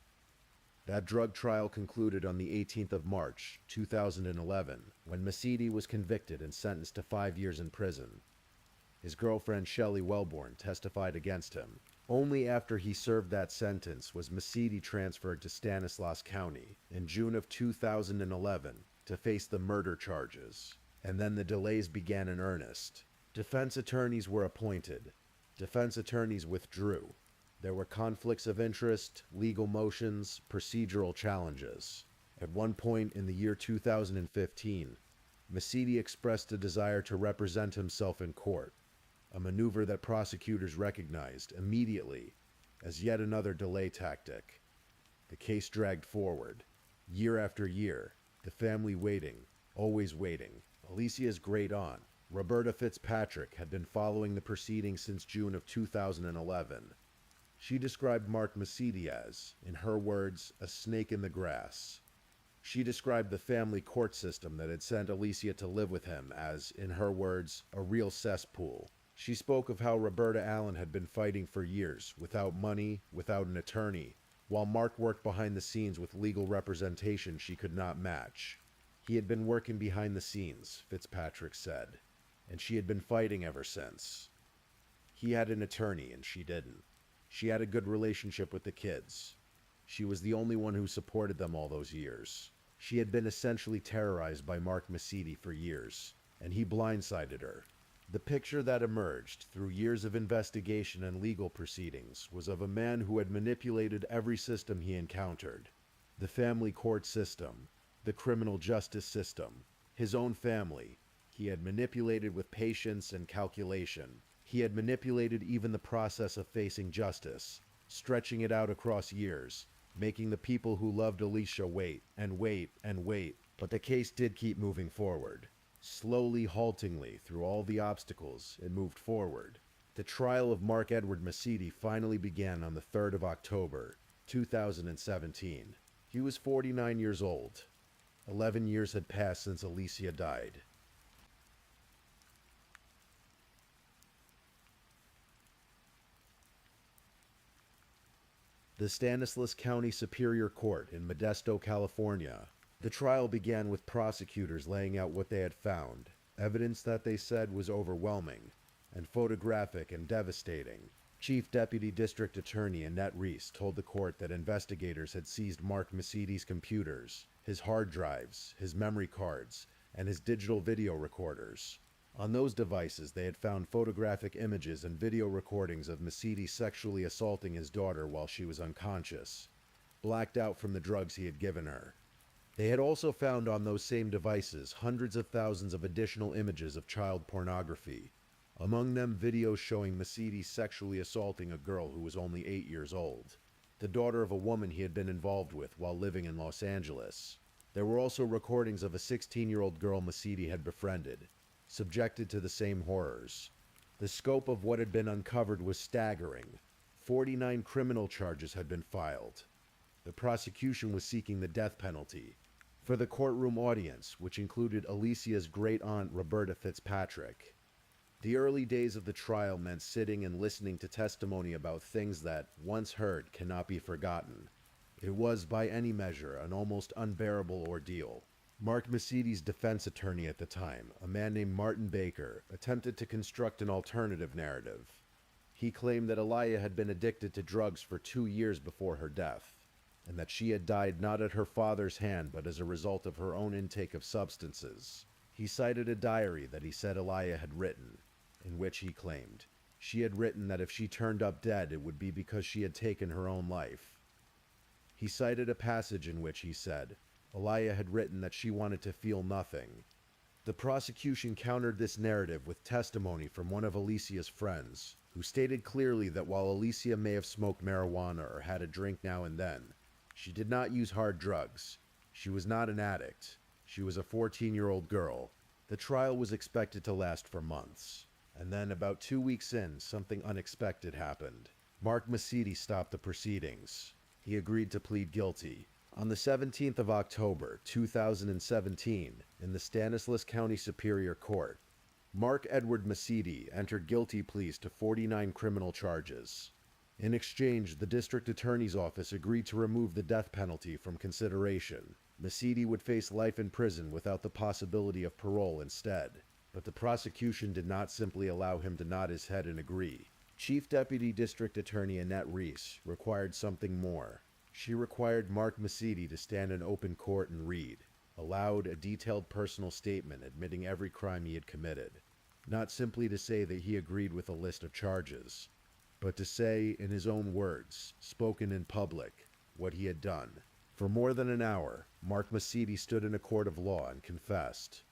That drug trial concluded on the 18th of March, 2011, when Masidi was convicted and sentenced to 5 years in prison. His girlfriend Shelley Wellborn testified against him. Only after he served that sentence was Masidi transferred to Stanislaus County in June of 2011 to face the murder charges. And then the delays began in earnest. Defense attorneys were appointed. Defense attorneys withdrew. There were conflicts of interest, legal motions, procedural challenges. At one point in the year 2015, Masidi expressed a desire to represent himself in court, a maneuver that prosecutors recognized immediately as yet another delay tactic. The case dragged forward, year after year, the family waiting, always waiting. Alicia's great aunt, Roberta Fitzpatrick, had been following the proceedings since June of 2011. She described Mark Masidi as, in her words, a snake in the grass. She described the family court system that had sent Alicia to live with him as, in her words, a real cesspool. She spoke of how Roberta Allen had been fighting for years, without money, without an attorney, while Mark worked behind the scenes with legal representation she could not match. He had been working behind the scenes, Fitzpatrick said, and she had been fighting ever since. He had an attorney and she didn't. She had a good relationship with the kids. She was the only one who supported them all those years. She had been essentially terrorized by Mark Masidi for years, and he blindsided her. The picture that emerged through years of investigation and legal proceedings was of a man who had manipulated every system he encountered. The family court system, the criminal justice system, his own family. He had manipulated with patience and calculation. He had manipulated even the process of facing justice, stretching it out across years, making the people who loved Alicia wait and wait and wait. But the case did keep moving forward. Slowly, haltingly, through all the obstacles, it moved forward. The trial of Mark Edward Masidi finally began on the 3rd of October, 2017. He was 49 years old. 11 years had passed since Alicia died. The Stanislaus County Superior Court in Modesto, California. The trial began with prosecutors laying out what they had found, evidence that they said was overwhelming, and photographic and devastating. Chief Deputy District Attorney Annette Reese told the court that investigators had seized Mark Masidi's computers, his hard drives, his memory cards, and his digital video recorders. On those devices, they had found photographic images and video recordings of Mesiti sexually assaulting his daughter while she was unconscious, blacked out from the drugs he had given her. They had also found on those same devices hundreds of thousands of additional images of child pornography, among them videos showing Mesiti sexually assaulting a girl who was only 8 years old, the daughter of a woman he had been involved with while living in Los Angeles. There were also recordings of a 16-year-old girl Mesiti had befriended, subjected to the same horrors. The scope of what had been uncovered was staggering. 49 criminal charges had been filed. The prosecution was seeking the death penalty. For the courtroom audience, which included Alicia's great-aunt Roberta Fitzpatrick, the early days of the trial meant sitting and listening to testimony about things that, once heard, cannot be forgotten. It was, by any measure, an almost unbearable ordeal. Mark Mesiti's defense attorney at the time, a man named Martin Baker, attempted to construct an alternative narrative. He claimed that Aliyah had been addicted to drugs for 2 years before her death, and that she had died not at her father's hand but as a result of her own intake of substances. He cited a diary that he said Aliyah had written, in which he claimed she had written that if she turned up dead it would be because she had taken her own life. He cited a passage in which he said Aliyah had written that she wanted to feel nothing. The prosecution countered this narrative with testimony from one of Alicia's friends, who stated clearly that while Alicia may have smoked marijuana or had a drink now and then, she did not use hard drugs. She was not an addict. She was a 14-year-old girl. The trial was expected to last for months. And then, about 2 weeks in, something unexpected happened. Mark Mesiti stopped the proceedings. He agreed to plead guilty. On the 17th of October, 2017, in the Stanislaus County Superior Court, Mark Edward Mesiti entered guilty pleas to 49 criminal charges. In exchange, the district attorney's office agreed to remove the death penalty from consideration. Mesiti would face life in prison without the possibility of parole instead. But the prosecution did not simply allow him to nod his head and agree. Chief Deputy District Attorney Annette Reese required something more. She required Mark Mesiti to stand in open court and read, aloud, a detailed personal statement admitting every crime he had committed. Not simply to say that he agreed with a list of charges, but to say, in his own words, spoken in public, what he had done. For more than an hour, Mark Mesiti stood in a court of law and confessed.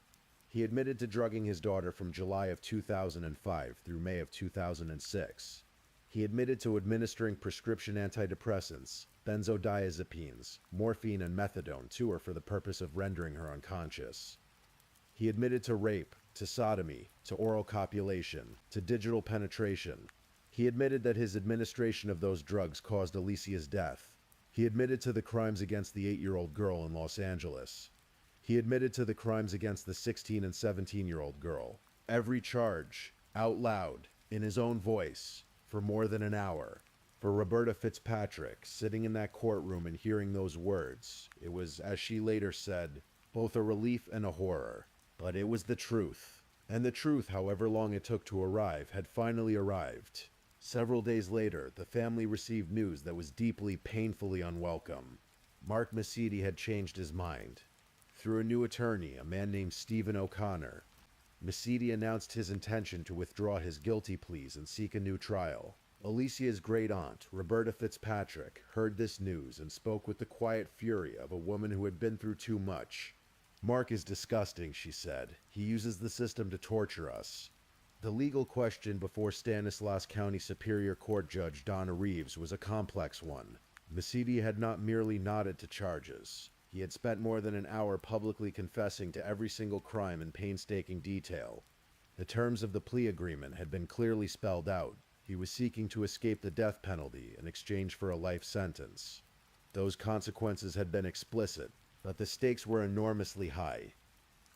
He admitted to drugging his daughter from July of 2005 through May of 2006. He admitted to administering prescription antidepressants, benzodiazepines, morphine and methadone to her for the purpose of rendering her unconscious. He admitted to rape, to sodomy, to oral copulation, to digital penetration. He admitted that his administration of those drugs caused Alicia's death. He admitted to the crimes against the 8-year-old girl in Los Angeles. He admitted to the crimes against the 16 and 17-year-old girl. Every charge, out loud, in his own voice, for more than an hour. For Roberta Fitzpatrick, sitting in that courtroom and hearing those words, it was, as she later said, both a relief and a horror. But it was the truth. And the truth, however long it took to arrive, had finally arrived. Several days later, the family received news that was deeply, painfully unwelcome. Mark Mesiti had changed his mind. Through a new attorney, a man named Stephen O'Connor, Mesiti announced his intention to withdraw his guilty pleas and seek a new trial. Alicia's great-aunt, Roberta Fitzpatrick, heard this news and spoke with the quiet fury of a woman who had been through too much. "Mark is disgusting," she said. "He uses the system to torture us." The legal question before Stanislaus County Superior Court Judge Donna Reeves was a complex one. Mesiti had not merely nodded to charges. He had spent more than an hour publicly confessing to every single crime in painstaking detail. The terms of the plea agreement had been clearly spelled out. He was seeking to escape the death penalty in exchange for a life sentence. Those consequences had been explicit, but the stakes were enormously high.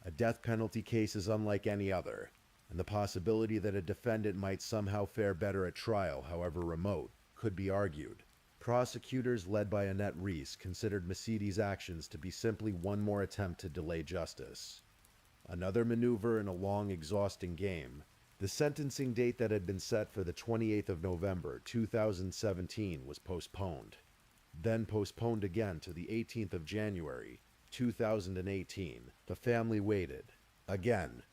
A death penalty case is unlike any other, and the possibility that a defendant might somehow fare better at trial, however remote, could be argued. Prosecutors led by Annette Reese considered Mesiti's actions to be simply one more attempt to delay justice. Another maneuver in a long, exhausting game. The sentencing date that had been set for the 28th of November, 2017 was postponed. Then postponed again to the 18th of January, 2018. The family waited. Again.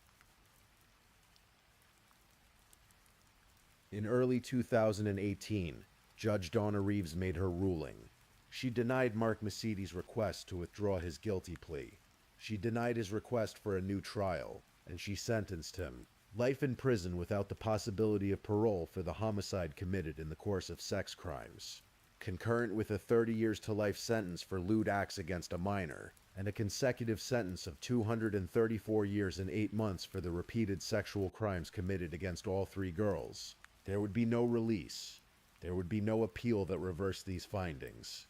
In early 2018, Judge Donna Reeves made her ruling. She denied Mark Macedy's request to withdraw his guilty plea. She denied his request for a new trial, and she sentenced him life in prison without the possibility of parole for the homicide committed in the course of sex crimes, concurrent with a 30 years to life sentence for lewd acts against a minor, and a consecutive sentence of 234 years and 8 months for the repeated sexual crimes committed against all 3 girls. There would be no release. There would be no appeal that reversed these findings.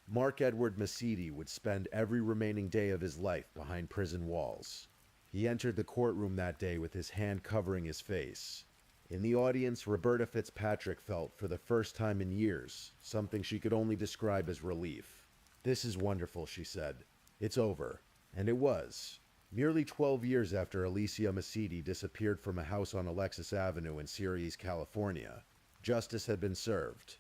Mark Edward Macedy would spend every remaining day of his life behind prison walls. He entered the courtroom that day with his hand covering his face. In the audience, Roberta Fitzpatrick felt, for the first time in years, something she could only describe as relief. "This is wonderful," she said. "It's over." And it was. Merely 12 years after Alicia Macedy disappeared from a house on Alexis Avenue in Syracuse, California, justice had been served.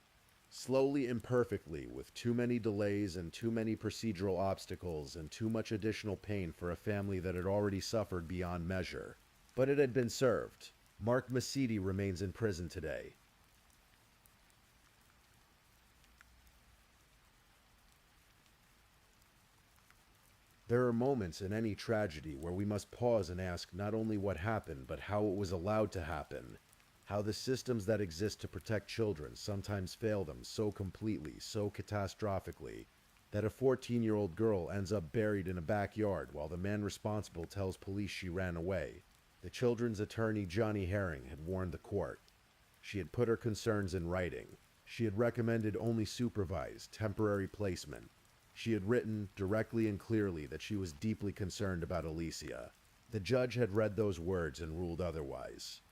Slowly, imperfectly, with too many delays and too many procedural obstacles and too much additional pain for a family that had already suffered beyond measure. But it had been served. Mark Macedy remains in prison today. There are moments in any tragedy where we must pause and ask not only what happened, but how it was allowed to happen. How the systems that exist to protect children sometimes fail them so completely, so catastrophically, that a 14-year-old girl ends up buried in a backyard while the man responsible tells police she ran away. The children's attorney, Johnny Herring, had warned the court. She had put her concerns in writing. She had recommended only supervised, temporary placement. She had written, directly and clearly, that she was deeply concerned about Alicia. The judge had read those words and ruled otherwise.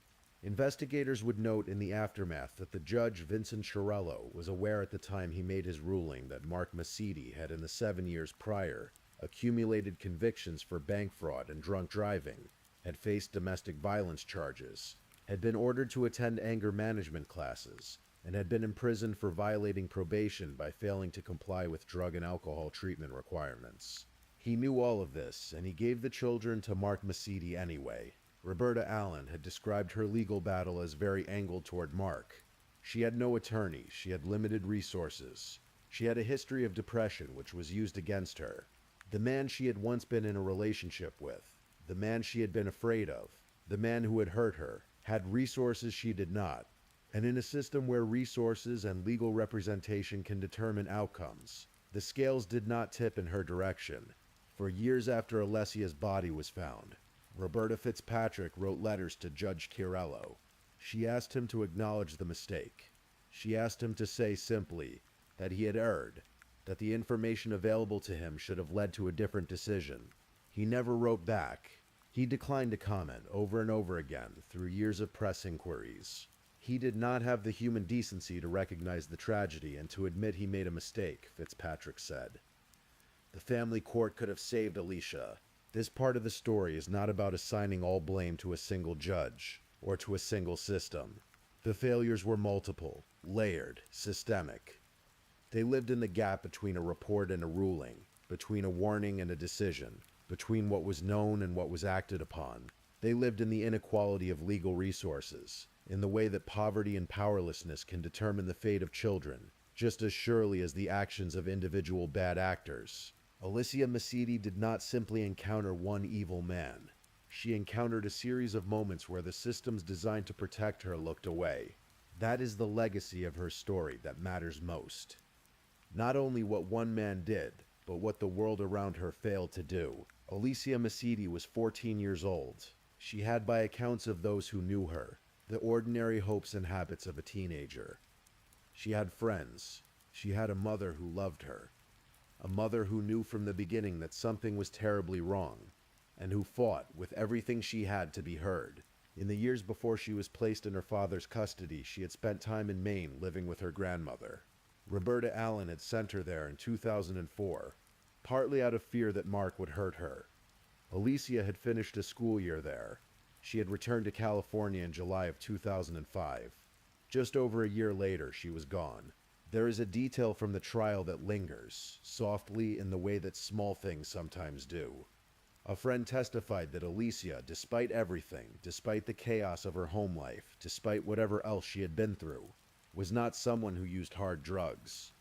Investigators would note in the aftermath that the judge, Vincent Chiarello, was aware at the time he made his ruling that Mark Macedy had, in the 7 years prior, accumulated convictions for bank fraud and drunk driving, had faced domestic violence charges, had been ordered to attend anger management classes, and had been imprisoned for violating probation by failing to comply with drug and alcohol treatment requirements. He knew all of this, and he gave the children to Mark Macedy anyway. Roberta Allen had described her legal battle as very angled toward Mark. She had no attorney, she had limited resources. She had a history of depression which was used against her. The man she had once been in a relationship with, the man she had been afraid of, the man who had hurt her, had resources she did not. And in a system where resources and legal representation can determine outcomes, the scales did not tip in her direction. For years after Alicia's body was found, Roberta Fitzpatrick wrote letters to Judge Chiarello. She asked him to acknowledge the mistake. She asked him to say simply that he had erred, that the information available to him should have led to a different decision. He never wrote back. He declined to comment over and over again through years of press inquiries. He did not have the human decency to recognize the tragedy and to admit he made a mistake, Fitzpatrick said. The family court could have saved Alicia. This part of the story is not about assigning all blame to a single judge or to a single system. The failures were multiple, layered, systemic. They lived in the gap between a report and a ruling, between a warning and a decision, between what was known and what was acted upon. They lived in the inequality of legal resources, in the way that poverty and powerlessness can determine the fate of children, just as surely as the actions of individual bad actors. Alicia Macedy did not simply encounter one evil man. She encountered a series of moments where the systems designed to protect her looked away. That is the legacy of her story that matters most. Not only what one man did, but what the world around her failed to do. Alicia Macedy was 14 years old. She had, by accounts of those who knew her, the ordinary hopes and habits of a teenager. She had friends. She had a mother who loved her. A mother who knew from the beginning that something was terribly wrong, and who fought with everything she had to be heard. In the years before she was placed in her father's custody, she had spent time in Maine living with her grandmother. Roberta Allen had sent her there in 2004, partly out of fear that Mark would hurt her. Alicia had finished a school year there. She had returned to California in July of 2005. Just over a year later, she was gone. There is a detail from the trial that lingers, softly in the way that small things sometimes do. A friend testified that Alicia, despite everything, despite the chaos of her home life, despite whatever else she had been through, was not someone who used hard drugs.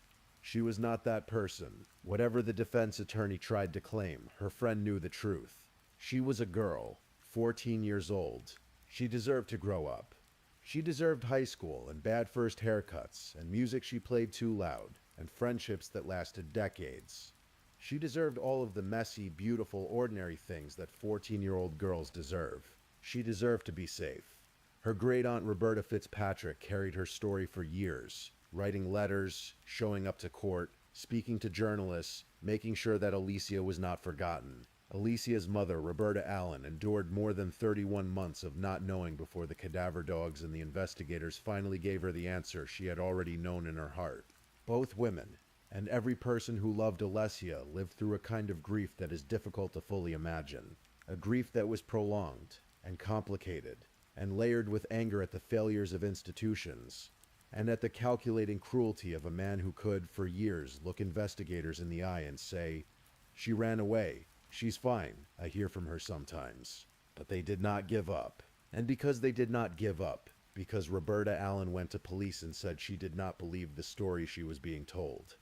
She was not that person. Whatever the defense attorney tried to claim, her friend knew the truth. She was a girl, 14 years old. She deserved to grow up. She deserved high school and bad first haircuts and music she played too loud and friendships that lasted decades. She deserved all of the messy, beautiful, ordinary things that 14-year-old girls deserve. She deserved to be safe. Her great-aunt Roberta Fitzpatrick carried her story for years, writing letters, showing up to court, speaking to journalists, making sure that Alicia was not forgotten. Alicia's mother, Roberta Allen, endured more than 31 months of not knowing before the cadaver dogs and the investigators finally gave her the answer she had already known in her heart. Both women, and every person who loved Alicia, lived through a kind of grief that is difficult to fully imagine. A grief that was prolonged, and complicated, and layered with anger at the failures of institutions, and at the calculating cruelty of a man who could, for years, look investigators in the eye and say, "She ran away. She's fine," I hear from her sometimes. But they did not give up. And because they did not give up, because Roberta Allen went to police and said she did not believe the story she was being told,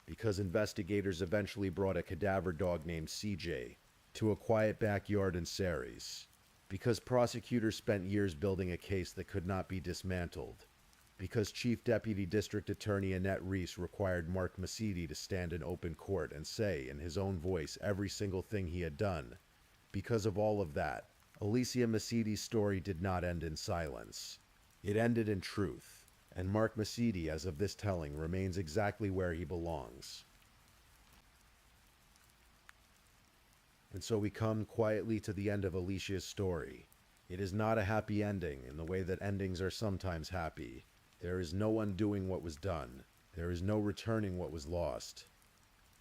because investigators eventually brought a cadaver dog named CJ to a quiet backyard in Ceres, because prosecutors spent years building a case that could not be dismantled, because Chief Deputy District Attorney Annette Reese required Mark Masidi to stand in open court and say in his own voice every single thing he had done. Because of all of that, Alicia Masidi's story did not end in silence. It ended in truth, and Mark Masidi, as of this telling, remains exactly where he belongs. And so we come quietly to the end of Alicia's story. It is not a happy ending in the way that endings are sometimes happy. There is no undoing what was done. There is no returning what was lost.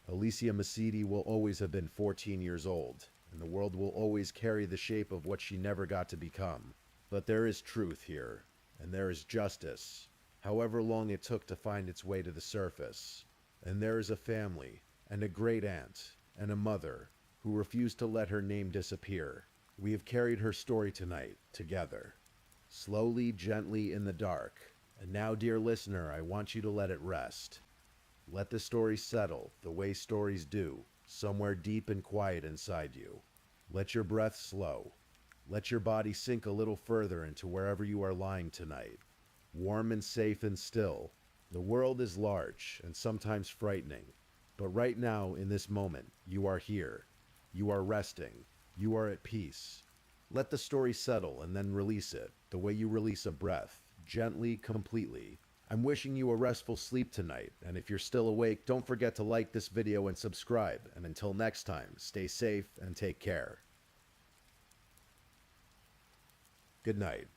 Alicia Masidi will always have been 14 years old, and the world will always carry the shape of what she never got to become. But there is truth here, and there is justice, however long it took to find its way to the surface. And there is a family, and a great aunt, and a mother, who refused to let her name disappear. We have carried her story tonight, together. Slowly, gently, in the dark. And now, dear listener, I want you to let it rest. Let the story settle, the way stories do, somewhere deep and quiet inside you. Let your breath slow. Let your body sink a little further into wherever you are lying tonight. Warm and safe and still. The world is large and sometimes frightening. But right now, in this moment, you are here. You are resting. You are at peace. Let the story settle and then release it, the way you release a breath. Gently, completely. I'm wishing you a restful sleep tonight, and if you're still awake, don't forget to like this video and subscribe, and until next time, stay safe and take care. Good night.